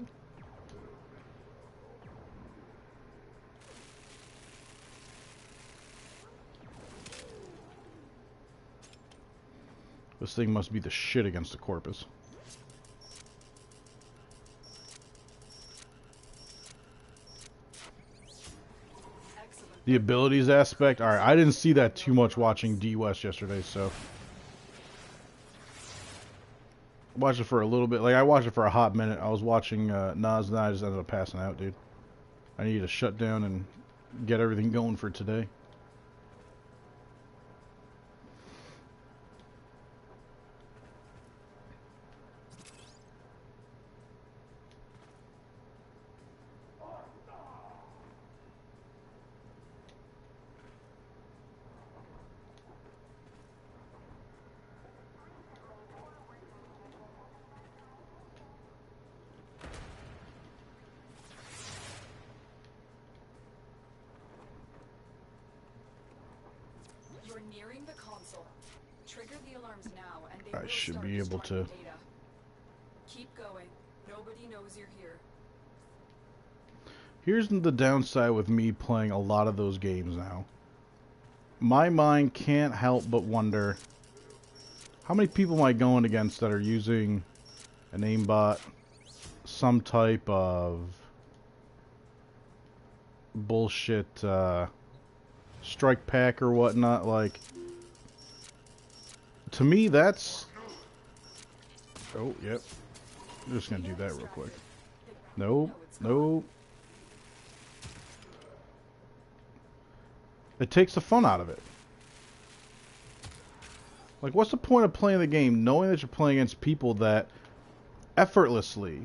This thing must be the shit against the Corpus. Excellent. The abilities aspect? Alright, I didn't see that too much watching D West yesterday, so... I watched it for a little bit. Like, I watched it for a hot minute. I was watching Nas, and I just ended up passing out, dude. I needed to shut down and get everything going for today. Nearing the console. Trigger the alarms now, and they I should be able to. Data. Keep going. Nobody knows you're here. Here's the downside with me playing a lot of those games now. My mind can't help but wonder, how many people am I going against that are using an aimbot, some type of bullshit strike pack or whatnot? Like, to me that's... oh, yep. I'm just gonna do that real quick. Nope, nope. It takes the fun out of it. Like, what's the point of playing the game knowing that you're playing against people that effortlessly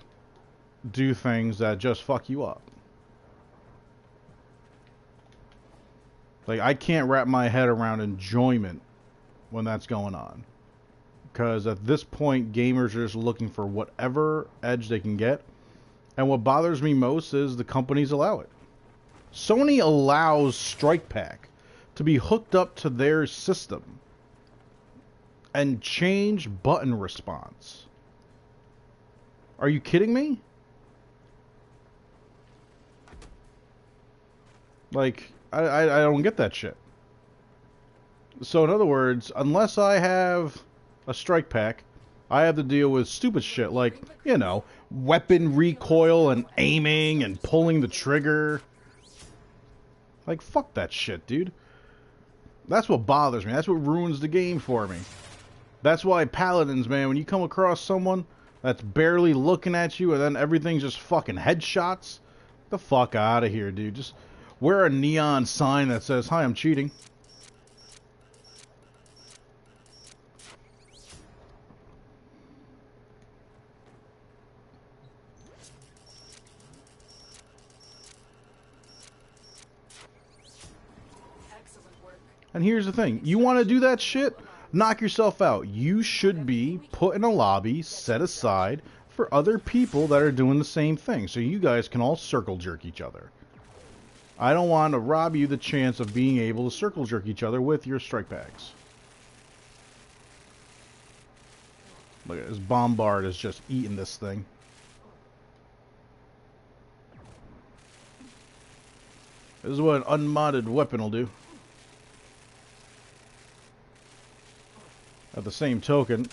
do things that just fuck you up? Like, I can't wrap my head around enjoyment when that's going on. Because at this point, gamers are just looking for whatever edge they can get. And what bothers me most is the companies allow it. Sony allows Strike Pack to be hooked up to their system and change button response. Are you kidding me? Like, I don't get that shit. So in other words, unless I have a Strike Pack, I have to deal with stupid shit like, you know, weapon recoil and aiming and pulling the trigger. Like, fuck that shit, dude. That's what bothers me. That's what ruins the game for me. That's why Paladins, man, when you come across someone that's barely looking at you and then everything's just fucking headshots, the fuck out of here, dude. Just wear a neon sign that says, "Hi, I'm cheating." And here's the thing. You want to do that shit? Knock yourself out. You should be put in a lobby set aside for other people that are doing the same thing, so you guys can all circle jerk each other. I don't want to rob you the chance of being able to circle jerk each other with your strike packs. Look at this Bombard is just eating this thing. This is what an unmodded weapon will do. At the same token,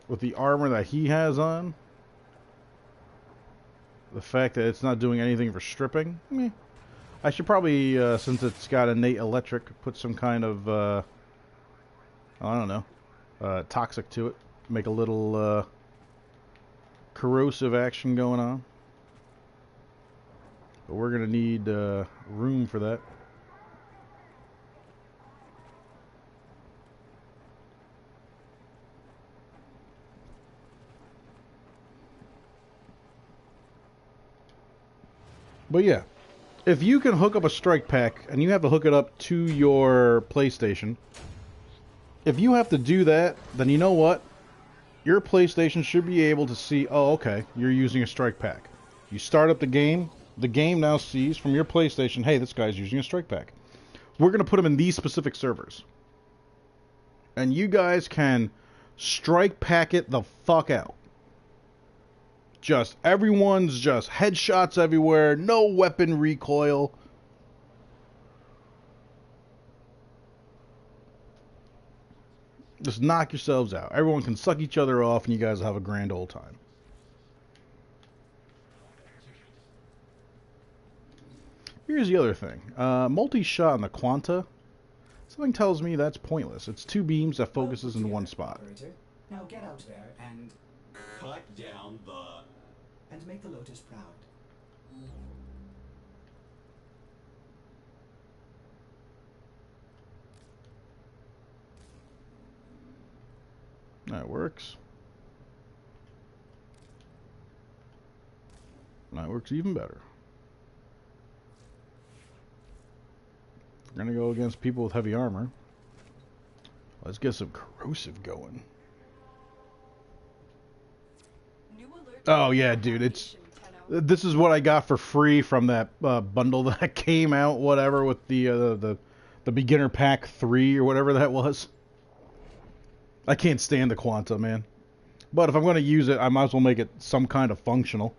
with the armor that he has on, the fact that it's not doing anything for stripping, I should probably, since it's got innate electric, put some kind of, I don't know, toxic to it. Make a little, corrosive action going on. But we're going to need, room for that. But yeah, if you can hook up a strike pack and you have to hook it up to your PlayStation, if you have to do that, then you know what? Your PlayStation should be able to see, oh, okay, you're using a strike pack. You start up the game now sees from your PlayStation, hey, this guy's using a strike pack. We're going to put him in these specific servers. And you guys can strike pack it the fuck out. Just, everyone's just headshots everywhere, no weapon recoil. Just knock yourselves out. Everyone can suck each other off and you guys will have a grand old time. Here's the other thing. Multi-shot on the Quanta. Something tells me that's pointless. It's two beams that focuses in one spot. Operator. Now get out there and Cut down the... and make the Lotus proud. That works. That works even better. We're gonna go against people with heavy armor. Let's get some corrosive going. Oh yeah, dude, it's this is what I got for free from that bundle that came out, whatever, with the beginner pack 3 or whatever that was. I can't stand the Quanta, man. But if I'm going to use it, I might as well make it some kind of functional.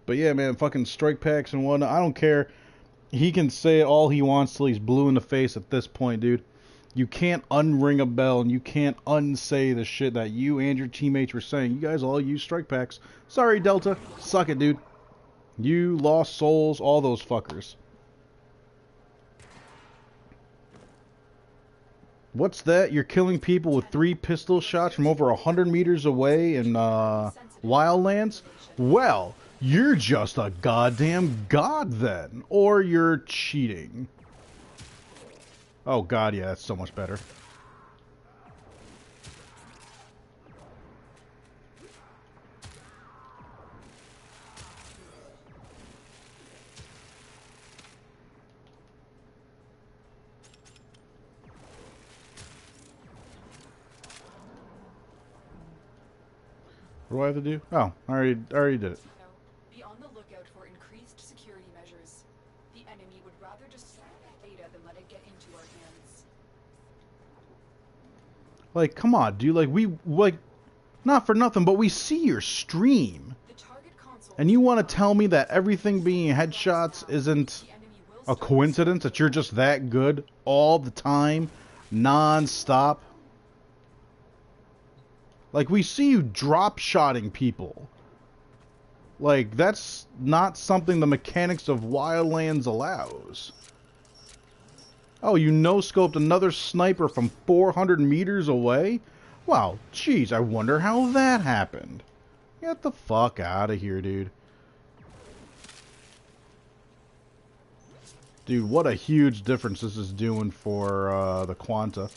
But yeah, man, fucking strike packs and whatnot, I don't care. He can say all he wants till he's blue in the face at this point, dude. You can't unring a bell and you can't unsay the shit that you and your teammates were saying. You guys all use strike packs. Sorry, Delta. Suck it, dude. You lost souls, all those fuckers. What's that? You're killing people with 3 pistol shots from over 100 meters away in Wildlands? Well, You're just a goddamn god then. Or you're cheating. Oh god, yeah, that's so much better. What do I have to do? Oh, I already did it. Be on the lookout for increased security measures. The enemy would rather just send data than let it get into our hands. Like, come on, dude. Like, not for nothing, but we see your stream. The target console And you want to tell me that everything being headshots isn't a coincidence, that you're just that good all the time, non-stop? Like, we see you drop-shotting people. Like, that's not something the mechanics of Wildlands allows. Oh, you no-scoped another sniper from 400 meters away? Wow, jeez, I wonder how that happened. Get the fuck out of here, dude. Dude, what a huge difference this is doing for the Quanta.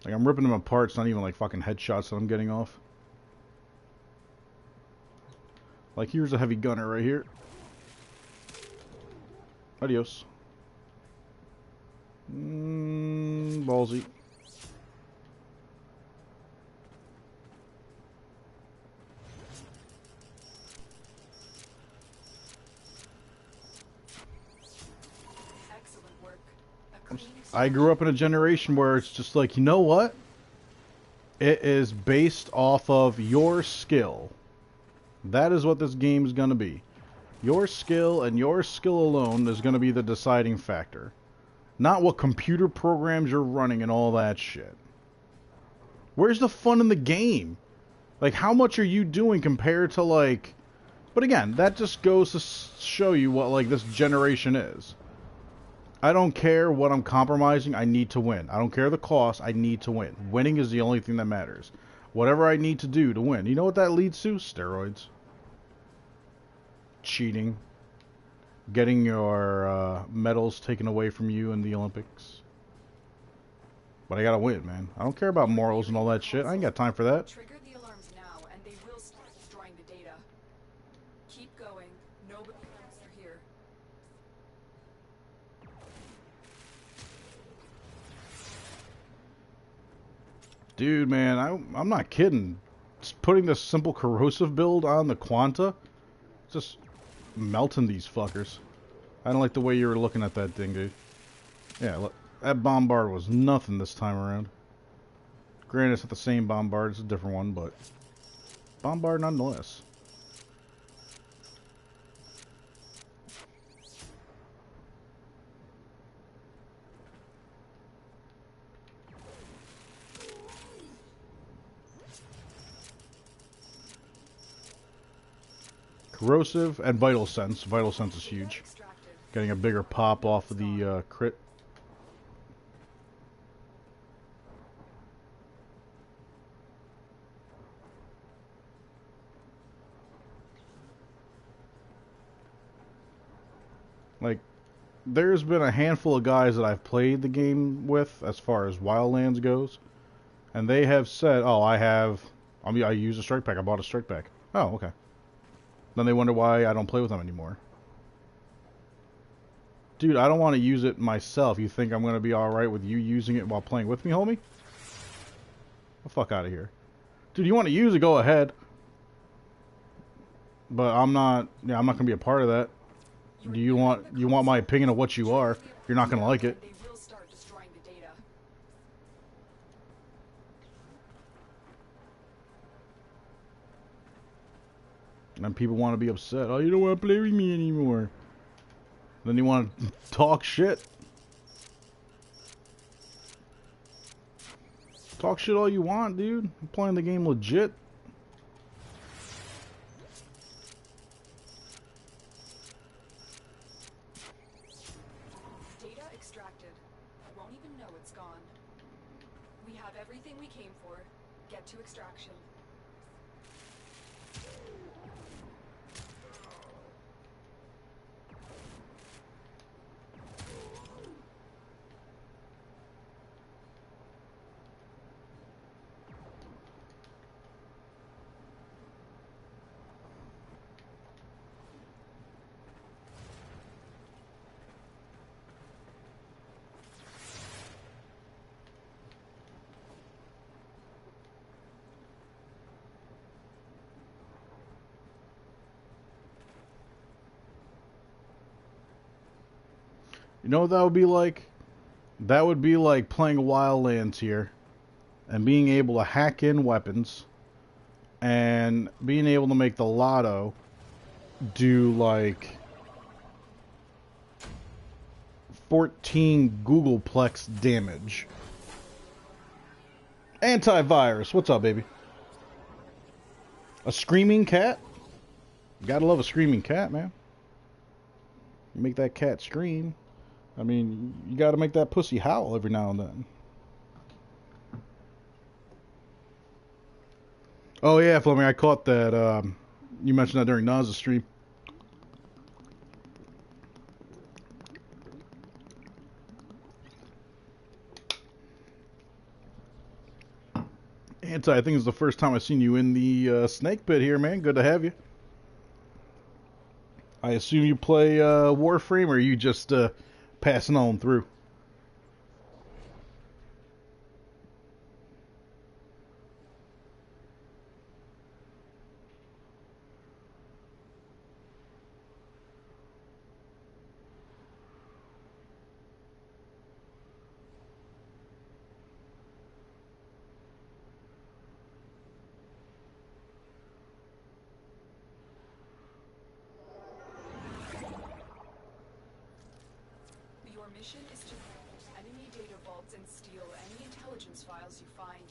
Like, I'm ripping them apart, it's not even like fucking headshots that I'm getting off. Like, here's a heavy gunner right here. Adios. Ballsy. Excellent work. A clean I grew up in a generation where it's just like, you know what? It is based off of your skill. That is what this game is going to be. Your skill and your skill alone is going to be the deciding factor. Not what computer programs you're running and all that shit. Where's the fun in the game? Like, how much are you doing compared to, like... But again, that just goes to show you what, like, this generation is. I don't care what I'm compromising, I need to win. I don't care the cost, I need to win. Winning is the only thing that matters. Whatever I need to do to win. You know what that leads to? Steroids. Cheating. Getting your medals taken away from you in the Olympics. But I gotta win, man. I don't care about morals and all that shit. I ain't got time for that. Trigger the alarms now, and they will start destroying the data. Keep going. Nobody else are here. Dude, man, I'm not kidding. Just putting this simple corrosive build on the Quanta, just melting these fuckers. I don't like the way you were looking at that thing, dude. Yeah, look, that bombard was nothing this time around. Granted, it's not the same bombard, it's a different one, but bombard nonetheless. Corrosive and Vital Sense. Vital Sense is huge. Getting a bigger pop off of the crit. Like, there's been a handful of guys that I've played the game with as far as Wildlands goes, and they have said, oh, I use a strike pack, I bought a strike pack. Oh, okay. Then they wonder why I don't play with them anymore. Dude, I don't want to use it myself. You think I'm going to be alright with you using it while playing with me, homie? Get the fuck out of here. Dude, you want to use it, go ahead. But I'm not going to be a part of that. Do you want my opinion of what you are? You're not going to like it. They will start destroying the data. And people want to be upset. Oh, you don't want to play with me anymore. Then you want to talk shit. Talk shit all you want, dude. I'm playing the game legit. Data extracted. Won't even know it's gone. We have everything we came for. Get to extraction. You know what that would be like? That would be like playing Wildlands here and being able to hack in weapons and being able to make the lotto do like 14 Googleplex damage. Antivirus, what's up, baby? A screaming cat? You gotta love a screaming cat, man. You make that cat scream. I mean, you gotta make that pussy howl every now and then. Oh yeah, Fleming, I caught that. You mentioned that during Naz's stream. Anti, I think it's the first time I've seen you in the snake pit here, man. Good to have you. I assume you play Warframe, or are you just passing on through? Your mission is to enemy data vaults and steal any intelligence files you find.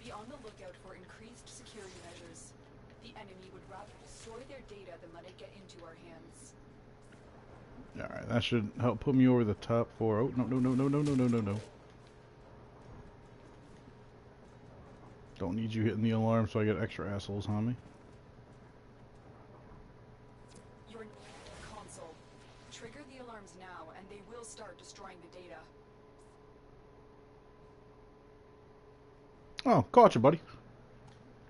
Be on the lookout for increased security measures. The enemy would rather destroy their data than let it get into our hands. Alright, that should help put me over the top for... Oh, no, no, no, no, no, no, no, no, no. Don't need you hitting the alarm so I get extra assholes on me. Your console. Trigger the alarms now, and they will start destroying the data. Oh, caught you, buddy.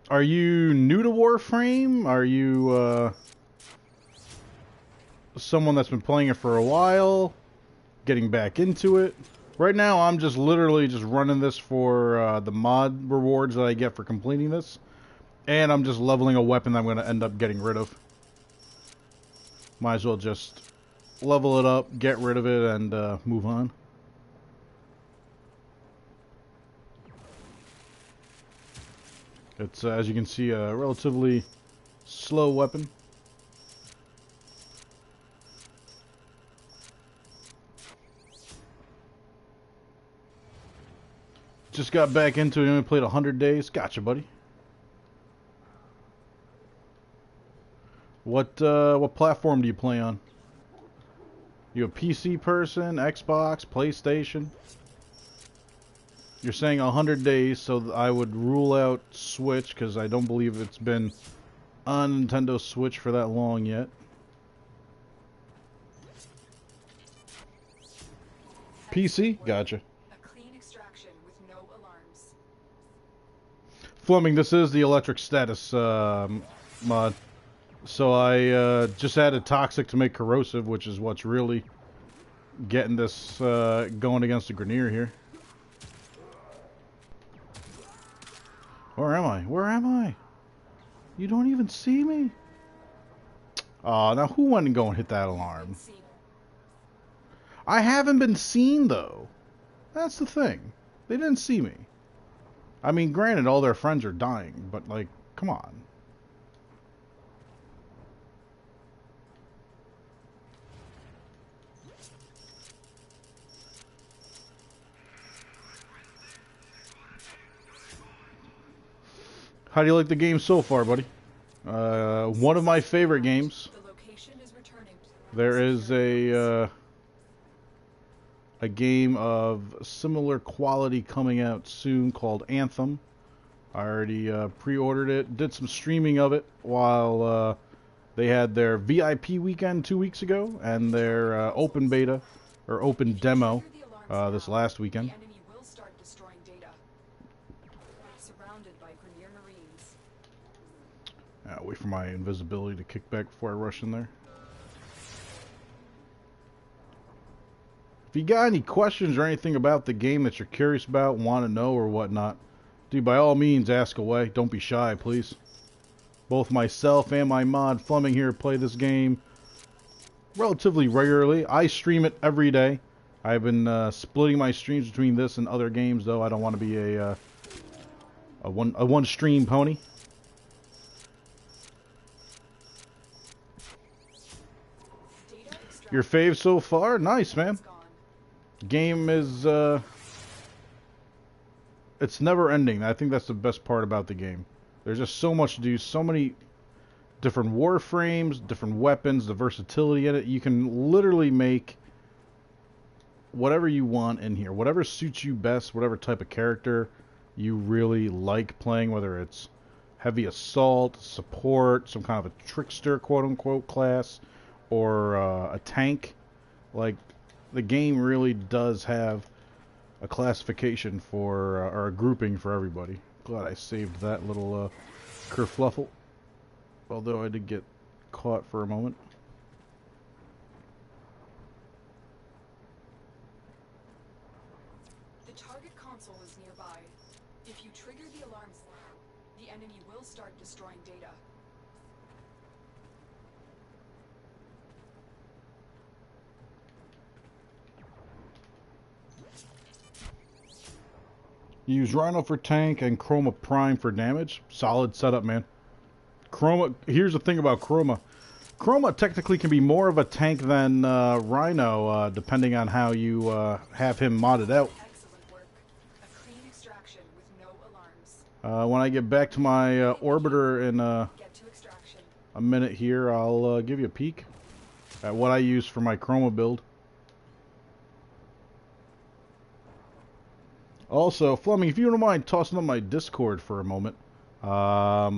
Are you new to Warframe? Are you, someone that's been playing it for a while? Getting back into it? Right now, I'm just literally just running this for the mod rewards that I get for completing this. And I'm just leveling a weapon that I'm going to end up getting rid of. Might as well just level it up, get rid of it, and move on. It's, as you can see, a relatively slow weapon. Just got back into it, only played 100 days. Gotcha, buddy. What platform do you play on? You a PC person, Xbox, PlayStation? You're saying 100 days, so I would rule out Switch, because I don't believe it's been on Nintendo Switch for that long yet. PC? Gotcha. A clean extraction with no alarms. Fleming, this is the electric status mod. So I just added toxic to make corrosive, which is what's really getting this going against the Grenier here. Where am I? Where am I? You don't even see me? Aw, now who went and go and hit that alarm? I haven't been seen, though. That's the thing. They didn't see me. I mean, granted, all their friends are dying, but, like, come on. How do you like the game so far, buddy? One of my favorite games. The location is returning. There is a game of similar quality coming out soon called Anthem. I already pre-ordered it, did some streaming of it while they had their VIP weekend 2 weeks ago and their open beta or open demo this last weekend. The enemy will start destroying data. Surrounded by Grenier Marines. Wait for my invisibility to kick back before I rush in there. If you got any questions or anything about the game that you're curious about, want to know or whatnot, dude, by all means, ask away. Don't be shy, please. Both myself and my mod Fleming here play this game relatively regularly. I stream it every day. I've been splitting my streams between this and other games, though. I don't want to be a one stream pony. Your fave so far? Nice, man. Game is it's never ending. I think that's the best part about the game. There's just so much to do, so many different warframes, different weapons, the versatility in it. You can literally make whatever you want in here, whatever suits you best, whatever type of character you really like playing, whether it's heavy assault, support, some kind of a trickster quote-unquote class, or a tank. Like, the game really does have a classification for, or a grouping for everybody. Glad I saved that little kerfluffle. Although I did get caught for a moment. The target console is nearby. If you trigger the alarms, the enemy will start destroying data. Use Rhino for tank and Chroma Prime for damage. Solid setup, man. Chroma. Here's the thing about Chroma. Chroma technically can be more of a tank than Rhino, depending on how you have him modded out. Excellent work. A clean extraction with no alarms. When I get back to my orbiter in Get to extraction. a minute here, I'll give you a peek at what I use for my Chroma build. Also, Fleming, if you don't mind tossing on my Discord for a moment. I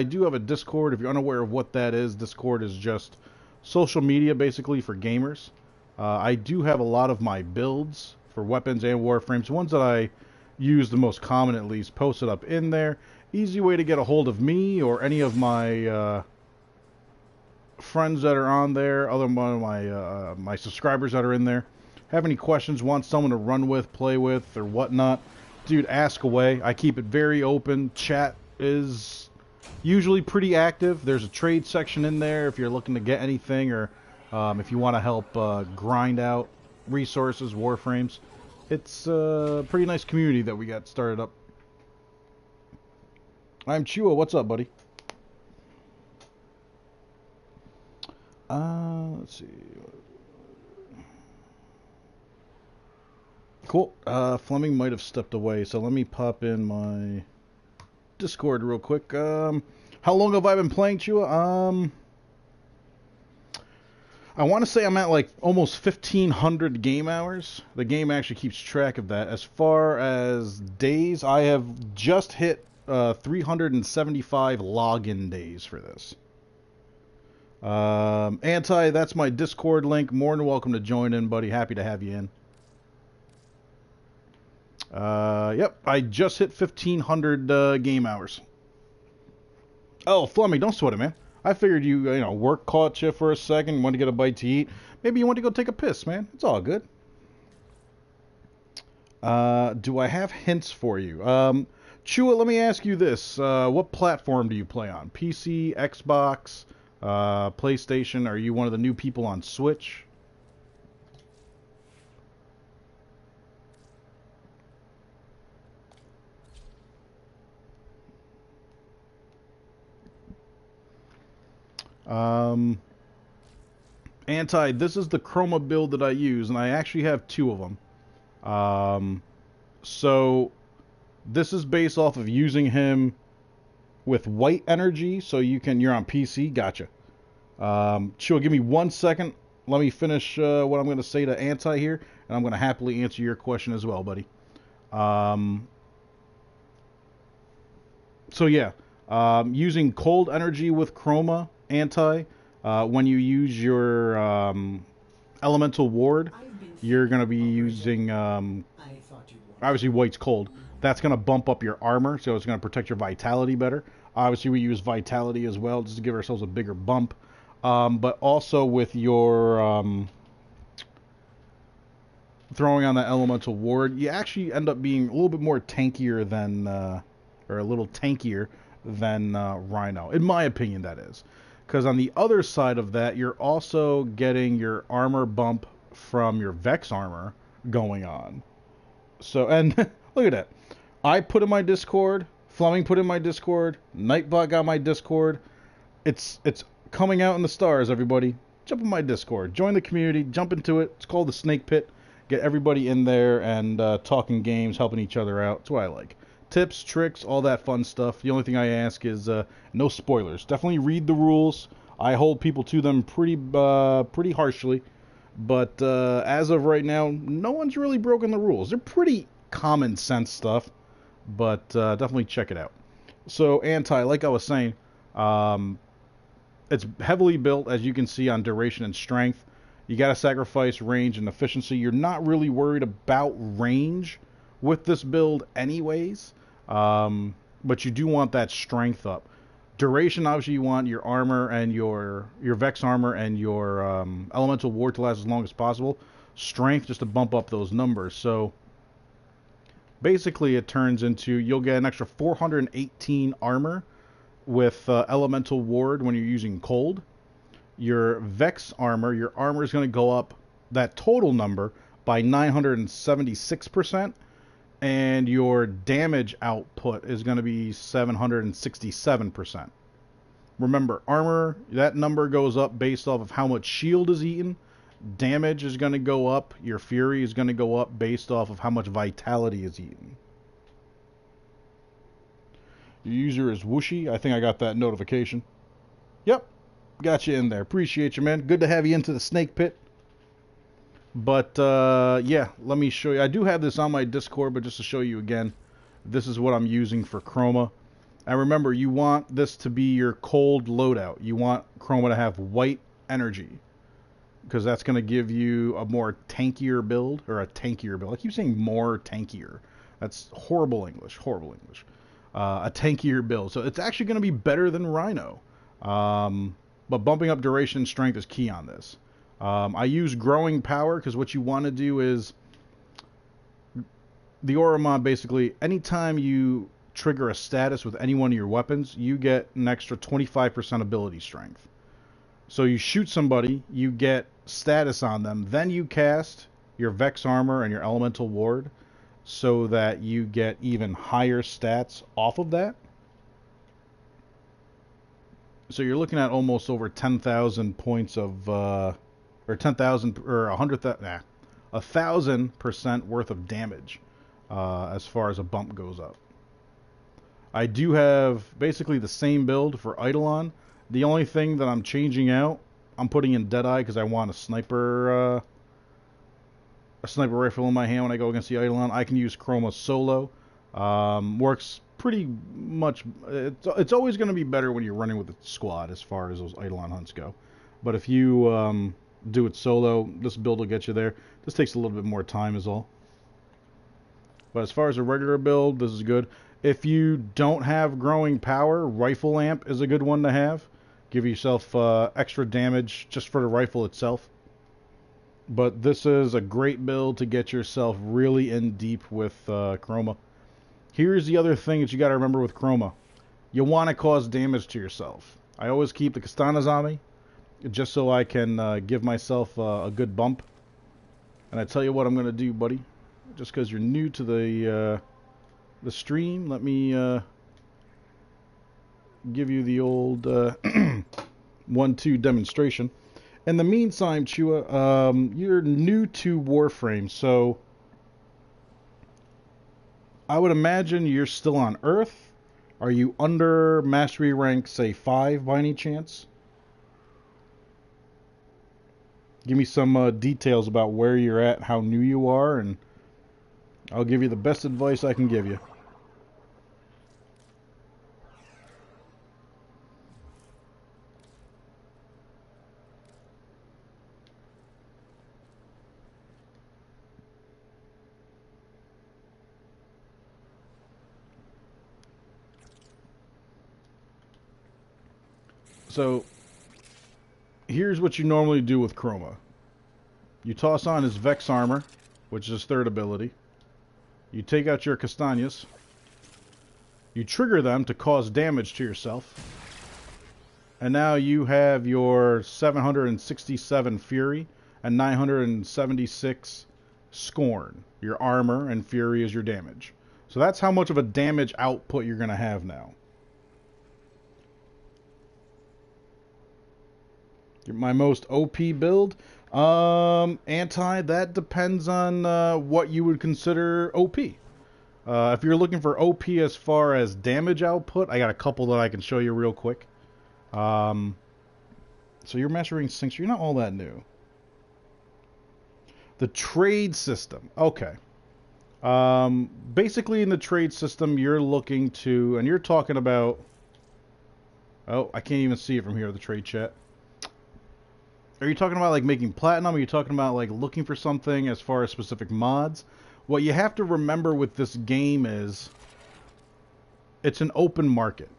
do have a Discord. If you're unaware of what that is, Discord is just social media basically for gamers. I do have a lot of my builds for weapons and warframes, ones that I use the most common at least, posted up in there. Easy way to get a hold of me or any of my friends that are on there, other one of my subscribers that are in there. Have any questions, want someone to run with, play with, or whatnot, dude, ask away. I keep it very open. Chat is usually pretty active. There's a trade section in there if you're looking to get anything, or if you want to help grind out resources, warframes. It's a pretty nice community that we got started up. I'm Chua. What's up, buddy? Let's see. Cool. Fleming might have stepped away, so let me pop in my Discord real quick. How long have I been playing, Chua? I want to say I'm at like almost 1,500 game hours. The game actually keeps track of that. As far as days, I have just hit 375 login days for this. That's my Discord link. More than welcome to join in, buddy. Happy to have you in. Yep, I just hit 1,500 game hours. Oh, Fleming, don't sweat it, man. I figured you know, work caught you for a second, want to get a bite to eat. Maybe you want to go take a piss, man. It's all good. Do I have hints for you? Chua, let me ask you this. What platform do you play on? PC, Xbox, PlayStation? Are you one of the new people on Switch? This is the Chroma build that I use, and I actually have two of them. So this is based off of using him with white energy, so you're on PC. Gotcha. Sure, give me 1 second. Let me finish what I'm going to say to Anti here, and I'm going to happily answer your question as well, buddy. So yeah, using cold energy with Chroma Anti, when you use your Elemental Ward, you're going to be using obviously white's cold. That's going to bump up your armor, so it's going to protect your vitality better. Obviously, we use vitality as well, just to give ourselves a bigger bump. But also with your throwing on that Elemental Ward, you actually end up being a little bit more tankier than, or a little tankier than Rhino. In my opinion, that is. Because on the other side of that, you're also getting your armor bump from your Vex armor going on. So, and look at that. I put in my Discord, Fleming put in my Discord, Nightbot got my Discord. It's coming out in the stars, everybody. Jump in my Discord. Join the community. Jump into it. It's called the Snake Pit. Get everybody in there and talking games, helping each other out. That's what I like. Tips, tricks, all that fun stuff. The only thing I ask is no spoilers. Definitely read the rules. I hold people to them pretty harshly. But as of right now, no one's really broken the rules. They're pretty common sense stuff. But definitely check it out. So, Anti, like I was saying, it's heavily built, as you can see, on duration and strength. You got to sacrifice range and efficiency. You're not really worried about range with this build anyways. But you do want that strength up. Duration, obviously, you want your armor and your Vex armor and your Elemental Ward to last as long as possible. Strength, just to bump up those numbers. So, basically, it turns into, you'll get an extra 418 armor with Elemental Ward when you're using cold. Your Vex armor, your armor is going to go up, that total number, by 976%. And your damage output is going to be 767%. Remember, armor, that number goes up based off of how much shield is eaten. Damage is going to go up. Your fury is going to go up based off of how much vitality is eaten. Your user is Whooshy. I think I got that notification. Yep. Got you in there. Appreciate you, man. Good to have you into the Snake Pit. But, yeah, let me show you. I do have this on my Discord, but just to show you again, this is what I'm using for Chroma. And remember, you want this to be your cold loadout. You want Chroma to have white energy, because that's going to give you a more tankier build, or a tankier build. I keep saying more tankier. That's horrible English, horrible English. A tankier build. So it's actually going to be better than Rhino. But bumping up duration and strength is key on this. I use growing power because what you want to do is the Aura Mod, basically, anytime you trigger a status with any one of your weapons, you get an extra 25% ability strength. So you shoot somebody, you get status on them, then you cast your Vex armor and your Elemental Ward so that you get even higher stats off of that. So you're looking at almost over 10,000 points of, or 10,000, or 100,000, 1,000% worth of damage as far as a bump goes up. I do have basically the same build for Eidolon. The only thing that I'm changing out, I'm putting in Deadeye because I want a sniper rifle in my hand when I go against the Eidolon. I can use Chroma solo. Works pretty much. It's always going to be better when you're running with a squad as far as those Eidolon hunts go. But if you do it solo, this build will get you there. This takes a little bit more time is all. But as far as a regular build, this is good. If you don't have growing power, rifle amp is a good one to have. Give yourself extra damage just for the rifle itself. But this is a great build to get yourself really in deep with Chroma. Here's the other thing that you got to remember with Chroma. You want to cause damage to yourself. I always keep the Kastanas on me, just so I can give myself a good bump. And I tell you what I'm going to do, buddy. Just because you're new to the stream, let me give you the old 1-2 demonstration. In the meantime, Chua, you're new to Warframe, so I would imagine you're still on Earth. Are you under mastery rank, say 5 by any chance? Give me some details about where you're at, how new you are, and I'll give you the best advice I can give you. So, here's what you normally do with Chroma. You toss on his Vex armor, which is his 3rd ability. You take out your Castañas. You trigger them to cause damage to yourself. And now you have your 767 Fury and 976 Scorn. Your armor and Fury is your damage. So that's how much of a damage output you're going to have now. My most OP build? Anti, that depends on what you would consider OP. If you're looking for OP as far as damage output, I got a couple that I can show you real quick. So you're measuring sinks. You're not all that new. The trade system. Okay. Basically in the trade system, you're looking to, and you're talking about, oh, I can't even see it from here, the trade chat. Are you talking about like making platinum? Are you talking about like looking for something as far as specific mods? What you have to remember with this game is it's an open market.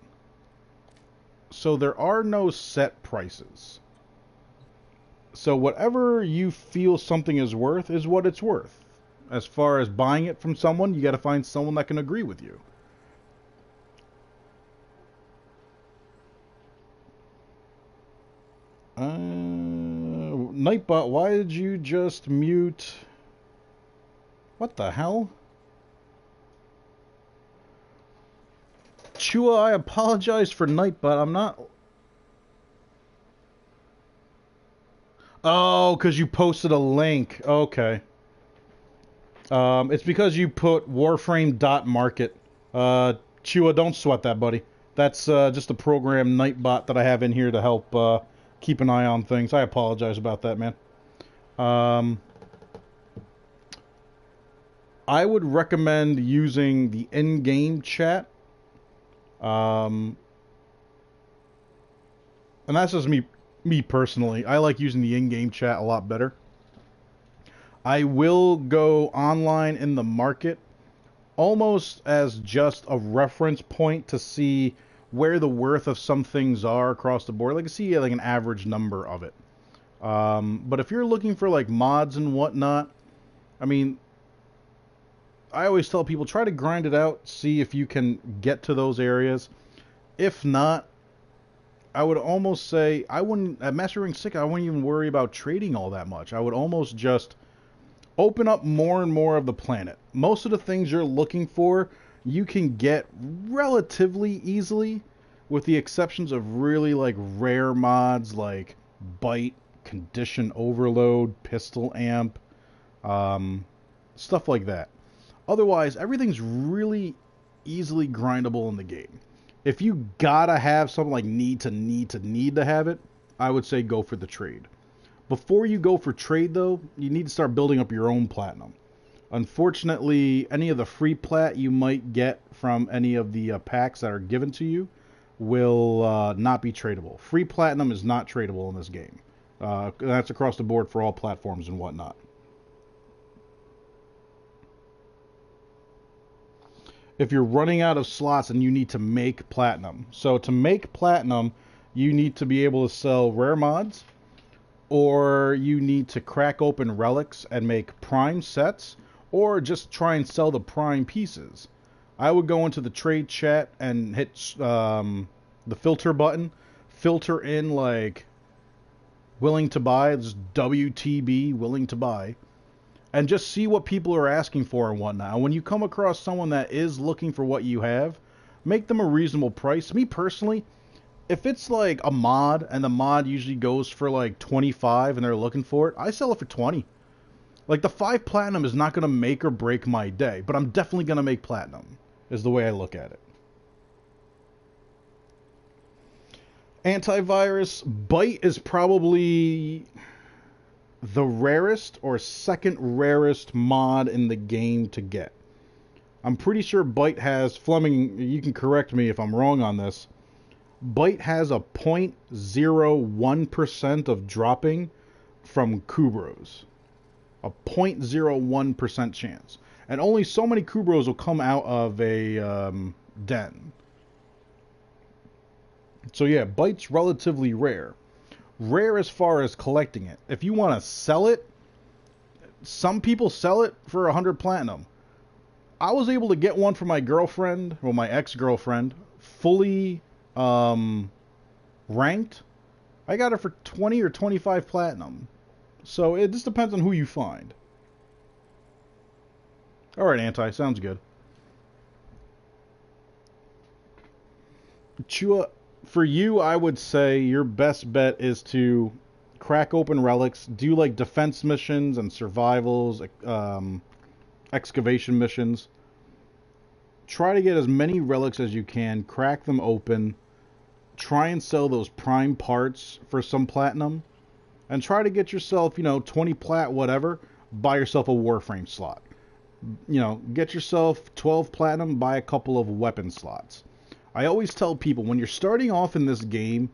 So there are no set prices. So whatever you feel something is worth is what it's worth. As far as buying it from someone, you got to find someone that can agree with you. Nightbot, why did you just mute? What the hell? Chua, I apologize for Nightbot. I'm not... Oh, because you posted a link. Okay. It's because you put Warframe.market. Chua, don't sweat that, buddy. That's just a program Nightbot that I have in here to help keep an eye on things. I apologize about that, man. I would recommend using the in-game chat. And that's just me personally. I like using the in-game chat a lot better. I will go online in the market almost as just a reference point to see where the worth of some things are across the board. Like to see like an average number of it. But if you're looking for like mods and whatnot, I mean, I always tell people try to grind it out, see if you can get to those areas. If not, I would almost say I wouldn't at Master Ring 6. I wouldn't even worry about trading all that much. I would almost just open up more and more of the planet. Most of the things you're looking for, you can get relatively easily, with the exceptions of really like rare mods like Bite, Condition Overload, Pistol Amp, stuff like that. Otherwise, everything's really easily grindable in the game. If you gotta have something like need to have it, I would say go for the trade. Before you go for trade, though, you need to start building up your own platinum. Unfortunately, any of the free plat you might get from any of the packs that are given to you will not be tradable. Free platinum is not tradable in this game. That's across the board for all platforms and whatnot. If you're running out of slots and you need to make platinum. So to make platinum, you need to be able to sell rare mods, or you need to crack open relics and make prime sets, or just try and sell the prime pieces. I would go into the trade chat and hit the filter button, filter in like willing to buy, just WTB, willing to buy, and just see what people are asking for and whatnot. When you come across someone that is looking for what you have, make them a reasonable price. Me personally, if it's like a mod and the mod usually goes for like 25 and they're looking for it, I sell it for 20. Like the 5 platinum is not going to make or break my day, but I'm definitely going to make platinum, is the way I look at it. Antivirus. Bite is probably the rarest or second rarest mod in the game to get. I'm pretty sure Bite has, Fleming, you can correct me if I'm wrong on this, Bite has a 0.01% of dropping from Kubros. A 0.01% chance. And only so many Kubros will come out of a den. So yeah, Bite's relatively rare. Rare as far as collecting it. If you want to sell it, some people sell it for 100 platinum. I was able to get one for my girlfriend, well, my ex-girlfriend, fully ranked. I got it for 20 or 25 platinum. So it just depends on who you find. Alright, Anti, sounds good. Chua, for you, I would say your best bet is to crack open relics, do like defense missions and survivals, excavation missions. Try to get as many relics as you can, crack them open, try and sell those prime parts for some platinum, and try to get yourself, 20 plat, whatever, buy yourself a Warframe slot. Get yourself 12 platinum, buy a couple of weapon slots. I always tell people, when you're starting off in this game,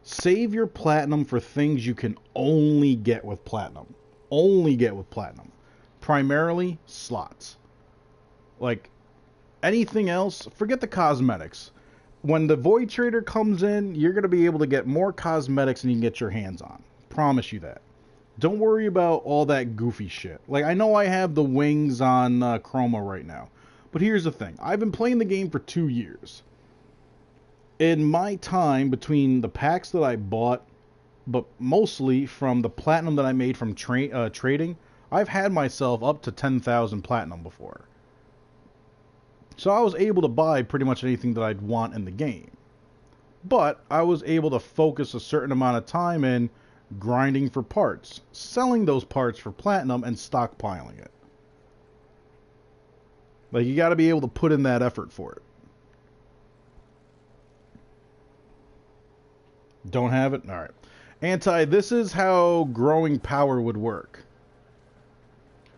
save your platinum for things you can only get with platinum. Only get with platinum. Primarily, slots. Like, anything else, forget the cosmetics. When the Void Trader comes in, you're going to be able to get more cosmetics than you can get your hands on. Promise you that. Don't worry about all that goofy shit. Like, I know I have the wings on Chroma right now. But here's the thing. I've been playing the game for 2 years. In my time between the packs that I bought, but mostly from the platinum that I made from trading, I've had myself up to 10,000 platinum before. So I was able to buy pretty much anything that I'd want in the game. But I was able to focus a certain amount of time in grinding for parts, selling those parts for platinum, and stockpiling it. Like, you got to be able to put in that effort for it. Don't have it? Alright. Anti, this is how growing power would work.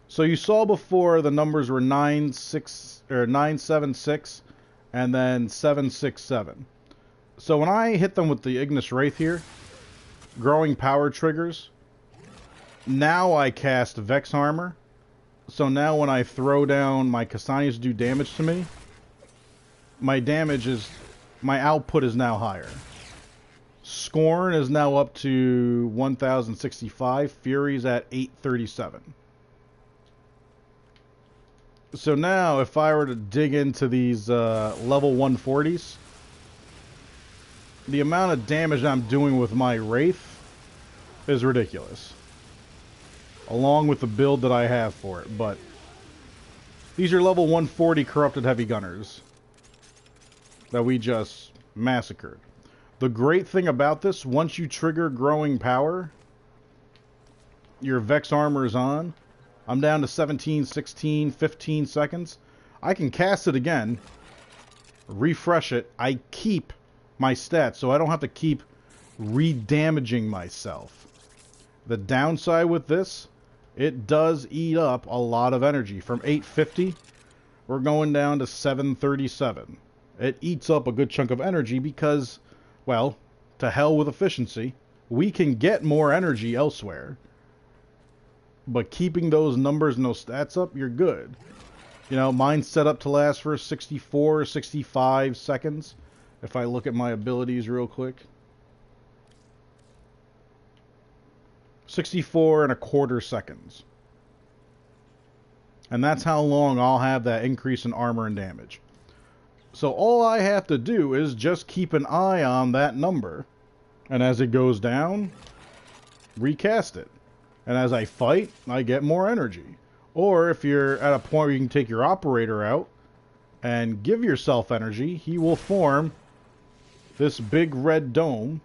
So you saw before the numbers were 976 and then 767. So when I hit them with the Ignis Wraith here, growing power triggers, now I cast Vex Armor. So now when I throw down my Cassanias to do damage to me, my output is now higher. Scorn is now up to 1065. Fury's at 837. So now, if I were to dig into these level 140s, the amount of damage I'm doing with my Wraith is ridiculous. Along with the build that I have for it, but these are level 140 corrupted heavy gunners that we just massacred. The great thing about this, once you trigger growing power, your Vex armor is on. I'm down to 17, 16, 15 seconds. I can cast it again, refresh it. I keep my stats, so I don't have to keep re-damaging myself. The downside with this, it does eat up a lot of energy. From 850, we're going down to 737. It eats up a good chunk of energy because, well, to hell with efficiency. We can get more energy elsewhere. But keeping those numbers and those stats up, you're good. Mine's set up to last for 64 or 65 seconds. If I look at my abilities real quick. 64.25 seconds. And that's how long I'll have that increase in armor and damage. So all I have to do is just keep an eye on that number. And as it goes down, recast it. And as I fight, I get more energy. Or if you're at a point where you can take your operator out and give yourself energy, he will form this big red dome.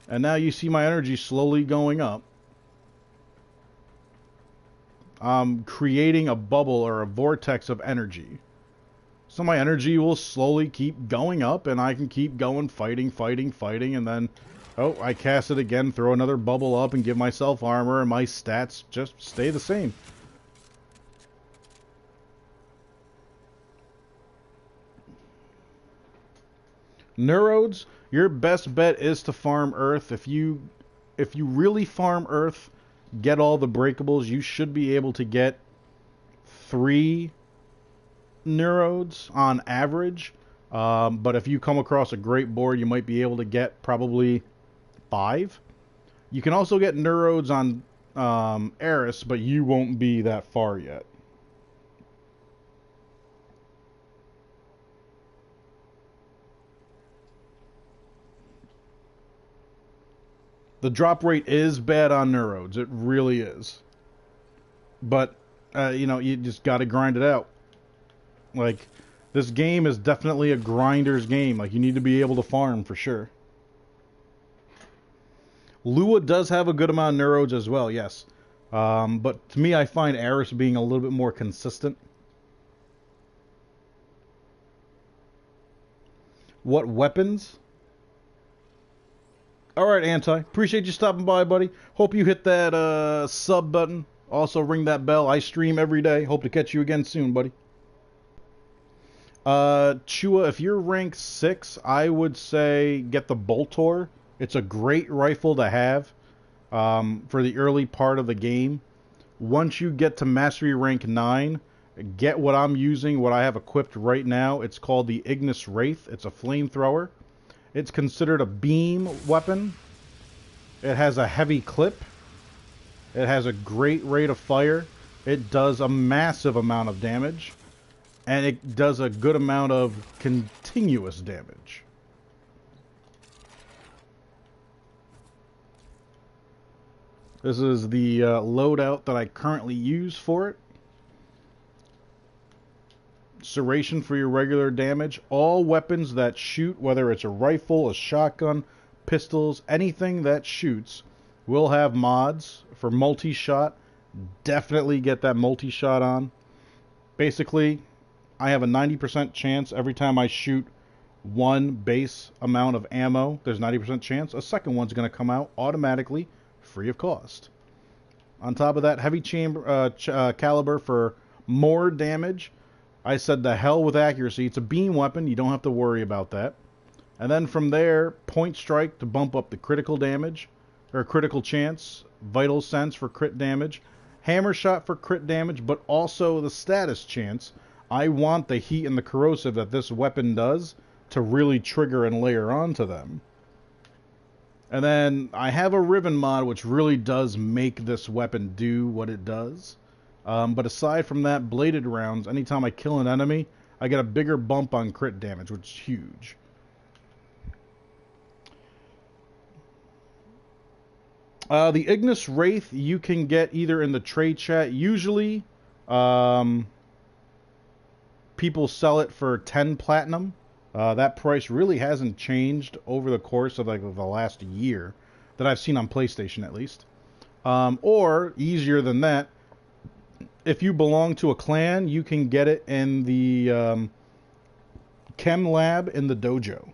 And now you see my energy slowly going up. I'm creating a bubble or a vortex of energy. So my energy will slowly keep going up, and I can keep going, fighting, and then, oh, I cast it again, throw another bubble up, and give myself armor, and my stats just stay the same. Neurodes, your best bet is to farm Earth. If you really farm Earth, get all the breakables, you should be able to get 3 Neurodes on average. But if you come across a great board, you might be able to get probably 5. You can also get Neurodes on Eris, but you won't be that far yet. The drop rate is bad on Neurodes. It really is. But, you know, you just got to grind it out. Like, this game is definitely a grinder's game. Like, you need to be able to farm for sure. Lua does have a good amount of Neurodes as well, yes. But to me, I find Eris being a little bit more consistent. What weapons? Alright, Anti. Appreciate you stopping by, buddy. Hope you hit that sub button. Also, ring that bell. I stream every day. Hope to catch you again soon, buddy. Chua, if you're rank 6, I would say get the Boltor. It's a great rifle to have for the early part of the game. Once you get to Mastery rank 9, get what I'm using, what I have equipped right now. It's called the Ignis Wraith. It's a flamethrower. It's considered a beam weapon. It has a heavy clip. It has a great rate of fire. It does a massive amount of damage. And it does a good amount of continuous damage. This is the loadout that I currently use for it. Serration for your regular damage. All weapons that shoot, whether it's a rifle, a shotgun, pistols, anything that shoots, will have mods for multi-shot. Definitely get that multi-shot on. Basically, I have a 90% chance every time I shoot one base amount of ammo, there's 90% chance a second one's going to come out automatically, free of cost. On top of that, heavy chamber caliber for more damage. I said the hell with accuracy. It's a beam weapon. You don't have to worry about that. And then from there, point strike to bump up the critical damage, or critical chance. Vital sense for crit damage. Hammer shot for crit damage, but also the status chance. I want the heat and the corrosive that this weapon does to really trigger and layer onto them. And then I have a Riven mod, which really does make this weapon do what it does. But aside from that, bladed rounds, anytime I kill an enemy, I get a bigger bump on crit damage, which is huge. The Ignis Wraith you can get either in the trade chat. Usually, people sell it for 10 platinum. That price really hasn't changed over the course of like the last year that I've seen on PlayStation at least. Or, easier than that, if you belong to a clan, you can get it in the Chem Lab in the dojo.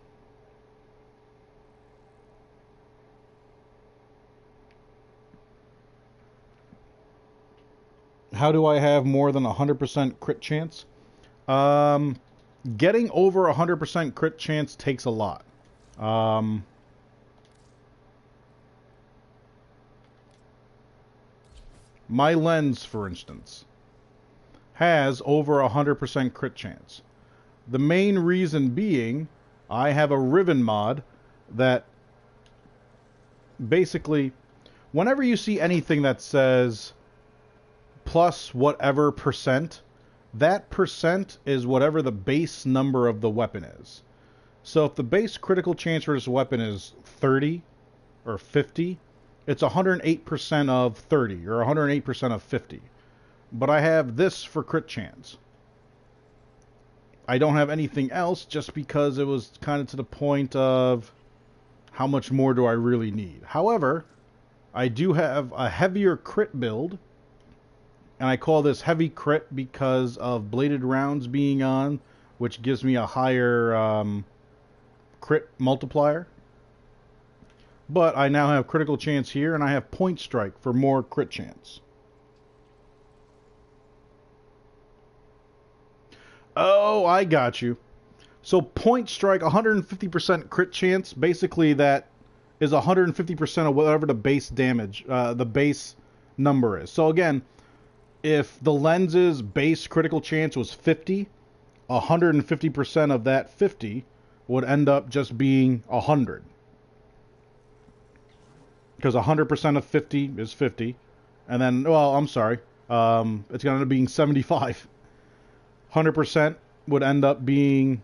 How do I have more than 100% crit chance? Getting over 100% crit chance takes a lot. My lens, for instance, has over 100% crit chance. The main reason being, I have a Riven mod that basically, whenever you see anything that says plus whatever percent, that percent is whatever the base number of the weapon is. So if the base critical chance for this weapon is 30 or 50, it's 108% of 30 or 108% of 50. But I have this for crit chance. I don't have anything else just because it was kind of to the point of how much more do I really need. However, I do have a heavier crit build, and I call this heavy crit because of bladed rounds being on, which gives me a higher crit multiplier. But I now have critical chance here, and I have point strike for more crit chance. Oh, I got you. So point strike, 150% crit chance. Basically, that is 150% of whatever the base damage, the base number is. So again, if the lens's base critical chance was 50, 150% of that 50 would end up just being 100. Because 100% of 50 is 50. And then, well, I'm sorry. It's going to end up being 75. 100% would end up being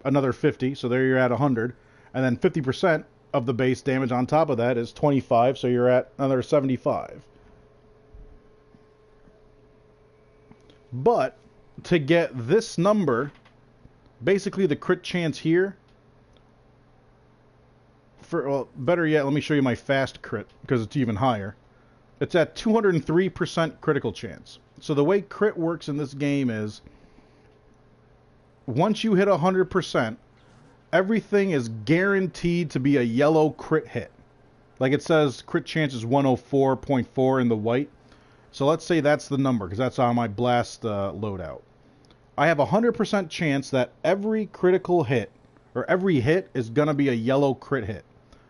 another 50. So there you're at 100. And then 50% of the base damage on top of that is 25. So you're at another 75. But to get this number, basically the crit chance here, well, better yet, let me show you my fast crit, because it's even higher. It's at 203% critical chance. So the way crit works in this game is, once you hit 100%, everything is guaranteed to be a yellow crit hit. Like it says, crit chance is 104.4 in the white. So let's say that's the number, because that's on my blast loadout. I have a 100% chance that every critical hit, or every hit, is going to be a yellow crit hit.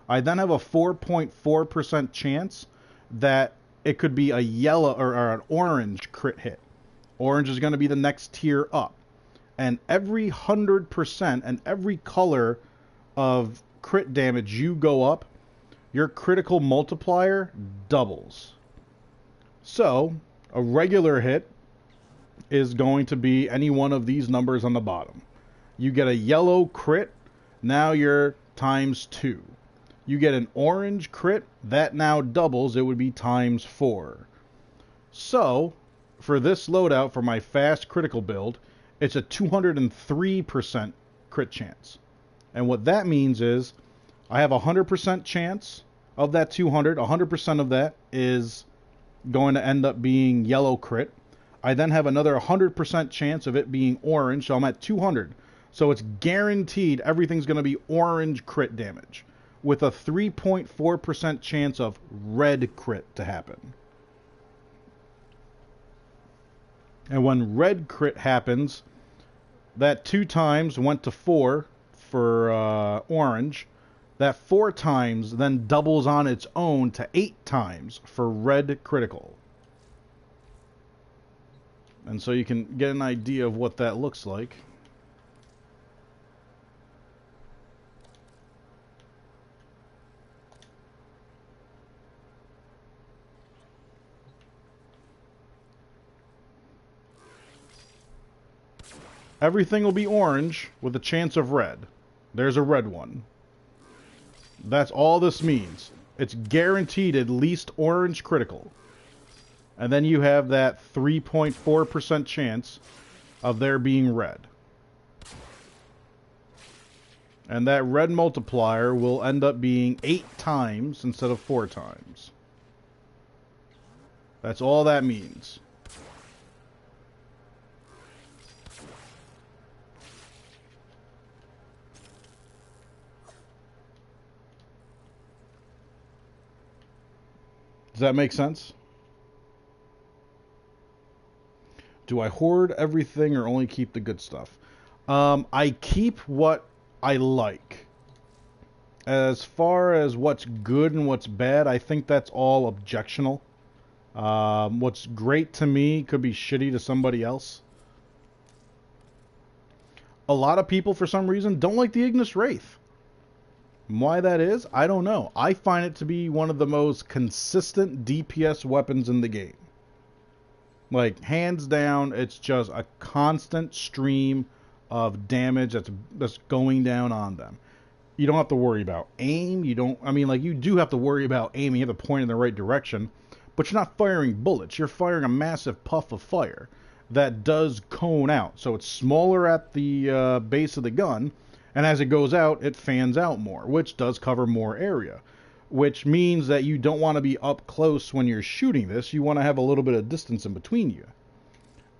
I then have a 4.4% chance that it could be a yellow or an orange crit hit. Orange is going to be the next tier up. And every 100% and every color of crit damage you go up, your critical multiplier doubles. So, a regular hit is going to be any one of these numbers on the bottom. You get a yellow crit, now you're times 2. You get an orange crit, that now doubles, it would be times 4. So, for this loadout, for my fast critical build, it's a 203% crit chance. And what that means is, I have a 100% chance of that 200, 100% of that is going to end up being yellow crit. I then have another 100% chance of it being orange, so I'm at 200. So it's guaranteed everything's going to be orange crit damage, with a 3.4% chance of red crit to happen. And when red crit happens, that 2 times went to 4 for orange. That 4 times then doubles on its own to 8 times for red critical. And so you can get an idea of what that looks like. Everything will be orange with a chance of red. There's a red one. That's all this means. It's guaranteed at least orange critical. And then you have that 3.4% chance of there being red. And that red multiplier will end up being 8 times instead of 4 times. That's all that means. Does that make sense? Do I hoard everything or only keep the good stuff? I keep what I like. As far as what's good and what's bad, I think that's all objectional. What's great to me could be shitty to somebody else. A lot of people, for some reason, don't like the Ignis Wraith. Why that is, I don't know. I find it to be one of the most consistent DPS weapons in the game. Like, hands down, it's just a constant stream of damage that's going down on them. You don't have to worry about aim. You do have to worry about aiming. You have to point in the right direction. But you're not firing bullets. You're firing a massive puff of fire that does cone out. So it's smaller at the base of the gun. And as it goes out, it fans out more, which does cover more area. Which means that you don't want to be up close when you're shooting this. You want to have a little bit of distance in between you.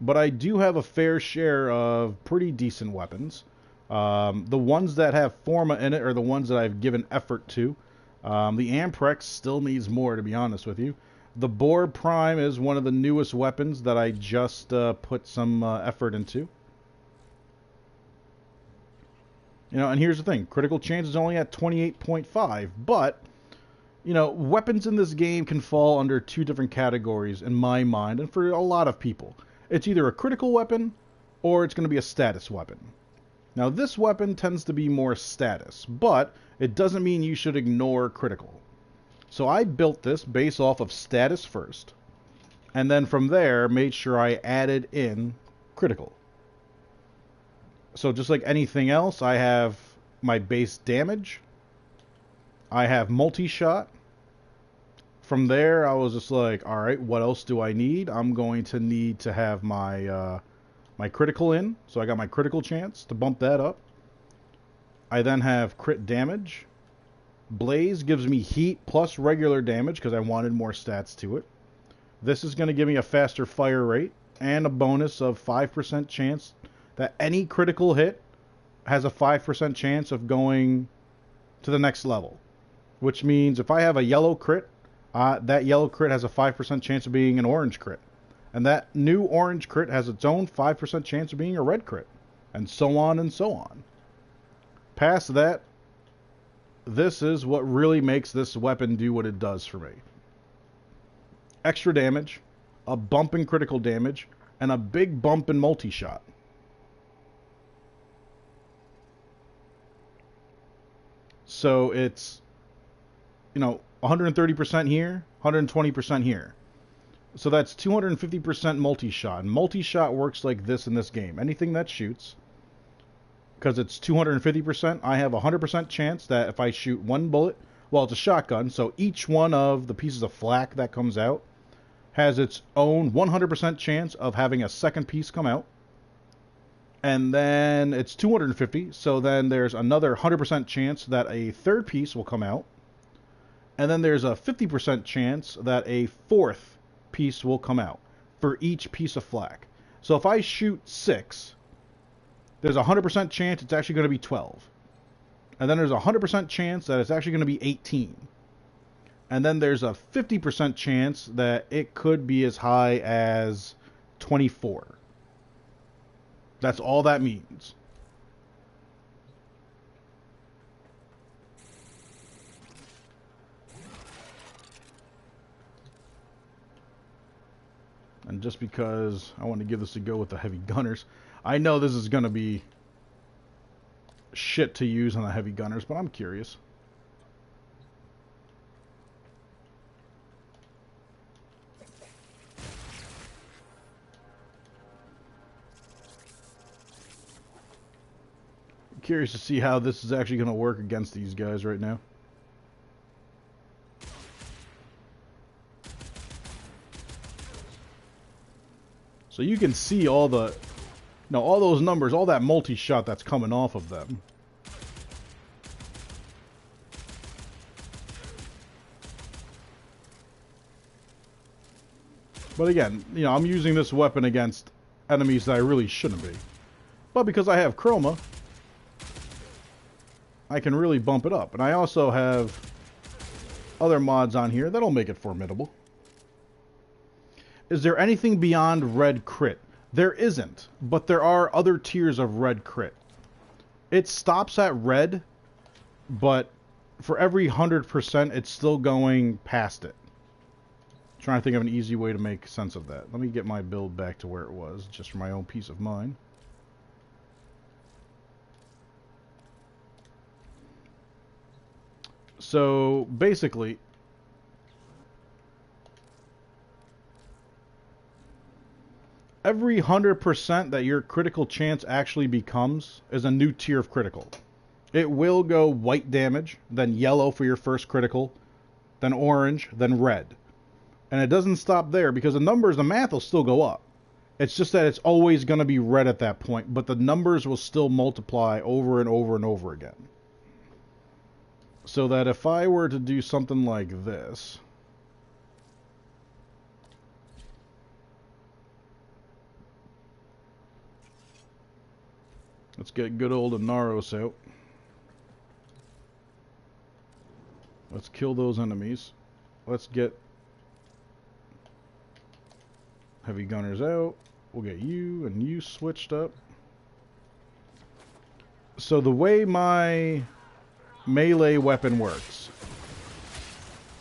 but I do have a fair share of pretty decent weapons. The ones that have Forma in it are the ones that I've given effort to. The Amprex still needs more, to be honest with you. The Boar Prime is one of the newest weapons that I just put some effort into. You know, and here's the thing. Critical chance is only at 28.5, but, you know, weapons in this game can fall under two different categories in my mind, and for a lot of people. It's either a critical weapon, or it's going to be a status weapon. Now, this weapon tends to be more status, but it doesn't mean you should ignore critical. So I built this based off of status first, and then from there made sure I added in critical. So just like anything else, I have my base damage. I have multi-shot. From there, I was just like, all right, what else do I need? I'm going to need to have my my critical in. So I got my critical chance to bump that up. I then have crit damage. Blaze gives me heat plus regular damage because I wanted more stats to it. This is going to give me a faster fire rate and a bonus of 5% chance that any critical hit has a 5% chance of going to the next level. Which means if I have a yellow crit, that yellow crit has a 5% chance of being an orange crit. And that new orange crit has its own 5% chance of being a red crit. And so on and so on. Past that, this is what really makes this weapon do what it does for me. Extra damage, a bump in critical damage, and a big bump in multi-shot. So it's, you know, 130% here, 120% here. So that's 250% multi-shot. And multi-shot works like this in this game. Anything that shoots, because it's 250%, I have a 100% chance that if I shoot one bullet, well, it's a shotgun, so each one of the pieces of flak that comes out has its own 100% chance of having a second piece come out. And then it's 250, so then there's another 100% chance that a third piece will come out. And then there's a 50% chance that a fourth piece will come out for each piece of flak. So if I shoot 6, there's a 100% chance it's actually going to be 12. And then there's a 100% chance that it's actually going to be 18. And then there's a 50% chance that it could be as high as 24. That's all that means. And just because I want to give this a go with the heavy gunners, I know this is going to be shit to use on the heavy gunners, but I'm curious. I'm curious to see how this is actually going to work against these guys right now. So you can see all the, all those numbers, all that multi-shot that's coming off of them. But again, I'm using this weapon against enemies that I really shouldn't be. But because I have chroma, I can really bump it up. And I also have other mods on here that'll make it formidable. Is there anything beyond red crit? There isn't, but there are other tiers of red crit. It stops at red, but for every 100%, it's still going past it. Trying to think of an easy way to make sense of that. Let me get my build back to where it was, just for my own peace of mind. So, basically, every 100% that your critical chance actually becomes is a new tier of critical. It will go white damage, then yellow for your first critical, then orange, then red. And it doesn't stop there because the numbers, the math will still go up. It's just that it's always going to be red at that point, but the numbers will still multiply over and over and over again. So that if I were to do something like this, Let's get good old Inaros out. Let's kill those enemies. Let's get heavy gunners out. We'll get you and you switched up. So the way my melee weapon works,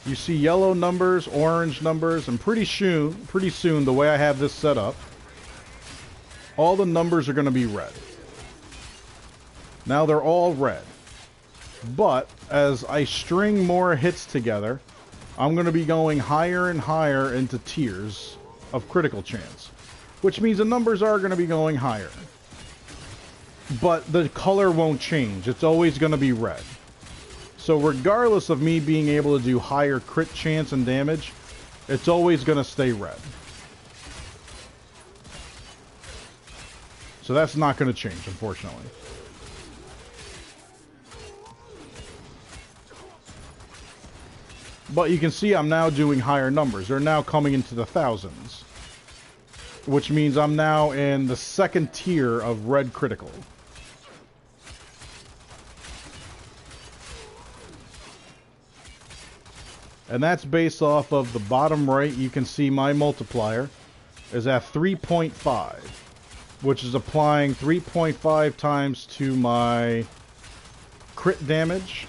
you see yellow numbers, orange numbers, and pretty soon the way I have this set up, all the numbers are going to be red. Now they're all red. But as I string more hits together, I'm going to be going higher and higher into tiers of critical chance, which means the numbers are going to be going higher. But the color won't change. It's always going to be red. So regardless of me being able to do higher crit chance and damage, it's always going to stay red. So that's not going to change, unfortunately. But you can see I'm now doing higher numbers. They're now coming into the thousands. Which means I'm now in the second tier of red critical. And that's based off of the bottom right. You can see my multiplier is at 3.5. Which is applying 3.5 times to my crit damage.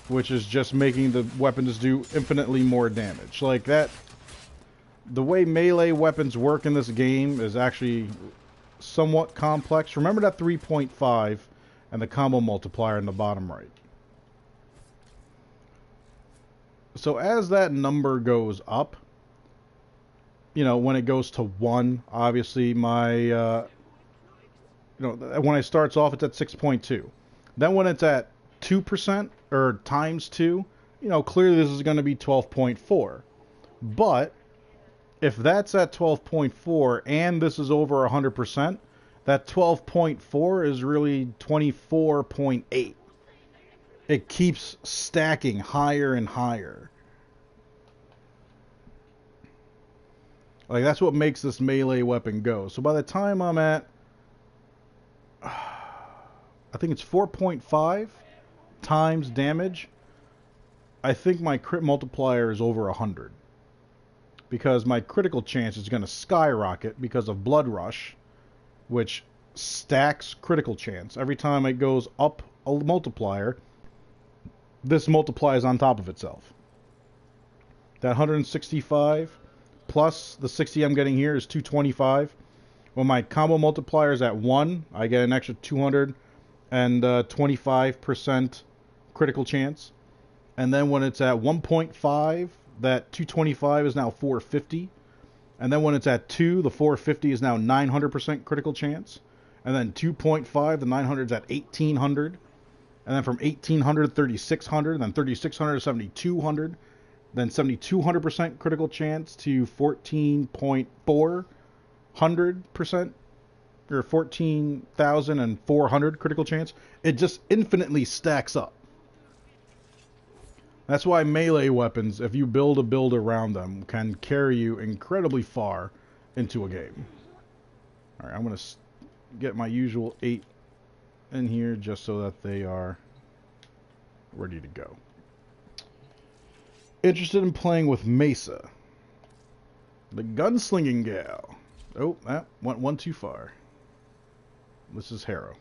Which is just making the weapons do infinitely more damage. Like that, the way melee weapons work in this game is actually somewhat complex. Remember that 3.5 and the combo multiplier in the bottom right. So as that number goes up, you know, when it goes to 1, obviously my, you know, when it starts off, it's at 6.2. Then when it's at 2%, or times 2, you know, clearly this is going to be 12.4. But if that's at 12.4 and this is over 100%, that 12.4 is really 24.8. It keeps stacking higher and higher. Like, that's what makes this melee weapon go. So by the time I'm at, I think it's 4.5 times damage, I think my crit multiplier is over 100. Because my critical chance is going to skyrocket because of Blood Rush, which stacks critical chance. Every time it goes up a multiplier, this multiplies on top of itself. That 165 plus the 60 I'm getting here is 225. When my combo multiplier is at 1, I get an extra 225% critical chance. And then when it's at 1.5, that 225 is now 450. And then when it's at 2, the 450 is now 900% critical chance. And then 2.5, the 900 is at 1800. And then from 1800 3600, then 3600 to 7200. Then 7200% critical chance to 14.400%. Or 14,400 critical chance. It just infinitely stacks up. That's why melee weapons, if you build a build around them, can carry you incredibly far into a game. Alright, I'm going to get my usual 8 in here just so that they are ready to go. Interested in playing with Mesa. The gunslinging gal. Oh, that went one too far. This is Harrow.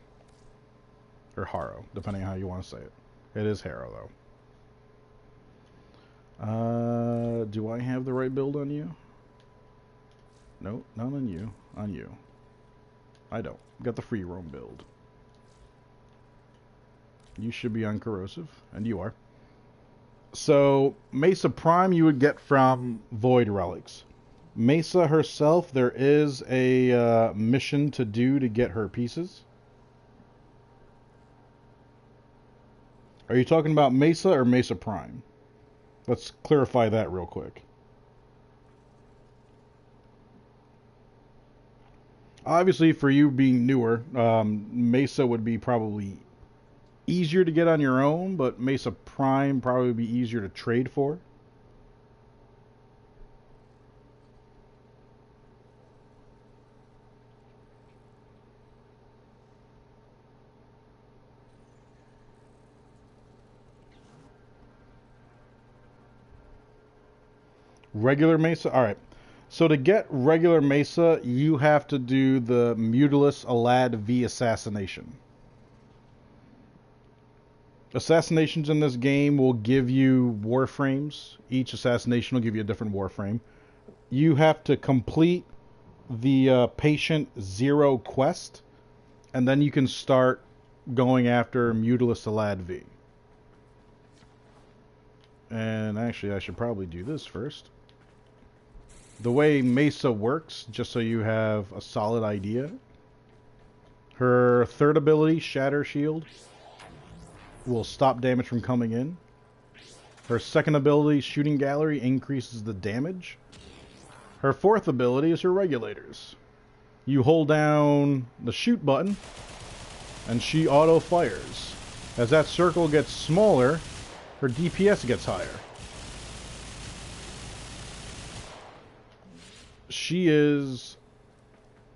Or Harrow, depending on how you want to say it. It is Harrow, though. Do I have the right build on you? No, not on you. On you. I don't. Got the free roam build. You should be on corrosive, and you are. So, Mesa Prime you would get from Void Relics. Mesa herself, there is a mission to do to get her pieces. Are you talking about Mesa or Mesa Prime? Let's clarify that real quick. Obviously, for you being newer, Mesa would be probably easier to get on your own, but Mesa Prime probably would be easier to trade for. Regular Mesa? Alright. So to get regular Mesa, you have to do the Mutilis Alad V Assassination. Assassinations in this game will give you Warframes. Each assassination will give you a different Warframe. You have to complete the Patient Zero quest, and then you can start going after Mutilis Alad V. And actually, I should probably do this first. The way Mesa works, just so you have a solid idea. Her third ability, Shatter Shield, will stop damage from coming in. Her second ability, Shooting Gallery, increases the damage. Her fourth ability is her Regulators. You hold down the shoot button, and she auto-fires. As that circle gets smaller, her DPS gets higher. She is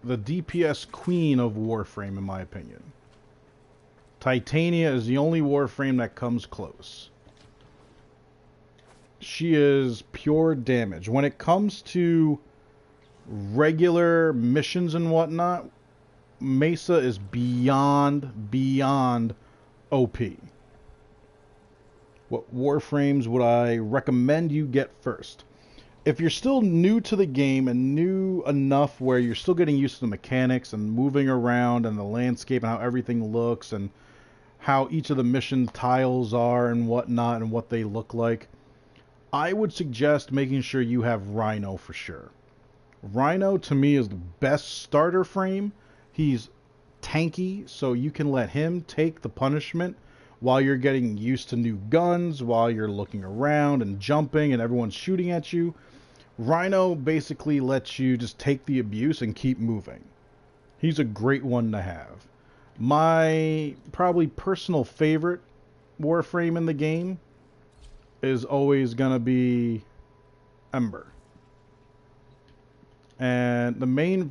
the DPS queen of Warframe, in my opinion. Titania is the only Warframe that comes close. She is pure damage. When it comes to regular missions and whatnot, Mesa is beyond OP. What Warframes would I recommend you get first? If you're still new to the game and new enough where you're still getting used to the mechanics and moving around and the landscape and how everything looks and how each of the mission tiles are and whatnot and what they look like, I would suggest making sure you have Rhino for sure. Rhino to me is the best starter frame. He's tanky, so you can let him take the punishment while you're getting used to new guns, while you're looking around and jumping and everyone's shooting at you. Rhino basically lets you just take the abuse and keep moving. He's a great one to have. My probably personal favorite Warframe in the game is always going to be Ember. And the main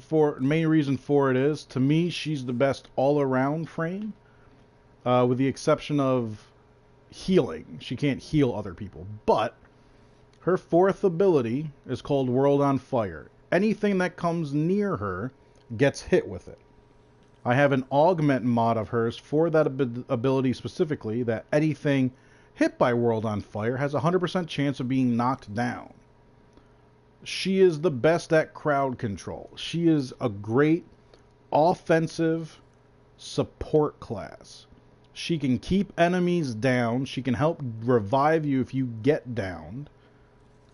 reason for it is, to me, she's the best all-around frame, with the exception of healing. She can't heal other people, but her fourth ability is called World on Fire. Anything that comes near her gets hit with it. I have an augment mod of hers for that ability specifically, that anything hit by World on Fire has a 100% chance of being knocked down. She is the best at crowd control. She is a great offensive support class. She can keep enemies down. She can help revive you if you get downed.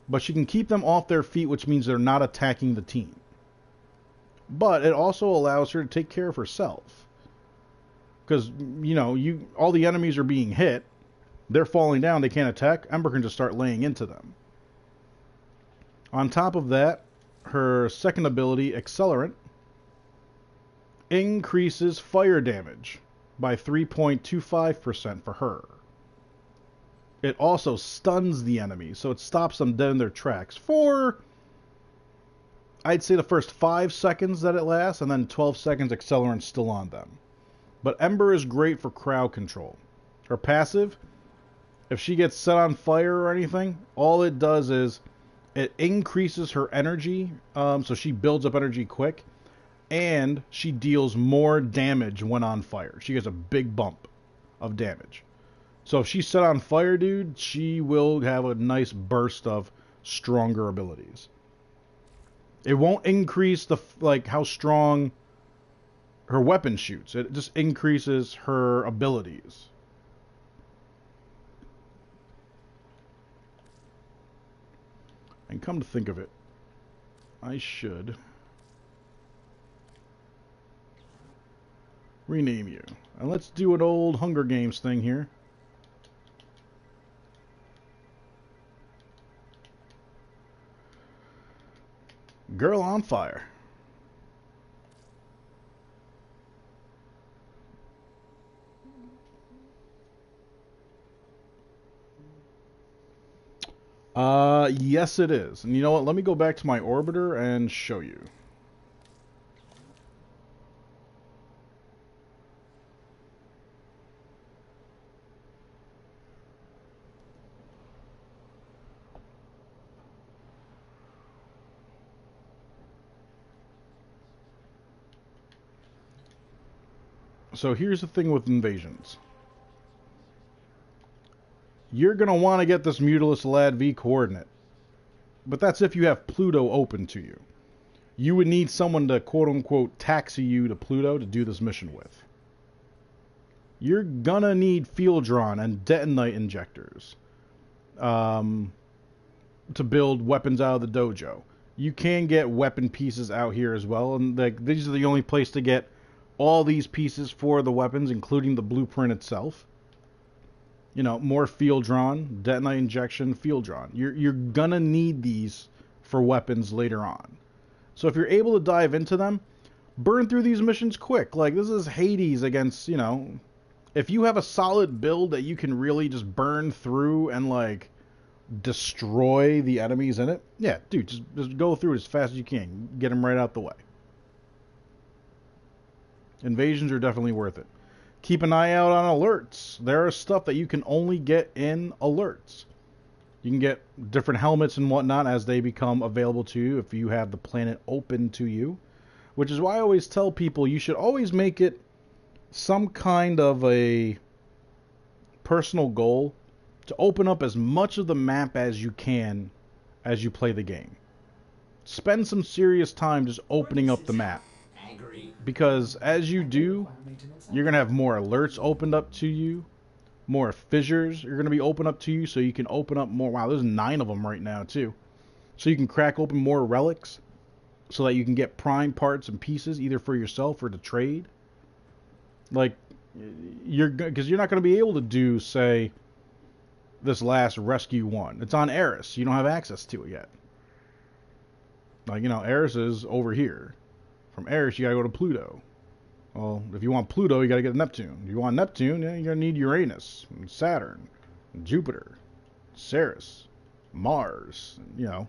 But she can keep them off their feet, which means they're not attacking the team. But it also allows her to take care of herself. Because, you know, all the enemies are being hit. They're falling down. They can't attack. Ember can just start laying into them. On top of that, her second ability, Accelerant, increases fire damage by 3.25% for her. It also stuns the enemy, so it stops them dead in their tracks for, I'd say, the first 5 seconds that it lasts, and then 12 seconds Accelerant's still on them. But Ember is great for crowd control. Her passive, if she gets set on fire or anything, all it does is it increases her energy, so she builds up energy quick, and she deals more damage when on fire. She gets a big bump of damage. So if she's set on fire, dude, she will have a nice burst of stronger abilities. It won't increase how strong her weapon shoots. It just increases her abilities. And come to think of it, I should rename you. And let's do an old Hunger Games thing here. Girl on Fire. Yes it is. And you know what? Let me go back to my orbiter and show you. So here's the thing with invasions. You're going to want to get this Mutilus Lad V coordinate. But that's if you have Pluto open to you. You would need someone to quote-unquote taxi you to Pluto to do this mission with. You're going to need Fieldron and Detonite injectors to build weapons out of the dojo. You can get weapon pieces out here as well, and these are the only place to get all these pieces for the weapons, including the blueprint itself. You know, more Fieldron, Detonite injection, Fieldron. You're gonna need these for weapons later on. So if you're able to dive into them, burn through these missions quick. Like, this is Hades against, you know, if you have a solid build that you can really just burn through and, like, destroy the enemies in it, yeah, dude, just go through it as fast as you can. Get them right out the way. Invasions are definitely worth it. Keep an eye out on alerts. There are stuff that you can only get in alerts. You can get different helmets and whatnot as they become available to you if you have the planet open to you. Which is why I always tell people you should always make it some kind of a personal goal to open up as much of the map as you can as you play the game. Spend some serious time just opening up the map. Because as you do, you're going to have more alerts opened up to you. More fissures are going to be opened up to you, so you can open up more. Wow, there's 9 of them right now, too. So you can crack open more relics, so that you can get prime parts and pieces, either for yourself or to trade. Like, because you're not going to be able to do, say, this last rescue one. It's on Eris. You don't have access to it yet. Like, you know, Eris is over here. From Eris, you gotta go to Pluto. Well, if you want Pluto, you gotta get Neptune. If you want Neptune, yeah, you're gonna need Uranus, and Saturn, and Jupiter, Ceres, Mars, you know.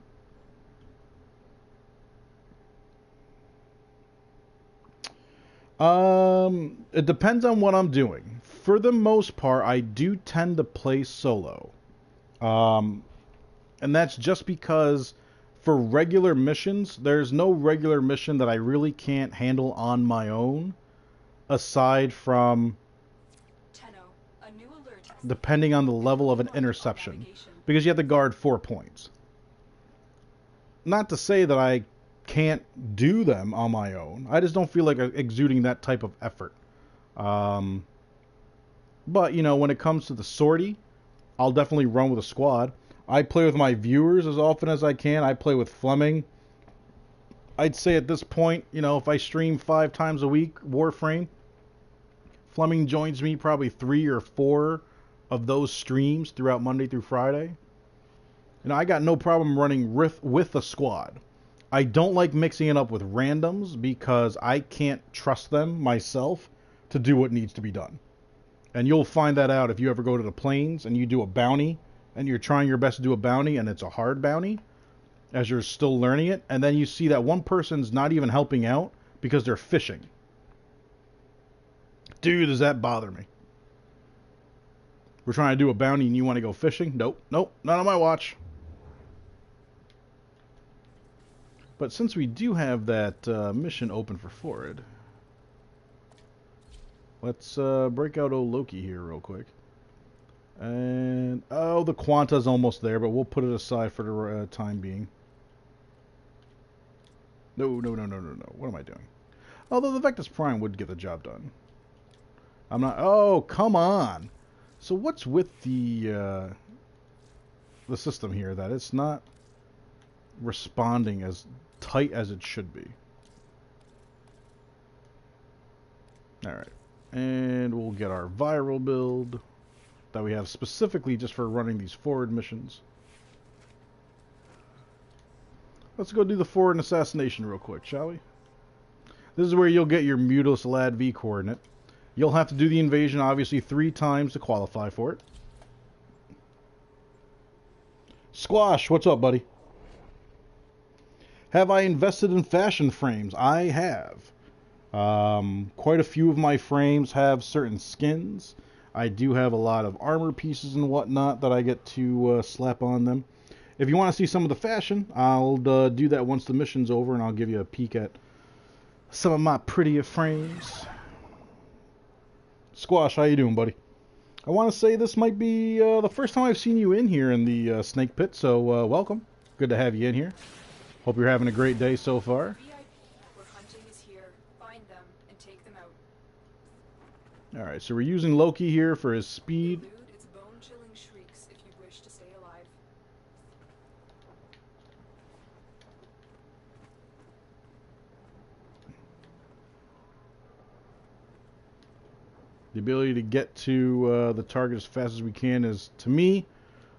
It depends on what I'm doing. For the most part, I do tend to play solo. And that's just because for regular missions, there's no regular mission that I really can't handle on my own, aside from depending on the level of an interception, because you have to guard 4 points. Not to say that I can't do them on my own. I just don't feel like exuding that type of effort. But, you know, when it comes to the sortie, I'll definitely run with a squad. I play with my viewers as often as I can. I play with Fleming. I'd say at this point, you know, if I stream 5 times a week, Warframe, Fleming joins me probably 3 or 4 of those streams throughout Monday through Friday. You know, I got no problem running with a squad. I don't like mixing it up with randoms because I can't trust them myself to do what needs to be done. And you'll find that out if you ever go to the plains and you do a bounty and you're trying your best to do a bounty and it's a hard bounty as you're still learning it, and then you see that one person's not even helping out because they're fishing. Dude, does that bother me? We're trying to do a bounty and you want to go fishing? Nope, not on my watch. But since we do have that mission open for Forward, let's break out old Loki here real quick. And, oh, the Quanta's almost there, but we'll put it aside for the time being. No. What am I doing? Although the Vectus Prime would get the job done. I'm not... Oh, come on! So what's with the system here that it's not responding as tight as it should be? Alright. And we'll get our viral build that we have specifically just for running these forward missions. Let's go do the forward assassination real quick, shall we? This is where you'll get your Mutilus Lad V coordinate. You'll have to do the invasion, obviously, 3 times to qualify for it. Squash, what's up, buddy? Have I invested in fashion frames? I have. Quite a few of my frames have certain skins. I do have a lot of armor pieces and whatnot that I get to slap on them. If you want to see some of the fashion, I'll do that once the mission's over, and I'll give you a peek at some of my prettier frames. Squash, how you doing, buddy? I want to say this might be the first time I've seen you in here in the Snake Pit, so welcome. Good to have you in here. Hope you're having a great day so far. VIP where hunting is here. Find them and take them out. Alright, so we're using Loki here for his speed. Elude its bone-chilling shrieks if you wish to stay alive. The ability to get to the target as fast as we can is, to me,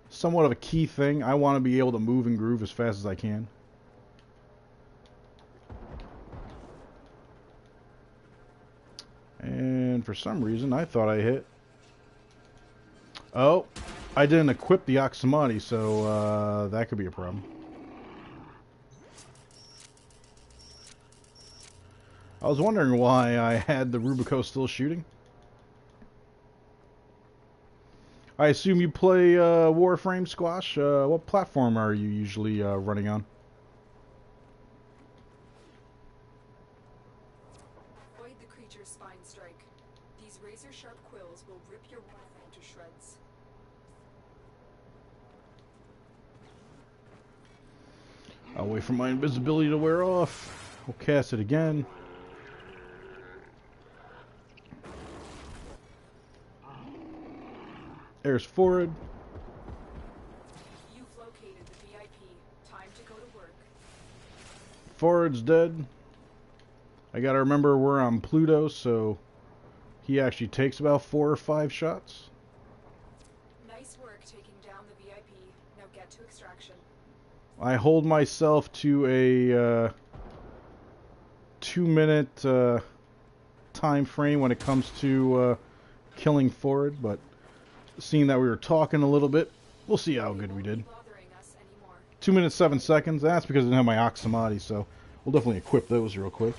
somewhat of a key thing. I want to be able to move and groove as fast as I can. And for some reason, I thought I hit. Oh, I didn't equip the Oxymati, so that could be a problem. I was wondering why I had the Rubico still shooting. I assume you play Warframe, Squash. What platform are you usually running on? Avoid the creature's spine strike. These razor-sharp quills will rip your Warframe to shreds. I'll wait for my invisibility to wear off. We'll cast it again. There's forward. You've located the VIP. Time to go to work. Forward's dead. I gotta remember we're on Pluto, so he actually takes about 4 or 5 shots. Nice work taking down the VIP. Now get to extraction. I hold myself to a 2-minute time frame when it comes to killing forward, but seeing that we were talking a little bit, we'll see how good we did. Bothering us anymore. 2 minutes 7 seconds. That's because I didn't have my Oxymati, so we'll definitely equip those real quick.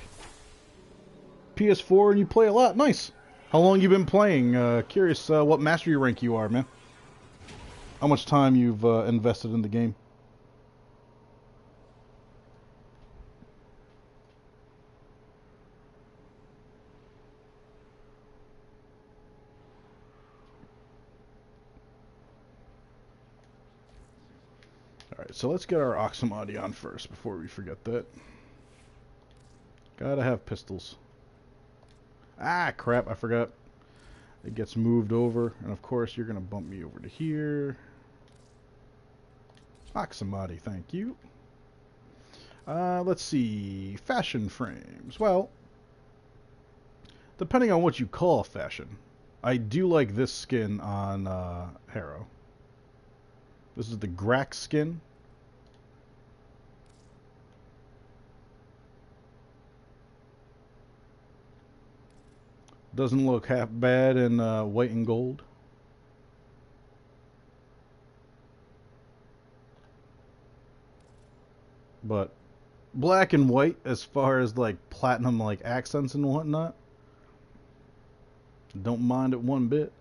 PS4, and you play a lot. Nice. How long you been playing? Curious what mastery rank you are, man. How much time you've invested in the game. Alright, so let's get our Oxymati on first before we forget that. Gotta have pistols. Ah, crap, I forgot. It gets moved over, and of course you're gonna bump me over to here. Oxymati, thank you. Let's see. Fashion frames. Well, depending on what you call fashion, I do like this skin on Harrow. This is the Grax skin. Doesn't look half bad in white and gold. But black and white, as far as like platinum like accents and whatnot, don't mind it one bit.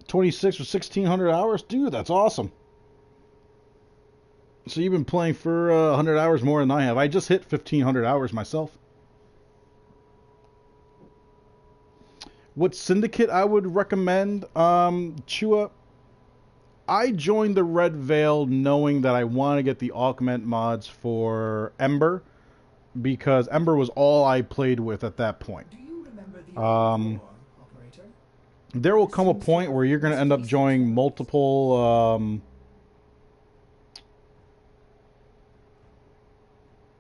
$26 for 1,600 hours? Dude, that's awesome. So you've been playing for 100 hours more than I have. I just hit 1,500 hours myself. What syndicate I would recommend? Chua, I joined the Red Veil knowing that I want to get the augment mods for Ember, because Ember was all I played with at that point. Do you remember the operator? There will come a point where you're going to end up joining multiple,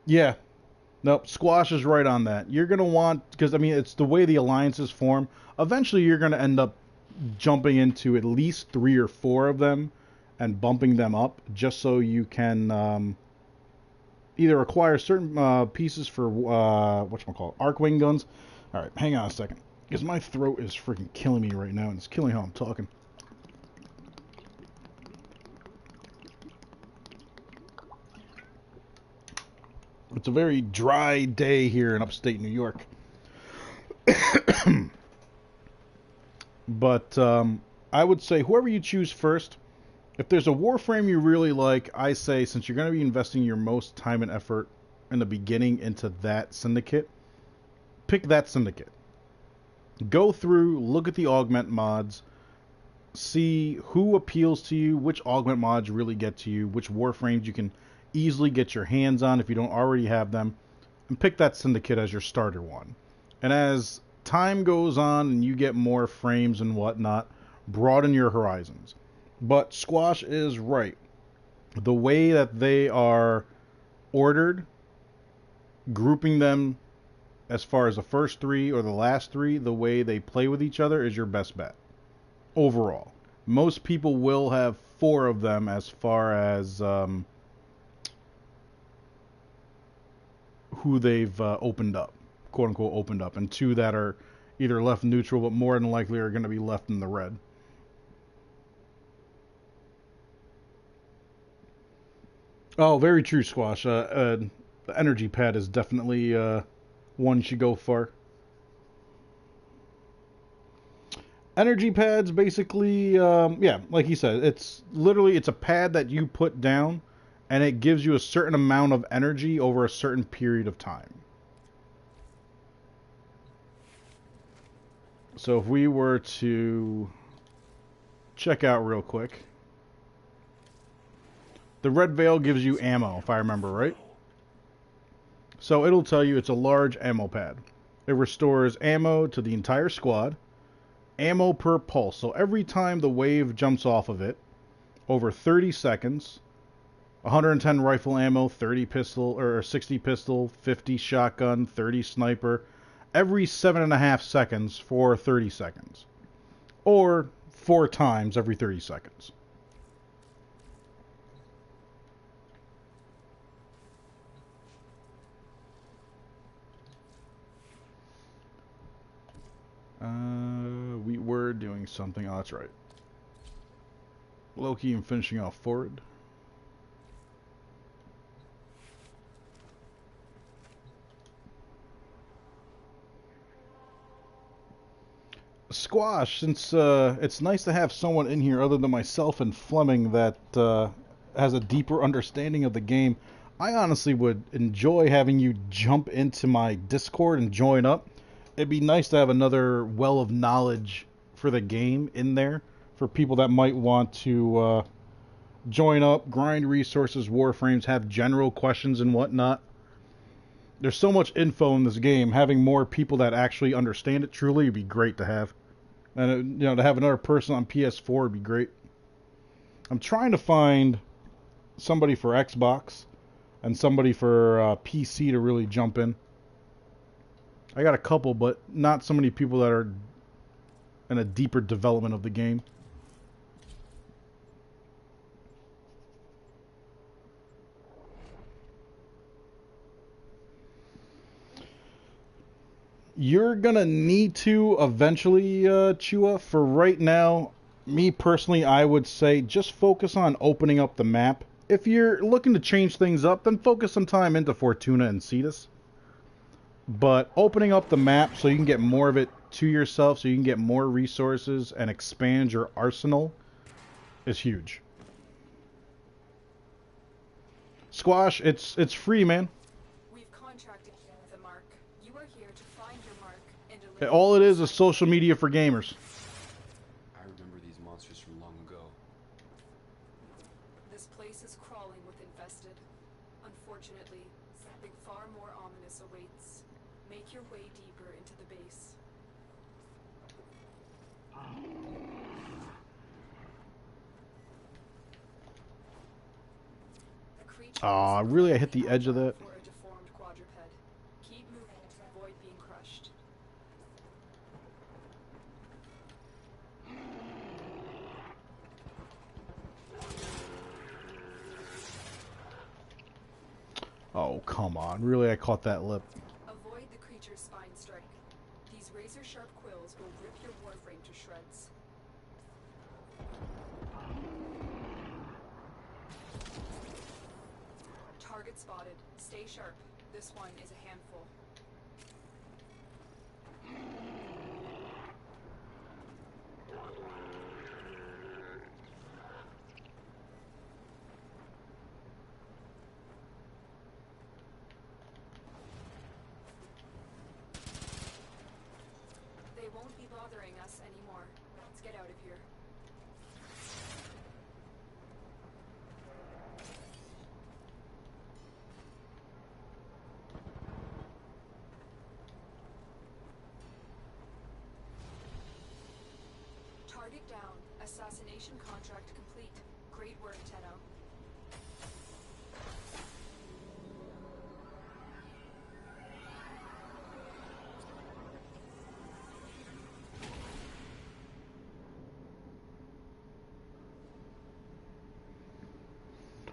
yeah. Nope, Squash is right on that. You're going to want, because, I mean, it's the way the alliances form. Eventually, you're going to end up jumping into at least 3 or 4 of them and bumping them up, just so you can either acquire certain pieces for, whatchamacallit, Arcwing guns. Alright, hang on a second. Because my throat is freaking killing me right now, and it's killing how I'm talking. It's a very dry day here in upstate New York. But I would say whoever you choose first, If there's a Warframe you really like, I say since you're going to be investing your most time and effort in the beginning into that syndicate, pick that syndicate. Go through, look at the augment mods, see who appeals to you, which augment mods really get to you, which Warframes you can easily get your hands on if you don't already have them, and pick that syndicate as your starter one. And as time goes on and you get more frames and whatnot, broaden your horizons. But Squash is right. The way that they are ordered, grouping them as far as the first three or the last three, the way they play with each other is your best bet. Overall. Most people will have 4 of them as far as who they've opened up, quote unquote opened up, and 2 that are either left neutral but more than likely are going to be left in the red. Oh, very true, Squash. The energy pad is definitely one you should go for. Energy pads, basically, yeah, like he said, it's a pad that you put down, and it gives you a certain amount of energy over a certain period of time. So if we were to check out real quick, the red veil gives you ammo, if I remember right. So it'll tell you it's a large ammo pad. It restores ammo to the entire squad. Ammo per pulse. So every time the wave jumps off of it, over 30 seconds, 110 rifle ammo, 30 pistol, or 60 pistol, 50 shotgun, 30 sniper, every 7.5 seconds for 30 seconds. Or 4 times every 30 seconds. We were doing something. Oh, that's right. Loki and finishing off forward. Squash, since it's nice to have someone in here other than myself and Fleming that has a deeper understanding of the game, I honestly would enjoy having you jump into my Discord and join up. It'd be nice to have another well of knowledge for the game in there for people that might want to join up, grind resources, Warframes, have general questions and whatnot. There's so much info in this game. Having more people that actually understand it truly would be great to have. And to have another person on PS4 would be great. I'm trying to find somebody for Xbox and somebody for PC to really jump in. I got a couple, but not so many people that are in a deeper development of the game. You're gonna need to eventually, Chua. For right now, me personally, I would say just focus on opening up the map. If you're looking to change things up, then focus some time into Fortuna and Cetus. But opening up the map so you can get more of it to yourself, so you can get more resources and expand your arsenal, is huge. Squash, it's free, man. We've contracted you with a mark. You are here to find your mark and deliver. All it is social media for gamers. I remember these monsters from long ago. This place is crawling with infested. Unfortunately, something far more ominous awaits. Make your way deeper into the base. The creature is Really, I hit the edge of that. for a deformed quadruped. Keep moving to avoid being crushed. Oh, come on. Really, I caught that lip. Avoid the creature's spine strike. These razor-sharp quills will rip your warframe to shreds. Target spotted. Stay sharp. This one is a handful. bothering us anymore. Let's get out of here. Target down. Assassination contract complete. Great work, Tenno.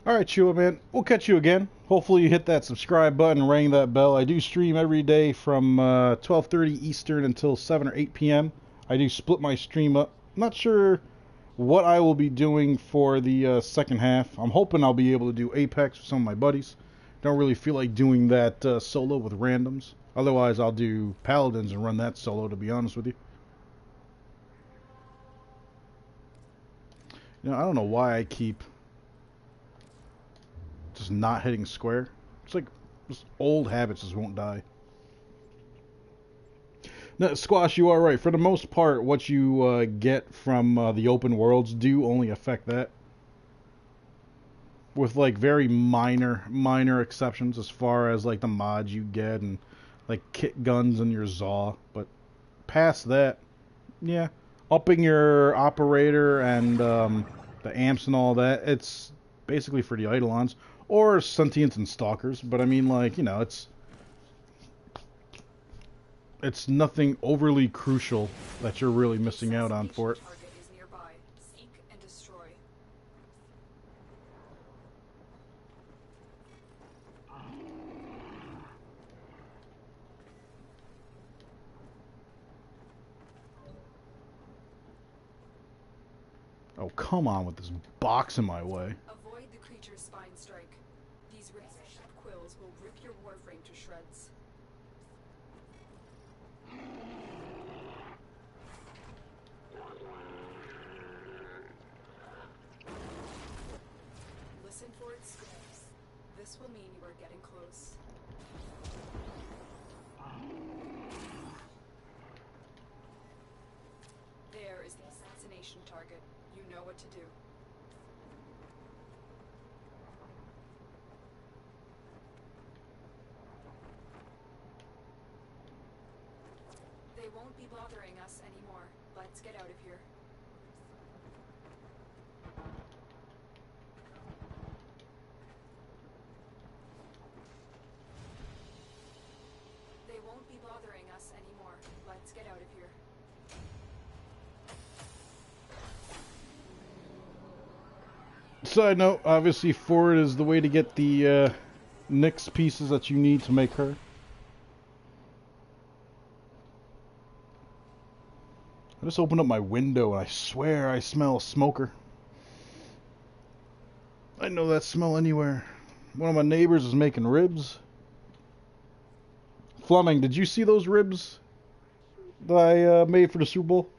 Alright, Chua, man. We'll catch you again. Hopefully you hit that subscribe button, rang that bell. I do stream every day from 12:30 Eastern until 7 or 8 p.m. I do split my stream up. Not sure what I will be doing for the second half. I'm hoping I'll be able to do Apex with some of my buddies. Don't really feel like doing that solo with randoms. Otherwise, I'll do Paladins and run that solo, to be honest with you. You know, I don't know why I keep just not hitting square. It's like just old habits just won't die. Now, Squash, you are right. For the most part, what you get from the open worlds do only affect that. With like very minor exceptions as far as like the mods you get and like kit guns and your Zaw. But past that, yeah, upping your operator and the amps and all that, it's basically for the Eidolons. Or Sentients and Stalkers, but I mean, like, you know, it's nothing overly crucial that you're really missing out on for it. Target is nearby. Seek and destroy. Oh, come on with this box in my way. Avoid the creature's spine strike. These razor-sharp quills will rip your Warframe to shreds. Listen for its screams. This will mean you are getting close. There is the assassination target. You know what to do. They won't be bothering us anymore. Let's get out of here. They won't be bothering us anymore. Let's get out of here. Side note, obviously forward is the way to get the Nyx pieces that you need to make her. I just opened up my window and I swear I smell smoker. I know that smell anywhere. One of my neighbors is making ribs. Fleming, did you see those ribs that I made for the Super Bowl?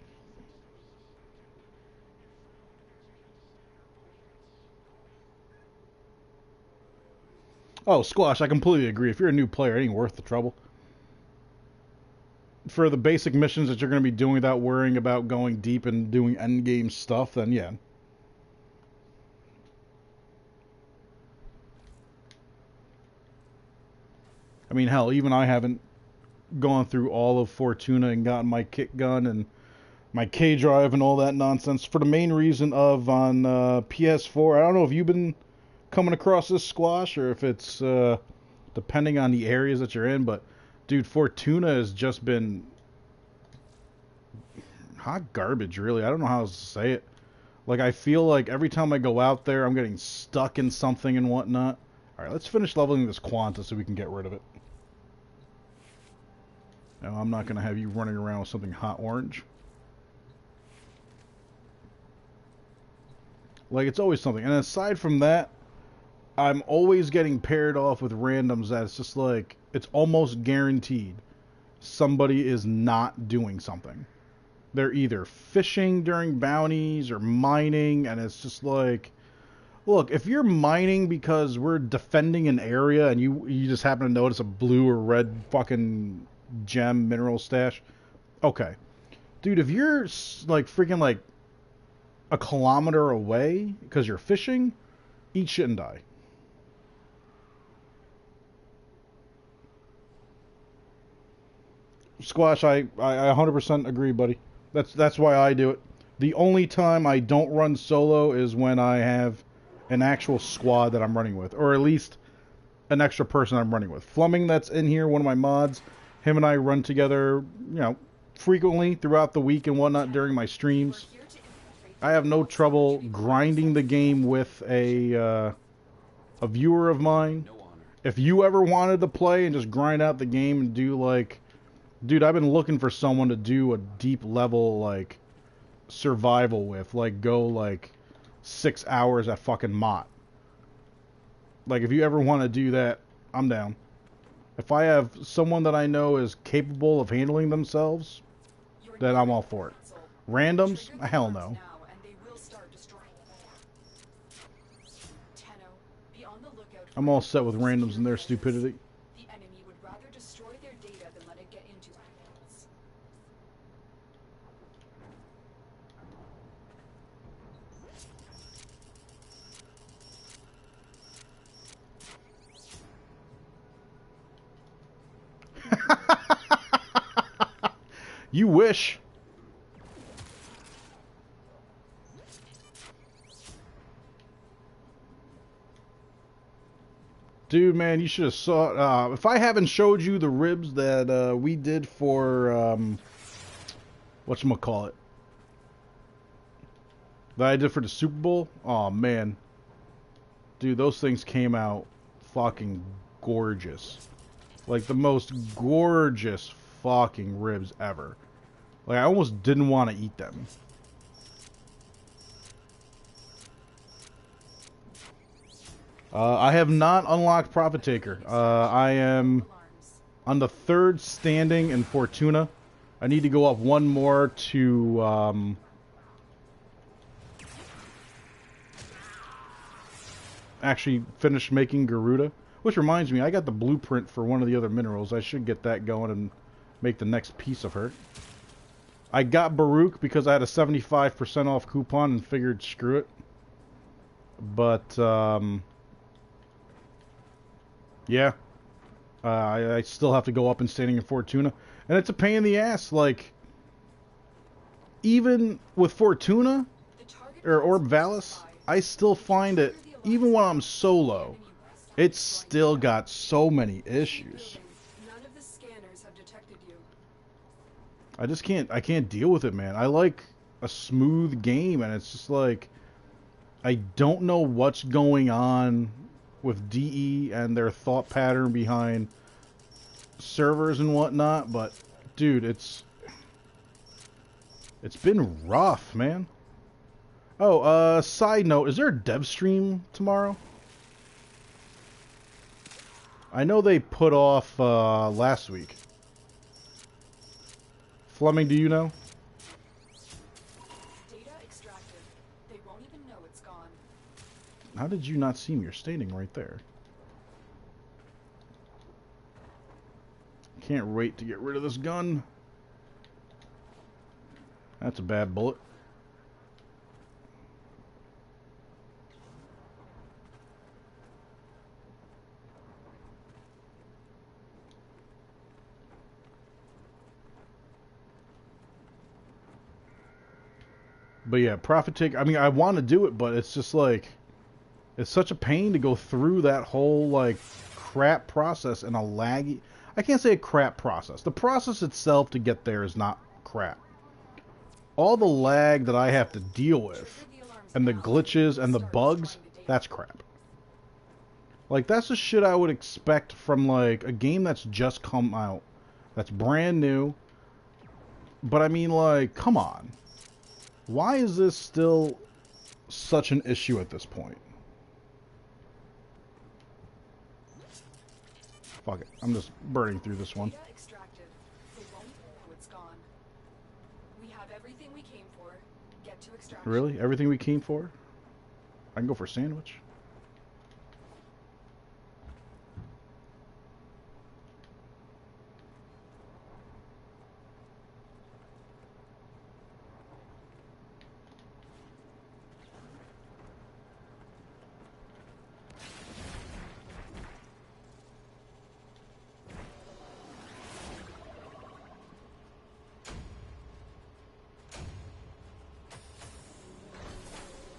Oh, Squash, I completely agree. If you're a new player, it ain't worth the trouble. For the basic missions that you're going to be doing without worrying about going deep and doing endgame stuff, then yeah. I mean, hell, even I haven't gone through all of Fortuna and gotten my kit gun and my K drive and all that nonsense for the main reason of on PS4. I don't know if you've been coming across this, Squash, or if it's depending on the areas that you're in, but dude, Fortuna has just been hot garbage, really. I don't know how else to say it. Like, I feel like every time I go out there, I'm getting stuck in something and whatnot. Alright, let's finish leveling this Quanta so we can get rid of it. Now, I'm not going to have you running around with something hot orange. Like, it's always something. And aside from that, I'm always getting paired off with randoms that it's just like, it's almost guaranteed somebody is not doing something. They're either fishing during bounties or mining, and it's just like, look, if you're mining because we're defending an area and you just happen to notice a blue or red fucking gem mineral stash, okay. Dude, if you're like freaking like a kilometer away because you're fishing, eat shit and die. Squash, I 100% agree, buddy. That's why I do it. The only time I don't run solo is when I have an actual squad that I'm running with, or at least an extra person I'm running with. Fleming, that's in here, one of my mods, him and I run together, you know, frequently throughout the week and whatnot during my streams. I have no trouble grinding the game with a viewer of mine. No honor. If you ever wanted to play and just grind out the game and do like, dude, I've been looking for someone to do a deep level like survival with, like go like 6 hours at fucking Mott. Like if you ever want to do that, I'm down. If I have someone that I know is capable of handling themselves, then I'm all for it. Randoms? Hell no. I'm all set with randoms and their stupidity. The enemy would rather destroy their data than let it get into our hands. You wish. Dude, man, you should have saw. If I haven't showed you the ribs that we did for whatchamacallit, that I did for the Super Bowl. Oh man, dude, those things came out fucking gorgeous, like the most gorgeous fucking ribs ever. Like I almost didn't want to eat them. I have not unlocked Profit Taker. I am on the 3rd standing in Fortuna. I need to go up one more to actually finish making Garuda. Which reminds me, I got the blueprint for one of the other minerals. I should get that going and make the next piece of her. I got Baruch because I had a 75% off coupon and figured screw it. But yeah, I still have to go up and standing in Fortuna, and it's a pain in the ass. Like, even with Fortuna or Orb Valis, I still find it, even when I'm solo, it's still got so many issues. None of the scanners have detected you. I just can't. I can't deal with it, man. I like a smooth game, and it's just like I don't know what's going on with DE and their thought pattern behind servers and whatnot, but dude, it's been rough, man. Oh, side note, is there a dev stream tomorrow? I know they put off last week. Fleming, do you know? Data extracted. They won't even know it's gone. How did you not see me? You're standing right there. Can't wait to get rid of this gun. That's a bad bullet. But yeah, Profit Take, I mean, I want to do it, but it's just like, it's such a pain to go through that whole, like, crap process and a laggy... I can't say a crap process. The process itself to get there is not crap. All the lag that I have to deal with, and the glitches and the bugs, that's crap. Like, that's the shit I would expect from, like, a game that's just come out, that's brand new. But, I mean, like, come on. Why is this still such an issue at this point? Fuck it. I'm just burning through this one. Data extracted. They won't know it's gone. We have everything we came for. Get to extraction. Really? Everything we came for? I can go for a sandwich.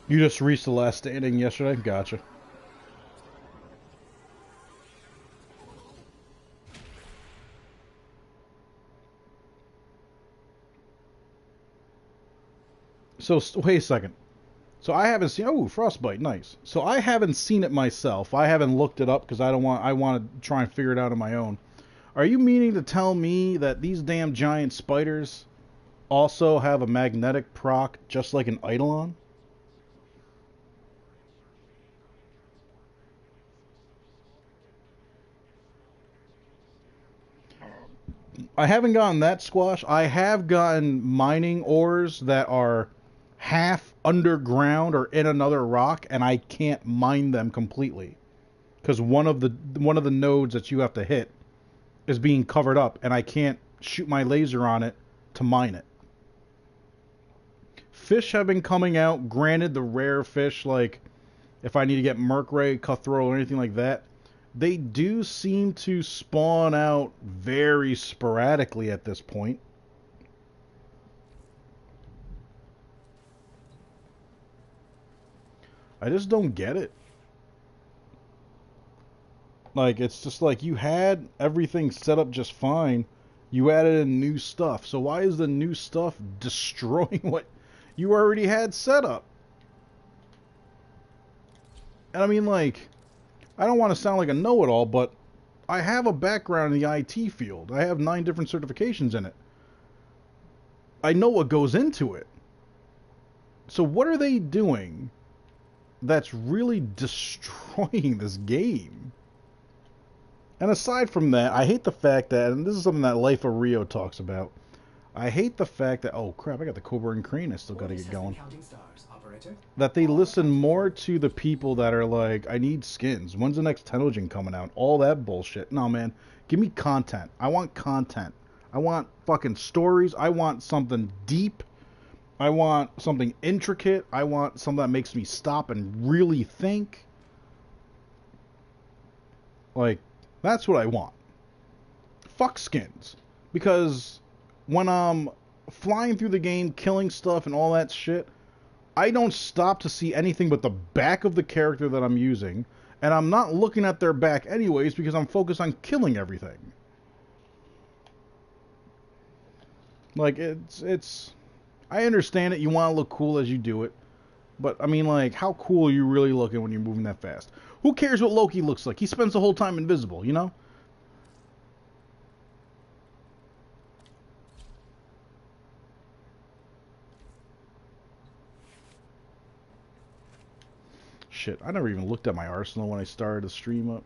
You just reached the last standing yesterday? Gotcha. So, wait a second. So I haven't seen... Oh, Frostbite, nice. So I haven't seen it myself. I haven't looked it up because I want to try and figure it out on my own. Are you meaning to tell me that these damn giant spiders also have a magnetic proc just like an Eidolon? I haven't gotten that, Squash. I have gotten mining ores that are half underground or in another rock, and I can't mine them completely because one of the nodes that you have to hit is being covered up, and I can't shoot my laser on it to mine it. Fish have been coming out. Granted, the rare fish, like if I need to get Mercray, Cutthroat, or anything like that, they do seem to spawn out very sporadically at this point. I just don't get it. Like, it's just like you had everything set up just fine. You added in new stuff. So why is the new stuff destroying what you already had set up? And I mean, like, I don't want to sound like a know-it-all, but I have a background in the IT field. I have 9 different certifications in it. I know what goes into it. So what are they doing that's really destroying this game? And aside from that, I hate the fact that, and this is something that Life of Rio talks about, I hate the fact that, oh crap, I got the Cobra and Crane I still got to get going. That they listen more to the people that are like, I need skins. When's the next Tenogen coming out? All that bullshit. No, man. Give me content. I want content. I want fucking stories. I want something deep. I want something intricate. I want something that makes me stop and really think. Like, that's what I want. Fuck skins. Because when I'm flying through the game, killing stuff and all that shit, I don't stop to see anything but the back of the character that I'm using. And I'm not looking at their back anyways because I'm focused on killing everything. Like, it's... I understand it. You want to look cool as you do it. But, I mean, like, how cool are you really looking when you're moving that fast? Who cares what Loki looks like? He spends the whole time invisible, you know? Shit, I never even looked at my arsenal when I started the stream up.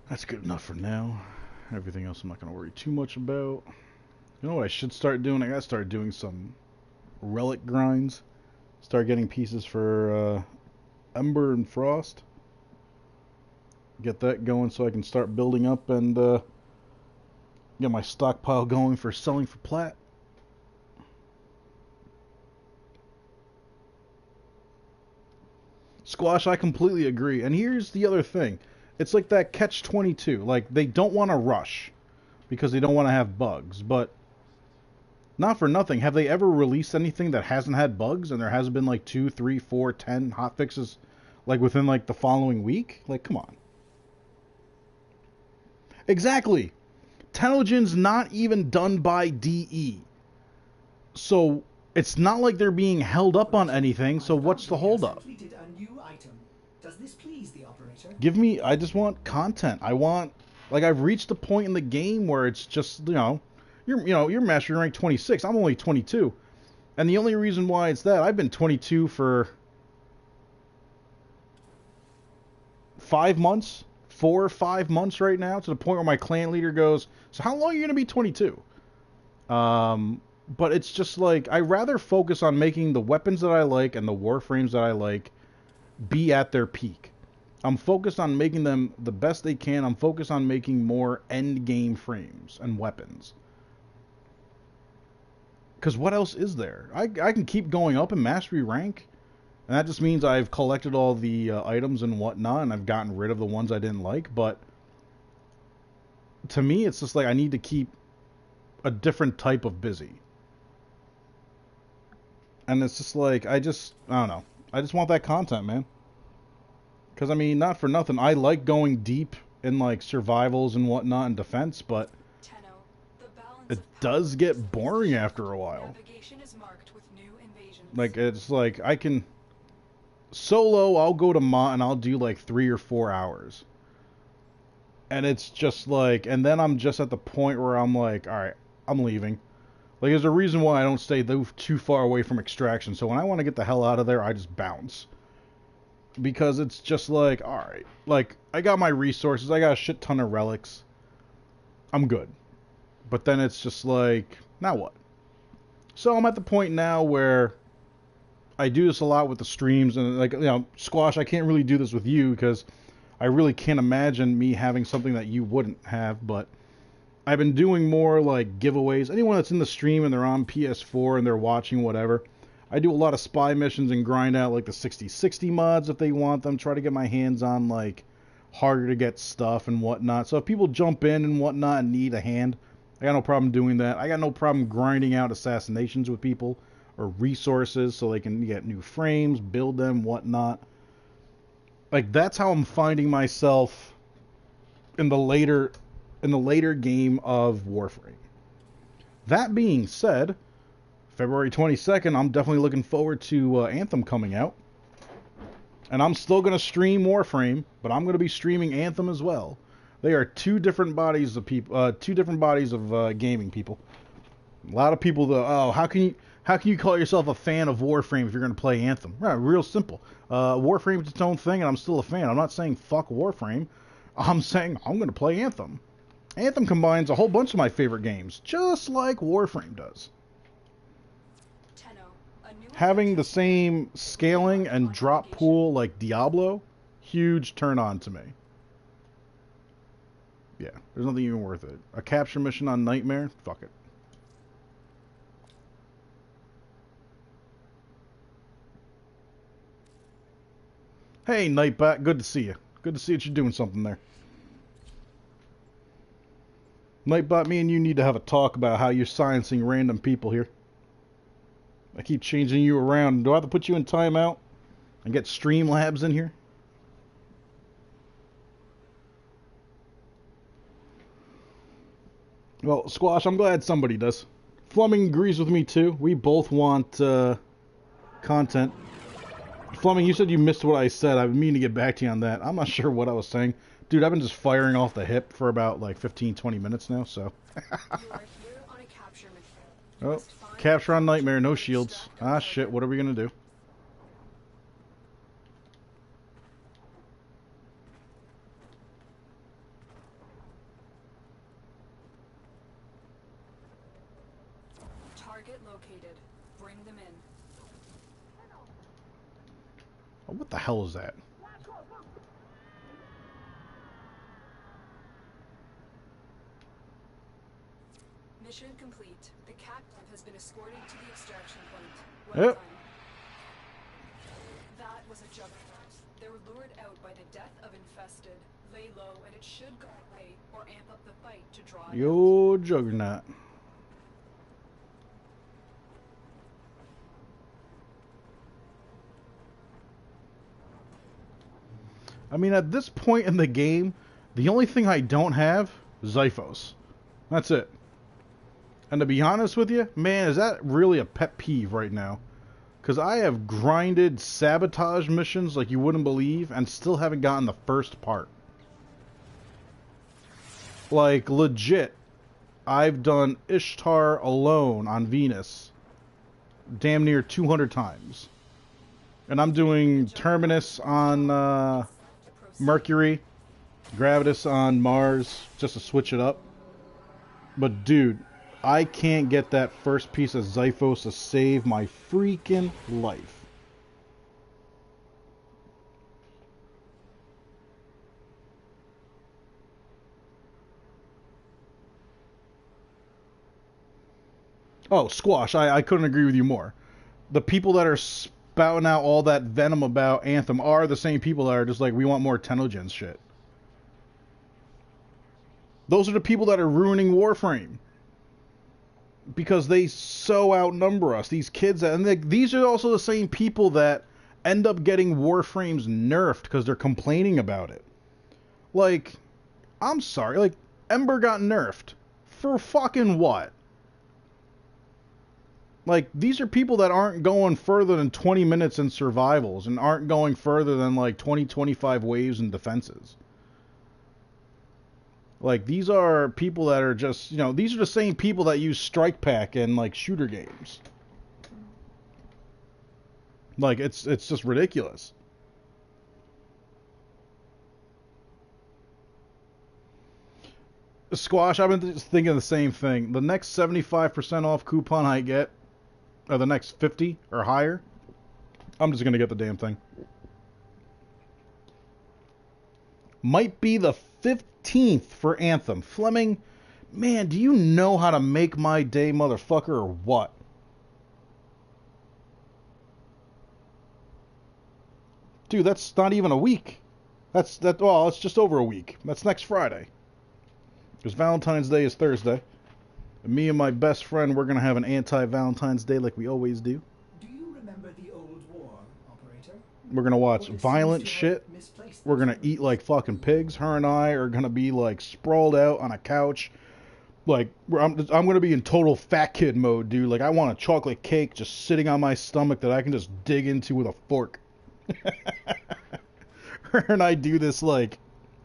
That's good enough for now. Everything else I'm not going to worry too much about. You know what I should start doing? I got to start doing some relic grinds. Start getting pieces for Ember and Frost. Get that going so I can start building up and get my stockpile going for selling for plat. Squash, I completely agree. And here's the other thing. It's like that catch-22. Like, they don't want to rush because they don't want to have bugs. But not for nothing. Have they ever released anything that hasn't had bugs and there hasn't been like 2, 3, 4, 10 hotfixes like within like the following week? Like, come on. Exactly. Tenogen's not even done by DE. So it's not like they're being held up on anything. So what's the holdup? Does this please the operator? Give me, I just want content. I want, like, I've reached a point in the game where it's just, you're master rank 26. I'm only 22. And the only reason why it's that, I've been 22 for 5 months, 4 or 5 months right now, to the point where my clan leader goes, so how long are you going to be 22? But it's just like, I rather focus on making the weapons that I like and the warframes that I like be at their peak. I'm focused on making them the best they can. I'm focused on making more end game frames and weapons. Because what else is there? I can keep going up in mastery rank, and that just means I've collected all the items and whatnot, and I've gotten rid of the ones I didn't like. But to me, it's just like I need to keep a different type of busy. And it's just like, I don't know. I just want that content, man. Because, I mean, not for nothing. I like going deep in, like, survivals and whatnot and defense, but it does get boring after a while. Like, it's like, I can... Solo, I'll go to Mont and I'll do, like, 3 or 4 hours. And it's just like... And then I'm just at the point where I'm like, alright, I'm leaving. Like, there's a reason why I don't stay too far away from extraction. So when I want to get the hell out of there, I just bounce. Because it's just like, alright. Like, I got my resources. I got a shit ton of relics. I'm good. But then it's just like, now what? So I'm at the point now where I do this a lot with the streams. And, like, you know, Squash, I can't really do this with you because I really can't imagine me having something that you wouldn't have. But I've been doing more, like, giveaways. Anyone that's in the stream and they're on PS4 and they're watching whatever, I do a lot of spy missions and grind out, like, the 60/60 mods if they want them. Try to get my hands on, like, harder to get stuff and whatnot. So if people jump in and whatnot and need a hand, I got no problem doing that. I got no problem grinding out assassinations with people or resources so they can get new frames, build them, whatnot. Like, that's how I'm finding myself in the later game of Warframe. That being said, February 22nd, I'm definitely looking forward to Anthem coming out. And I'm still going to stream Warframe, but I'm going to be streaming Anthem as well. They are two different bodies of people, gaming people. A lot of people, how can you call yourself a fan of Warframe if you're going to play Anthem? Right, real simple. Warframe's its own thing, and I'm still a fan. I'm not saying fuck Warframe. I'm saying I'm going to play Anthem. Anthem combines a whole bunch of my favorite games, just like Warframe does. Having the same scaling and drop pool like Diablo, huge turn on to me. Yeah, there's nothing even worth it. A capture mission on Nightmare? Fuck it. Hey, Nightbat, good to see you. Good to see that you're doing something there. Nightbot, me and you need to have a talk about how you're silencing random people here. I keep changing you around. Do I have to put you in timeout and get Streamlabs in here? Well, Squash, I'm glad somebody does. Fleming agrees with me too. We both want content. Fleming, you said you missed what I said. I've been meaning to get back to you on that. I'm not sure what I was saying. Dude, I've been just firing off the hip for about like 15-20 minutes now, so. Oh, capture on Nightmare, no shields. Ah, shit, what are we gonna do? Target located. Bring them in. Oh, what the hell is that? Mission complete. The captain has been escorted to the extraction point. Well done. That was a juggernaut. They were lured out by the death of infested. Lay low and it should go away or amp up the fight to draw it Yo, juggernaut. I mean, at this point in the game, the only thing I don't have is Zyphos. That's it. And to be honest with you, man, is that really a pet peeve right now? Because I have grinded sabotage missions like you wouldn't believe and still haven't gotten the first part. Like, legit, I've done Ishtar alone on Venus damn near 200 times. And I'm doing Terminus on Mercury, Gravitas on Mars, just to switch it up. But dude, I can't get that first piece of Zyphos to save my freaking life. Oh, Squash, I couldn't agree with you more. The people that are spouting out all that venom about Anthem are the same people that are just like, we want more Tenogens shit. Those are the people that are ruining Warframe. Because they so outnumber us. These kids, and these are also the same people that end up getting Warframes nerfed because they're complaining about it. Like, I'm sorry, like, Ember got nerfed. For fucking what? Like, these are people that aren't going further than 20 minutes in survivals and aren't going further than like 20-25 waves and defenses. Like, these are people that are just, you know, these are the same people that use Strike Pack in like shooter games. Like, it's just ridiculous. Squash, I've been thinking the same thing. The next 75% off coupon I get, or the next 50 or higher, I'm just going to get the damn thing. Might be the 15th for Anthem. Fleming, man, do you know how to make my day, motherfucker, or what? Dude, that's not even a week. Well, it's just over a week. That's next Friday. Because Valentine's Day is Thursday. And me and my best friend, we're going to have an anti-Valentine's Day like we always do. Do you remember the old war, operator? We're going to watch violent shit. We're going to eat like fucking pigs. Her and I are going to be like sprawled out on a couch. Like, I'm going to be in total fat kid mode, dude. Like, I want a chocolate cake just sitting on my stomach that I can just dig into with a fork. Her and I do this like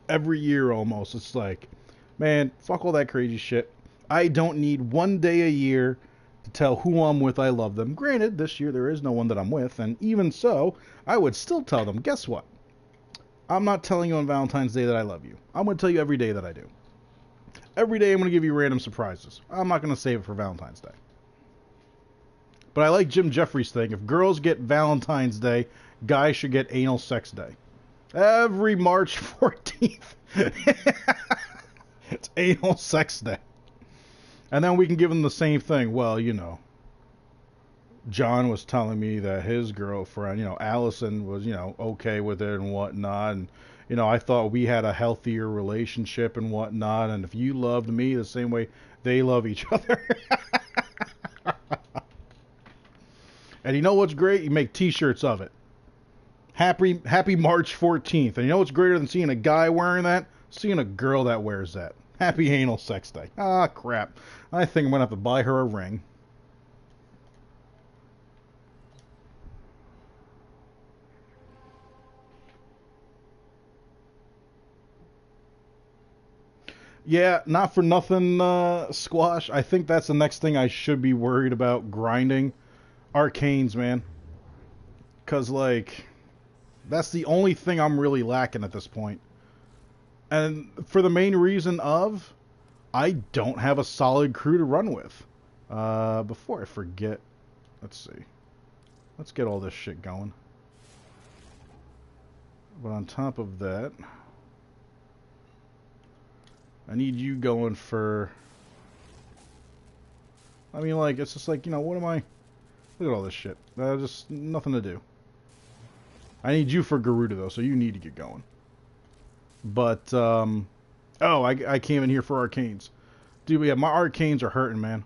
every year almost. It's like, man, fuck all that crazy shit. I don't need one day a year to tell who I'm with I love them. Granted, this year there is no one that I'm with, and even so, I would still tell them, guess what? I'm not telling you on Valentine's Day that I love you. I'm going to tell you every day that I do. Every day I'm going to give you random surprises. I'm not going to save it for Valentine's Day. But I like Jim Jeffries' thing. If girls get Valentine's Day, guys should get anal sex day. Every March 14th. It's anal sex day. And then we can give them the same thing. Well, you know, John was telling me that his girlfriend, you know, Allison was, you know, okay with it and whatnot. And, you know, I thought we had a healthier relationship and whatnot. And if you loved me the same way they love each other. And you know what's great? You make t-shirts of it. Happy March 14th. And you know what's greater than seeing a guy wearing that? Seeing a girl that wears that. Happy anal sex day. Ah, crap. I think I'm going to have to buy her a ring. Yeah, not for nothing, Squash. I think that's the next thing I should be worried about grinding. Arcanes, man. Because, like, that's the only thing I'm really lacking at this point. And for the main reason of, I don't have a solid crew to run with. Before I forget, let's see. Let's get all this shit going. But on top of that, I need you going for... I mean, like, it's just like, you know, what am I... Look at all this shit. Just nothing to do. I need you for Garuda, though, so you need to get going. But, oh, I came in here for Arcanes. Dude, yeah, my Arcanes are hurting, man.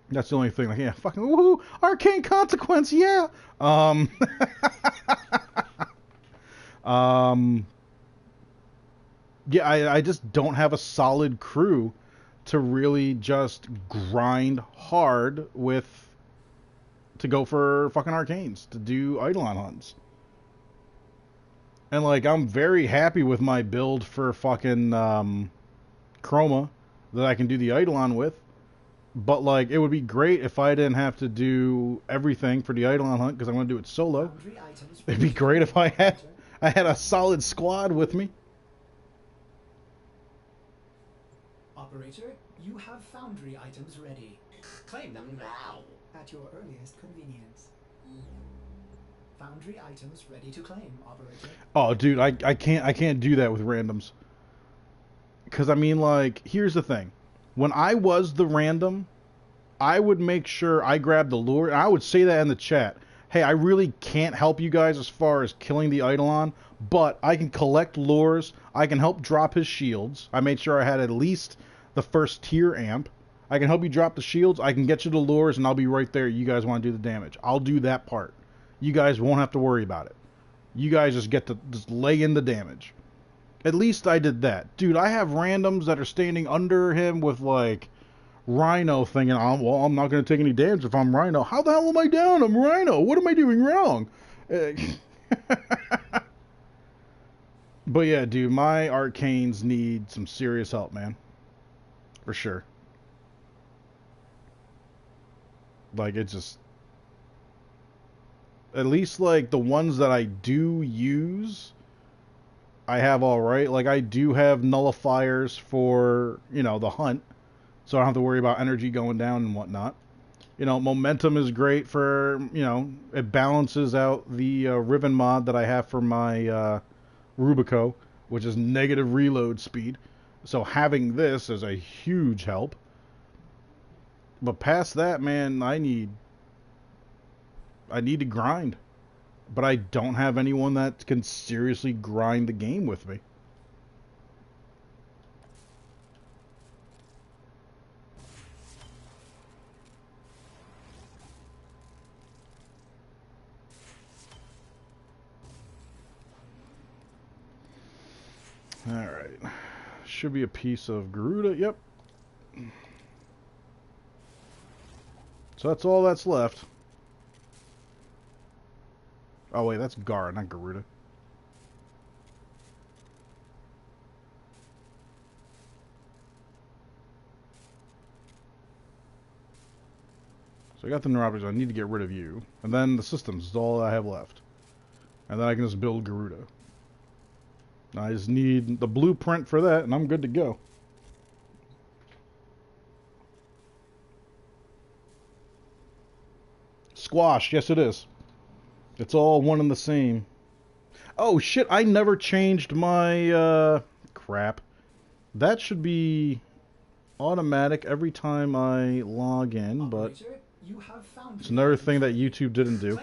That's the only thing. Like, yeah, fucking, woohoo! Arcane Consequence, yeah! Yeah, I just don't have a solid crew to really just grind hard with... to go for fucking Arcanes, to do Eidolon hunts. And, like, I'm very happy with my build for fucking Chroma that I can do the Eidolon with. But, like, it would be great if I didn't have to do everything for the Eidolon hunt, because I'm going to do it solo. It'd be great if I had a solid squad with me. Operator, you have foundry items ready. Claim them now. At your earliest convenience. Foundry items ready to claim, operator. Oh, dude, I can't do that with randoms. Because, I mean, like, here's the thing. When I was the random, I would make sure I grab the lure, and I would say that in the chat. Hey, I really can't help you guys as far as killing the Eidolon, but I can collect lures, I can help drop his shields. I made sure I had at least the first tier amp. I can help you drop the shields, I can get you the lures, and I'll be right there. You guys want to do the damage. I'll do that part. You guys won't have to worry about it. You guys just get to just lay in the damage. At least I did that. Dude, I have randoms that are standing under him with, like, Rhino thinking, oh, well, I'm not going to take any damage if I'm Rhino. How the hell am I down? I'm Rhino. What am I doing wrong? But yeah, dude, my arcanes need some serious help, man. For sure. Like, it's just... At least, like, the ones that I do use, I have alright. Like, I do have nullifiers for, you know, the hunt. So I don't have to worry about energy going down and whatnot. You know, momentum is great for, you know, it balances out the Riven mod that I have for my Rubico, which is negative reload speed. So having this is a huge help. But past that, man, I need to grind. But I don't have anyone that can seriously grind the game with me. Alright. Should be a piece of Garuda. Yep. So that's all that's left. Oh wait, that's Gar, not Garuda. So I got the neuropters. I need to get rid of you. And then the systems is all I have left. And then I can just build Garuda. I just need the blueprint for that, and I'm good to go. Squash, yes it is. It's all one and the same. Oh shit, I never changed my, crap. That should be automatic every time I log in, but it's another thing that YouTube didn't do.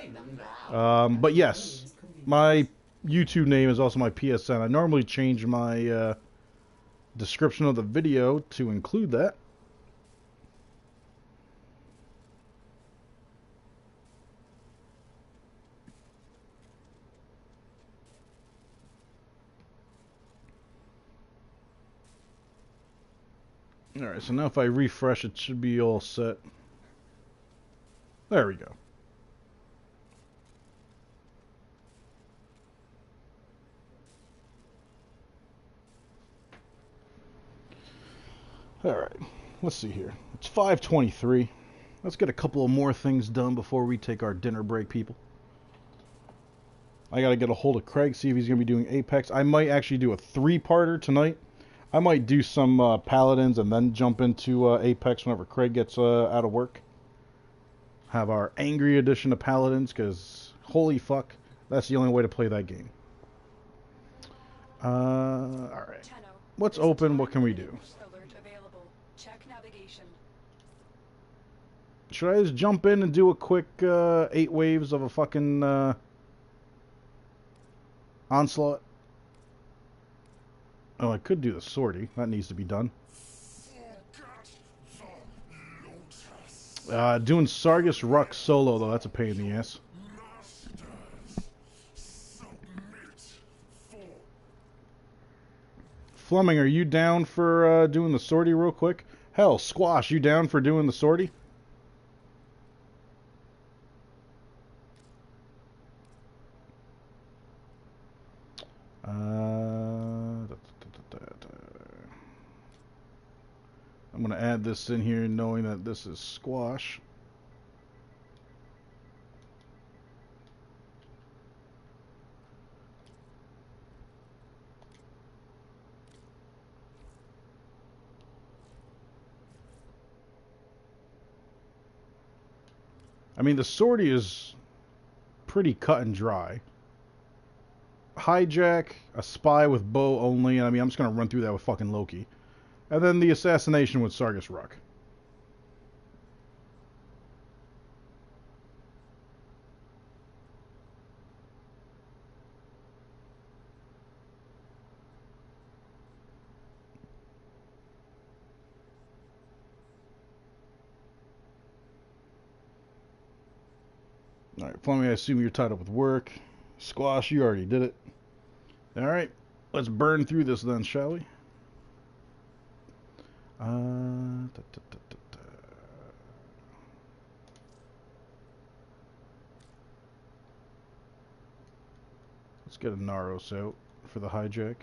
But yes, my YouTube name is also my PSN. I normally change my description of the video to include that. Alright, so now if I refresh, it should be all set. There we go. Alright, let's see here. It's 5:23. Let's get a couple of more things done before we take our dinner break, people. I gotta get a hold of Craig, see if he's gonna be doing Apex. I might actually do a 3-parter tonight. I might do some Paladins and then jump into Apex whenever Craig gets out of work. Have our Angry Edition of Paladins, because holy fuck, that's the only way to play that game. Alright. What's open? What can we do? Should I just jump in and do a quick 8 waves of a fucking onslaught? Oh, I could do the sortie. That needs to be done. Doing Sargus Ruck solo, though, that's a pain in the ass. Fleming, are you down for doing the sortie real quick? Hell, Squash, you down for doing the sortie? I'm going to add this in here knowing that this is Squash. I mean, the sortie is pretty cut and dry. Hijack, a spy with bow only, and I mean, I'm just going to run through that with fucking Loki. And then the assassination with Sargus Ruck. Alright, Fleming, I assume you're tied up with work. Squash, you already did it. Alright, let's burn through this then, shall we? Let's get a Naros out for the hijack.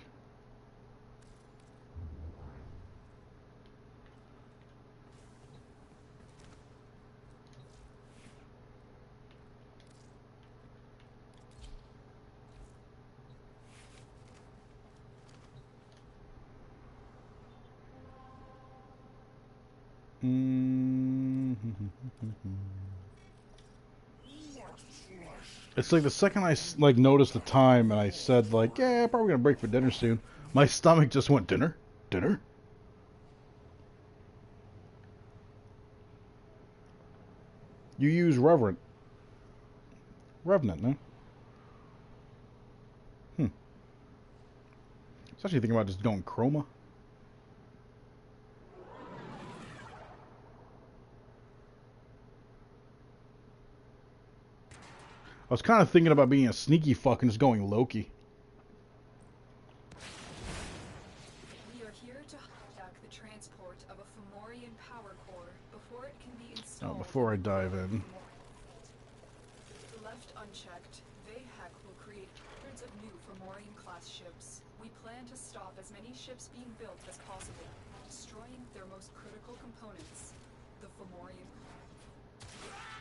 It's like the second I like noticed the time and I said like, yeah, probably gonna break for dinner soon. My stomach just went, dinner? Dinner? You use Revenant, no? I was actually thinking about just going Chroma. I was kind of thinking about being a sneaky fuck and just going Loki. We are here to hijack the transport of a Fomorian power core before it can be installed. Oh, before I dive in. Left unchecked, Vahek will create hundreds of new Fomorian class ships. We plan to stop as many ships being built as possible, destroying their most critical components, the Fomorian.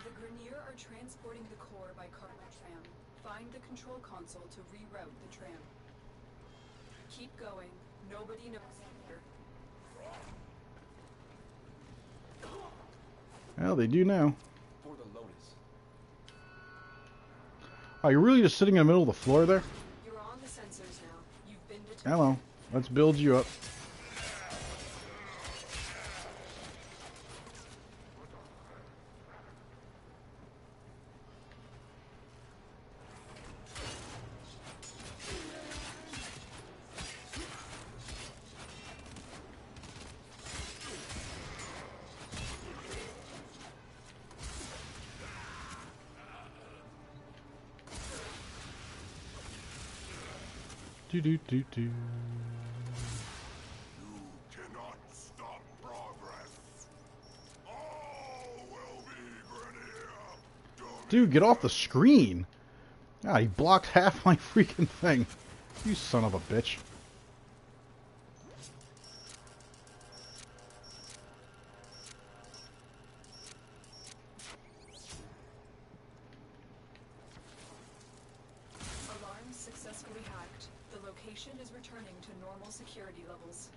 The Grenier are transporting the core by cargo tram. Find the control console to reroute the tram. Keep going. Nobody knows here. Well, they do now. For the Lotus. Oh, you're really just sitting in the middle of the floor there? You're on the sensors now. You've been detected. Hello. Let's build you up. Do. You cannot stop progress. All will be Grenier. Dude, get off the screen! Ah, he blocked half my freaking thing. You son of a bitch. Alarms successfully hacked. The location is returning to normal security levels.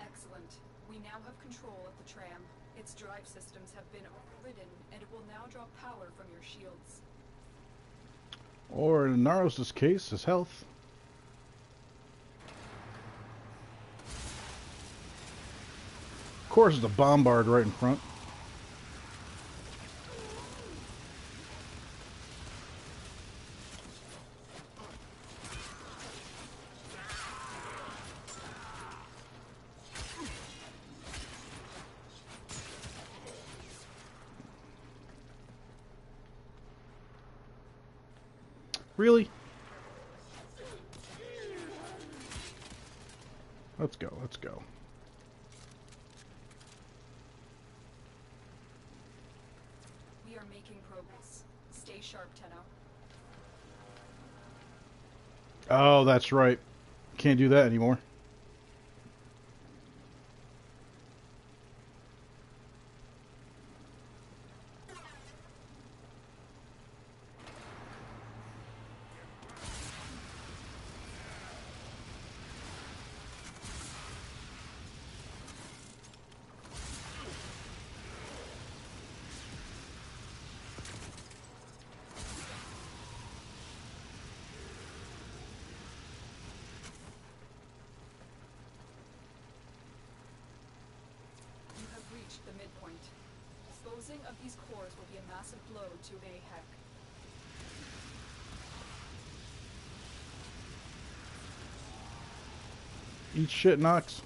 Excellent. We now have control of the tram. Its drive systems have been overridden, and it will now draw power from your shields. Or in Naros' case, his health. Of course, there's a bombard right in front. Really? Let's go, let's go. We are making progress. Stay sharp, Tenno. Oh, that's right. Can't do that anymore. Disposing of these cores will be a massive blow to AHEC. Eat shit, Nox.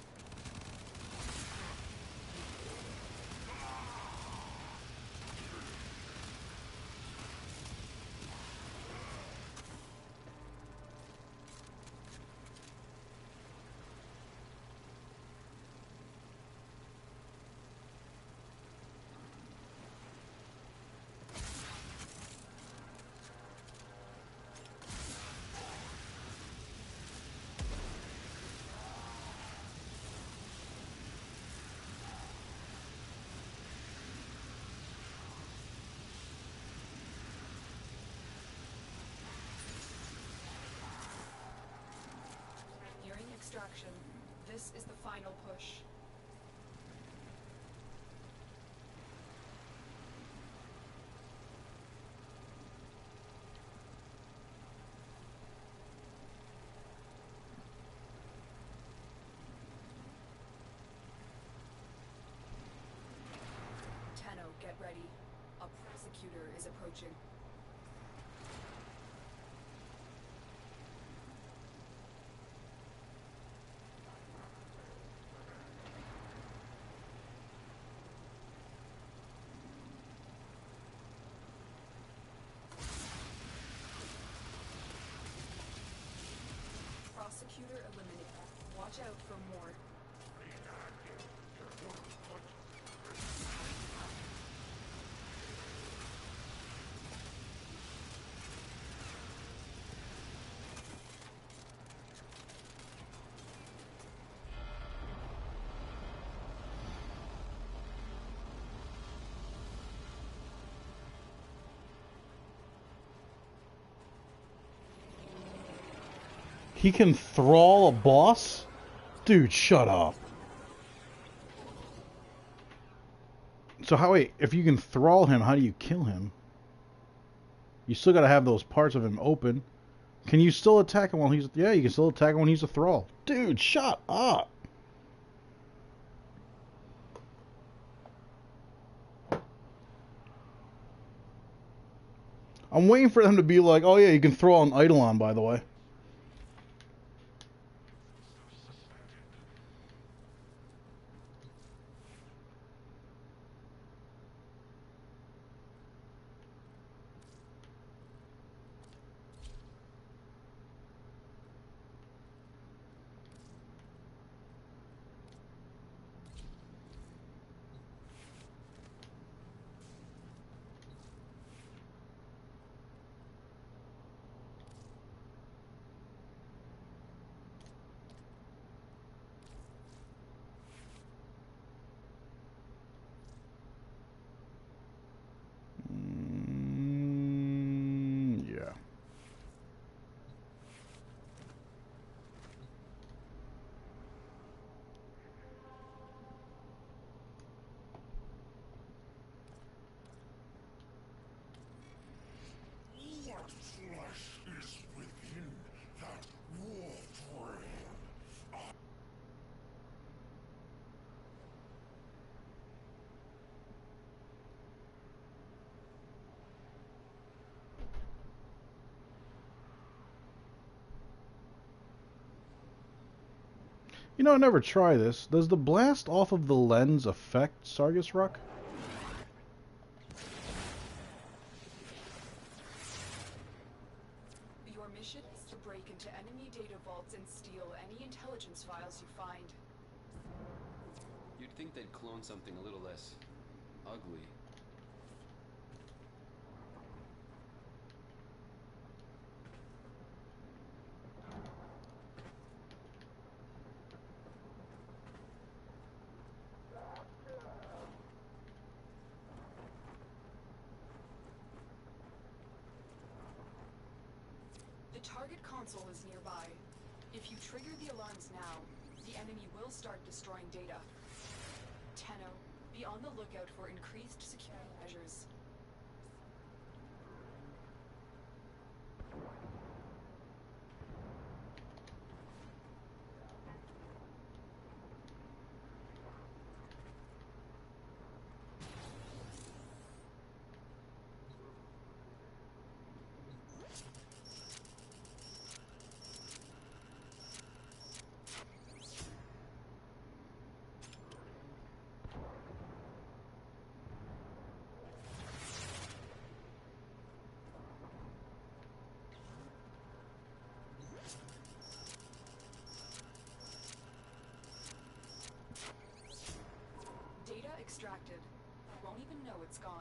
Nearing extraction. This is the final push. Tenno, get ready. A prosecutor is approaching. Prosecutor eliminated. Watch out for more. He can thrall a boss? Dude, shut up. So how, wait, if you can thrall him, how do you kill him? You still gotta have those parts of him open. Can you still attack him while he's... Yeah, you can still attack him when he's a thrall. Dude, shut up. I'm waiting for them to be like, oh yeah, you can throw an Eidolon, by the way. Yeah. What flesh is within that Warframe? You know, I never try this. Does the blast off of the lens affect Sargus Ruck? Your mission is to break into enemy data vaults and steal any intelligence files you find. You'd think they'd clone something a little less ugly. The target console is nearby. If you trigger the alarms now, the enemy will start destroying data. Tenno, be on the lookout for increased security measures. won't even know it's gone.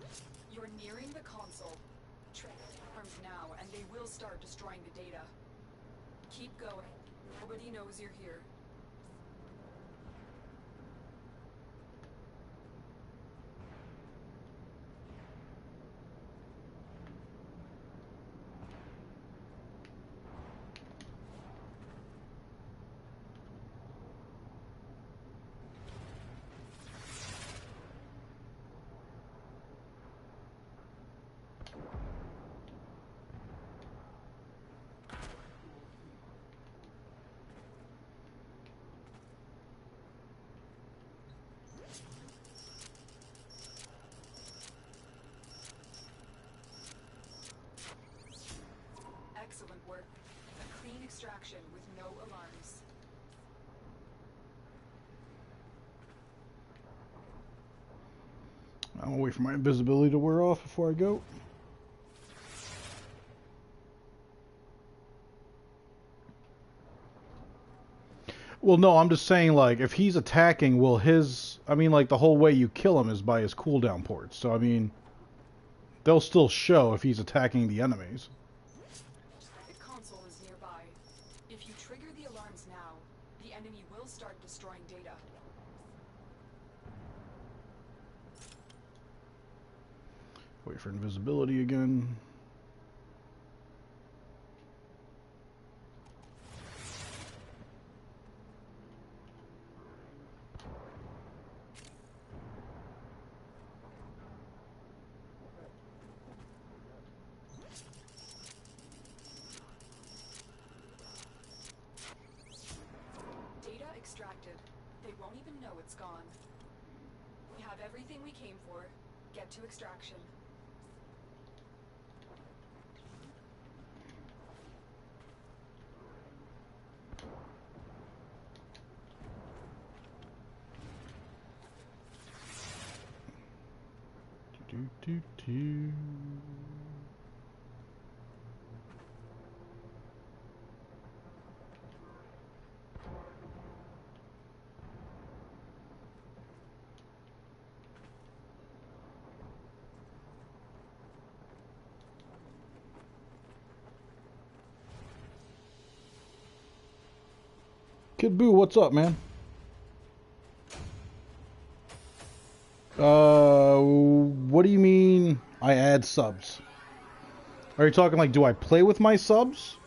That's good. You're nearing the console. Train arms now, and they will start destroying the data. Keep going. Nobody knows you're here. Excellent work. A clean extraction with no alarms. I'm gonna wait for my invisibility to wear off before I go. Well, no, I'm just saying, like, if he's attacking, will his... I mean, like, the whole way you kill him is by his cooldown ports. So, I mean, they'll still show if he's attacking the enemies. The console is nearby. If you trigger the alarms now, the enemy will start destroying data. Wait for invisibility again. Data extracted. They won't even know it's gone. We have everything we came for. Get to extraction. Do. Kid Boo, what's up, man? What do you mean I add subs? Are you talking like, do I play with my subs?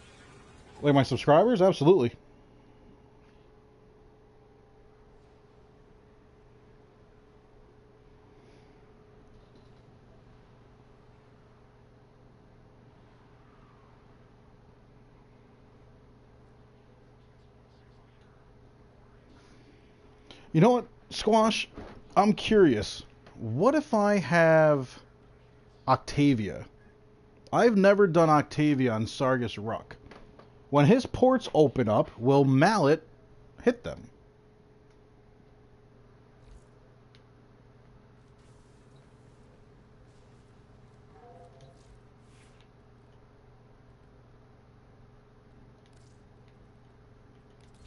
Like my subscribers? Absolutely. You know what, Squash? I'm curious. What if I have Octavia? I've never done Octavia on Sargus Ruck. When his ports open up, will Mallet hit them?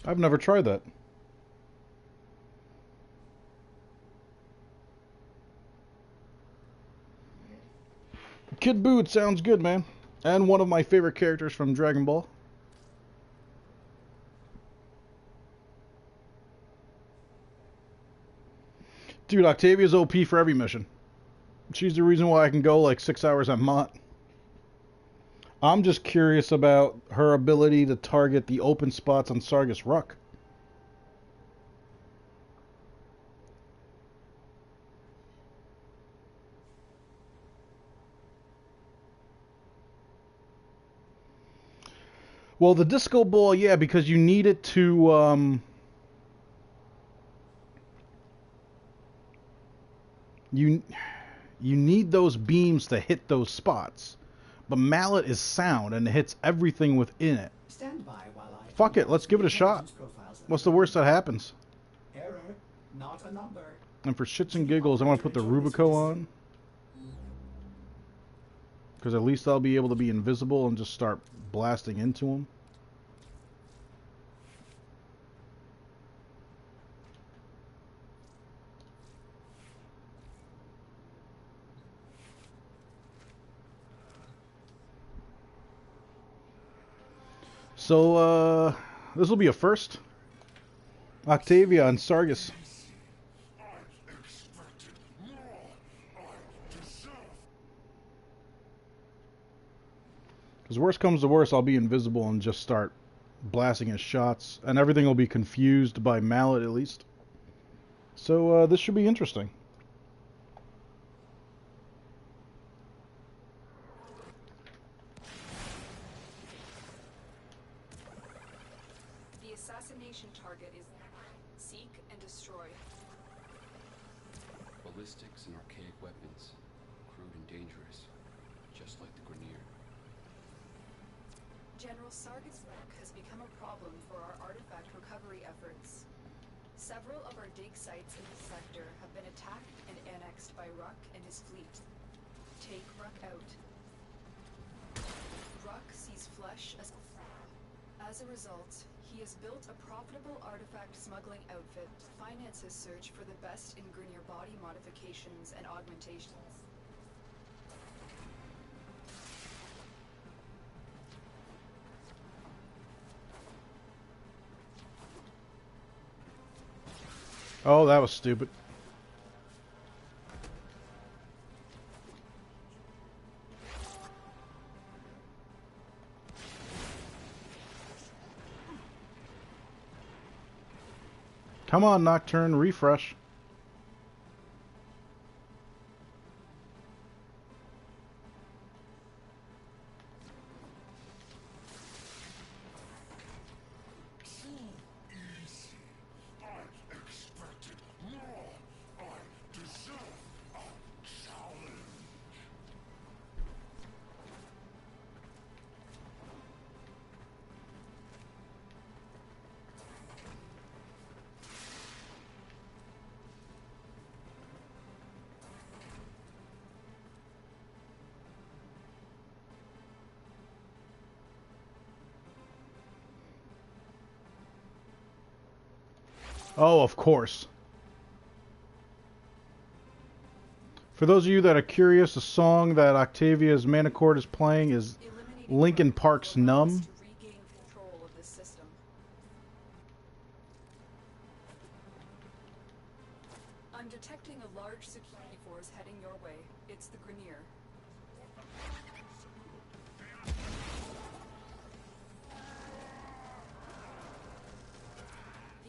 I've never tried that. Kid Boo, it sounds good, man. And one of my favorite characters from Dragon Ball. Dude, Octavia's OP for every mission. She's the reason why I can go like 6 hours at Mott. I'm just curious about her ability to target the open spots on Sargus Ruck. Well, the disco ball, yeah, because you need it to, You need those beams to hit those spots. But Mallet is sound and it hits everything within it. Stand by while I Fuck it, let's give it a shot. intelligence profiles of What's the worst that happens? error, not a number. And for shits and giggles, I want to put the Rubico on. Because at least I'll be able to be invisible and just start blasting into them. So, this will be a first. Octavia and Sargus. Because worst comes to worst, I'll be invisible and just start blasting his shots. And everything will be confused by Mallet, at least. So, this should be interesting. The assassination target is seek and destroy. Ballistics and archaic weapons, crude and dangerous, just like the Grenier. General Sargus' work has become a problem for our artifact recovery efforts. Several of our dig sites in the sector have been attacked and annexed by Ruck and his fleet. Take Ruck out. Ruck sees flesh as a threat. As a result, he has built a profitable artifact smuggling outfit to finance his search for the best in Grenier body modifications and augmentations. Oh, that was stupid. Come on, Nocturne, refresh. Oh, of course. For those of you that are curious, the song that Octavia's Manicord is playing is Linkin Park's Numb. To regain control of this system. I'm detecting a large security force heading your way. It's the Grenier.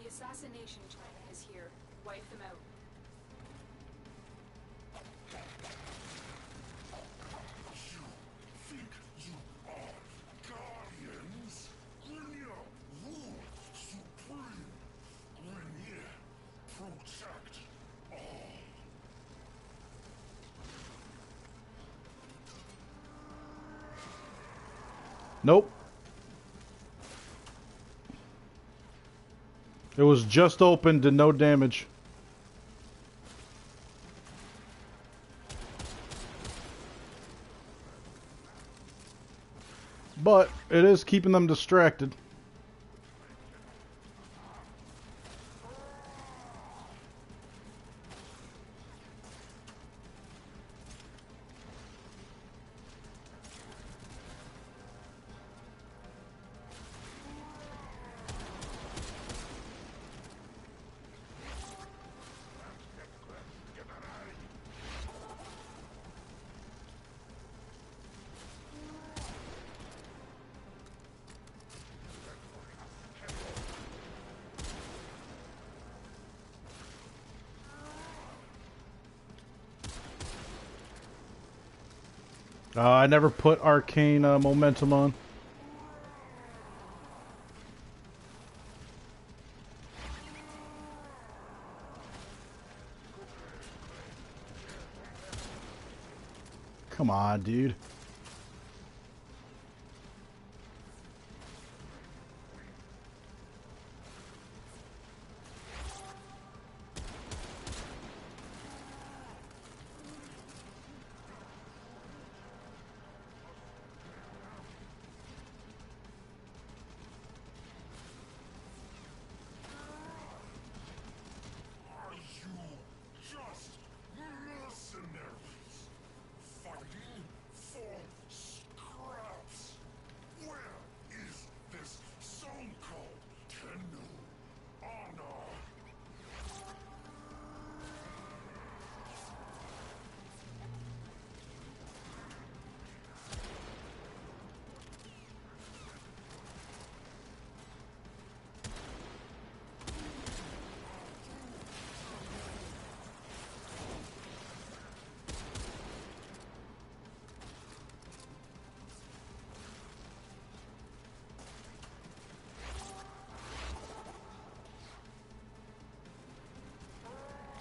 The assassination plan is here. Wipe them out. Think you are guardians? Grenier rule supreme. Grenier protect all. Nope. It was just open, did no damage. But it is keeping them distracted. I never put arcane momentum on. Come on, dude. Are you just mercenaries fighting for scraps? Where is this so-called Tenno honor?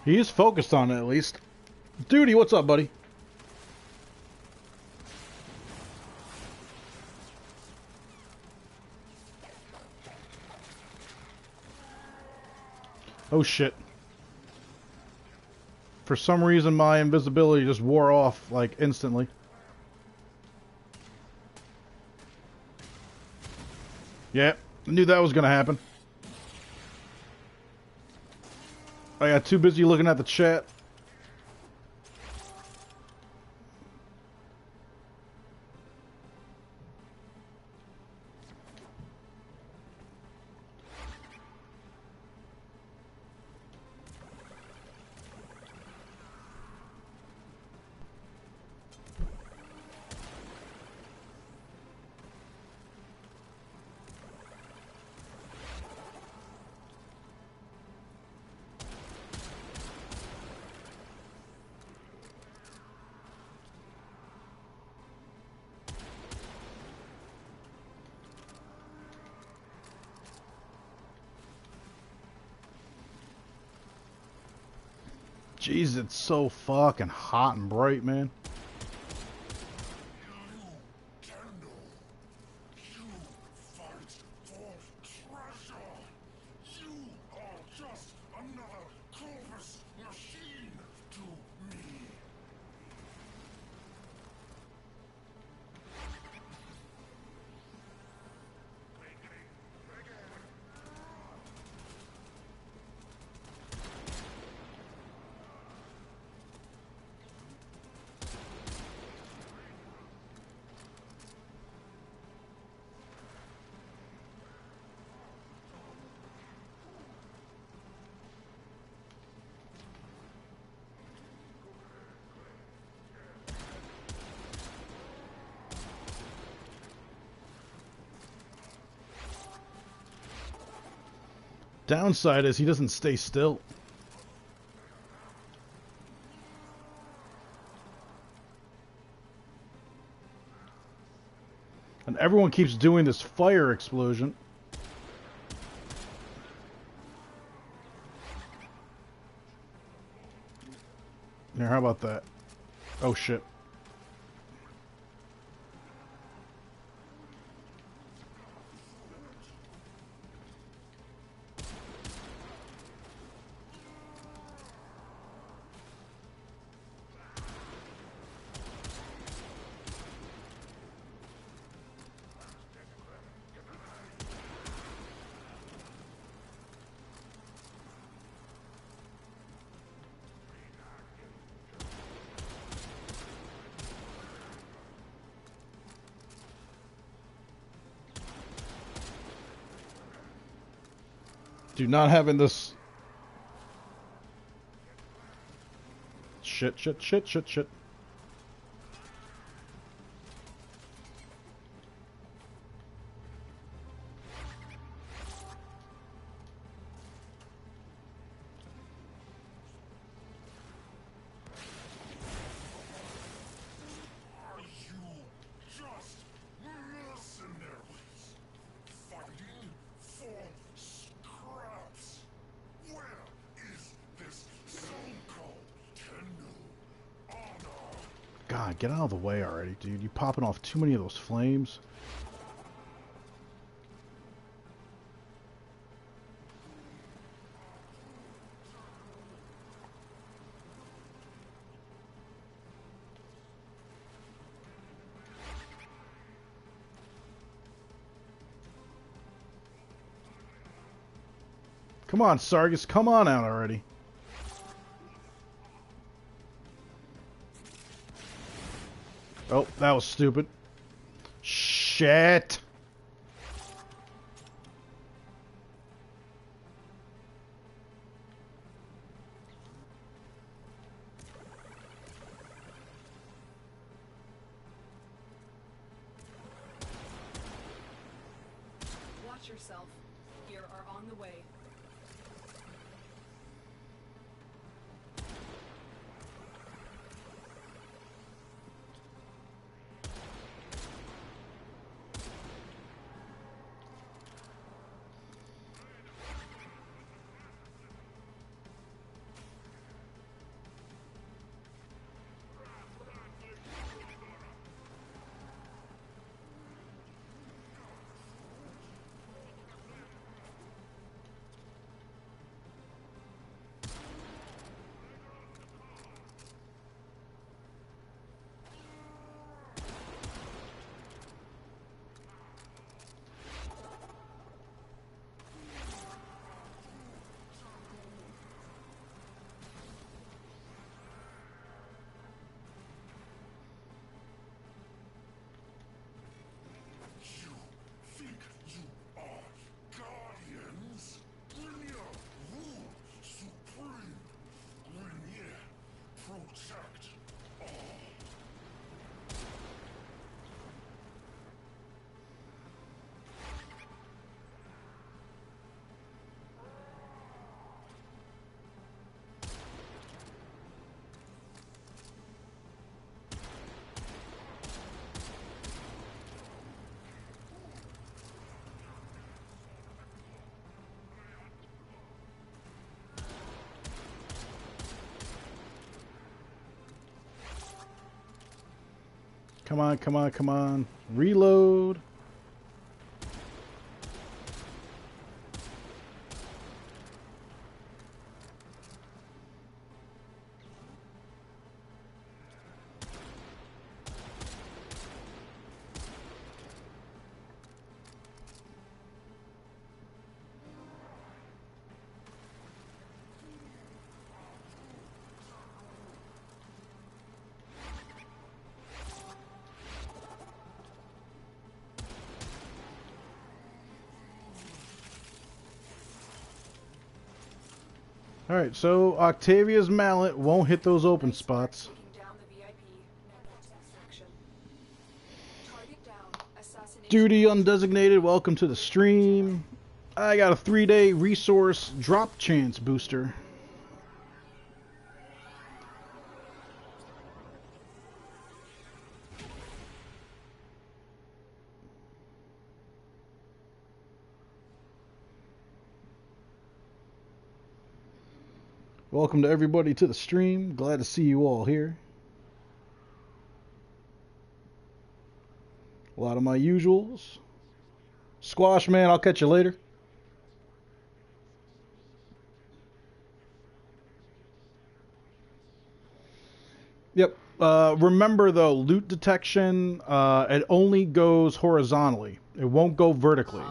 He is focused on it at least. Duty, what's up, buddy? Oh shit. For some reason my invisibility just wore off like instantly. Yeah, I knew that was gonna happen. I got too busy looking at the chat. Jeez, it's so fucking hot and bright, man. Tenno, you fight for treasure. You are just another Corvus machine to me. Downside is he doesn't stay still. And everyone keeps doing this fire explosion. Here, how about that? Oh shit. Do not having this. Shit. Are you just mercenaries fighting for scraps? Where is this so-called Tenno honor? God, get out of the way already, dude. You're popping off too many of those flames. Come on, Sargus, come on out already. Oh, that was stupid. Shit. Watch yourself. Here are on the way. You think you are guardians? Grineer rule supreme. Grineer protect all. Come on, come on, come on. Reload. Alright, so Octavia's mallet won't hit those open spots. Taking down the VIP network section. Target down. Assassination. Duty undesignated, welcome to the stream. I got a 3-day resource drop chance booster. Welcome to everybody to the stream. Glad to see you all here. A lot of my usuals. Squash man, I'll catch you later. Yep. Remember though, loot detection, it only goes horizontally. It won't go vertically.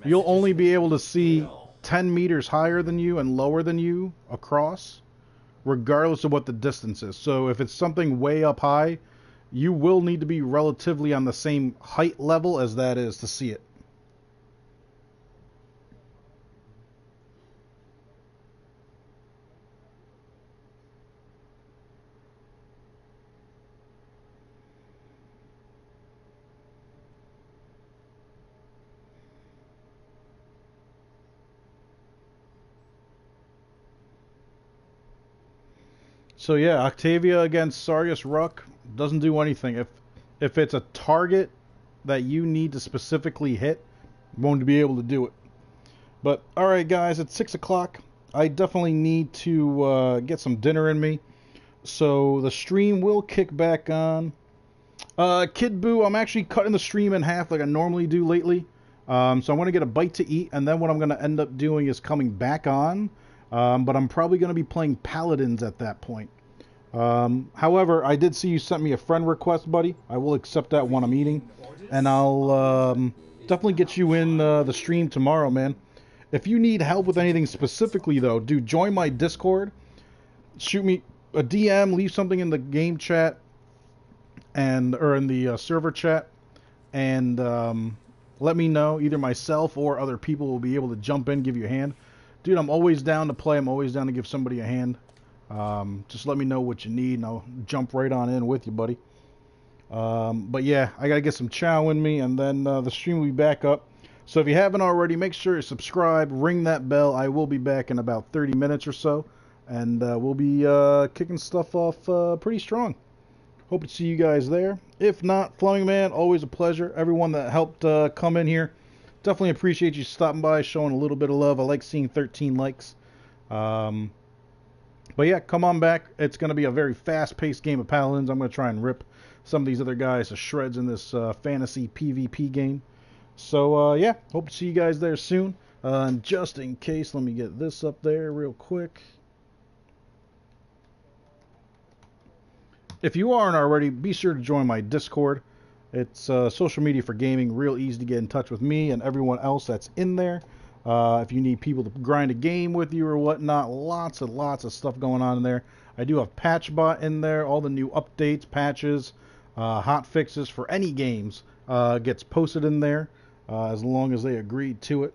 You'll only be able to see 10 meters higher than you and lower than you across, regardless of what the distance is. So if it's something way up high, you will need to be relatively on the same height level as that is to see it. So yeah, Octavia against Sargus Ruck doesn't do anything. If it's a target that you need to specifically hit, won't be able to do it. But alright guys, it's 6 o'clock. I definitely need to get some dinner in me. So the stream will kick back on. Kid Boo, I'm actually cutting the stream in half like I normally do lately. So I'm going to get a bite to eat, and then what I'm going to end up doing is coming back on. But I'm probably going to be playing Paladins at that point. However, I did see you sent me a friend request, buddy. I will accept that when I'm eating. And I'll definitely get you in the stream tomorrow, man. If you need help with anything specifically, though, dude, join my Discord. Shoot me a DM, leave something in the game chat, or in the server chat, and let me know. Either myself or other people will be able to jump in, give you a hand. Dude, I'm always down to play. I'm always down to give somebody a hand. Just let me know what you need, and I'll jump right on in with you, buddy. But yeah, I gotta get some chow in me, and then the stream will be back up. So if you haven't already, make sure you subscribe, ring that bell. I will be back in about 30 minutes or so, and we'll be kicking stuff off pretty strong. Hope to see you guys there. If not, Fleming Man, always a pleasure. Everyone that helped come in here, definitely appreciate you stopping by, showing a little bit of love. I like seeing 13 likes. But yeah, come on back. It's going to be a very fast-paced game of Paladins. I'm going to try and rip some of these other guys to shreds in this fantasy PvP game. So, yeah, hope to see you guys there soon. And just in case, let me get this up there real quick. If you aren't already, be sure to join my Discord. It's social media for gaming, real easy to get in touch with me and everyone else that's in there. If you need people to grind a game with you or whatnot, lots and lots of stuff going on in there. I do have PatchBot in there, all the new updates, patches, hot fixes for any games gets posted in there, as long as they agree to it.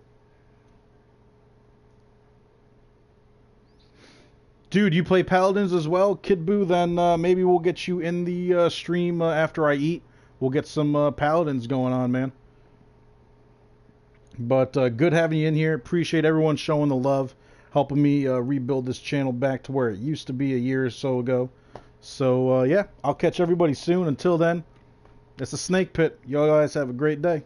Dude, you play Paladins as well? Kid Boo, then maybe we'll get you in the stream after I eat. We'll get some Paladins going on, man. But good having you in here. Appreciate everyone showing the love, helping me rebuild this channel back to where it used to be a year or so ago. So, yeah, I'll catch everybody soon. Until then, it's a snake pit. Y'all guys have a great day.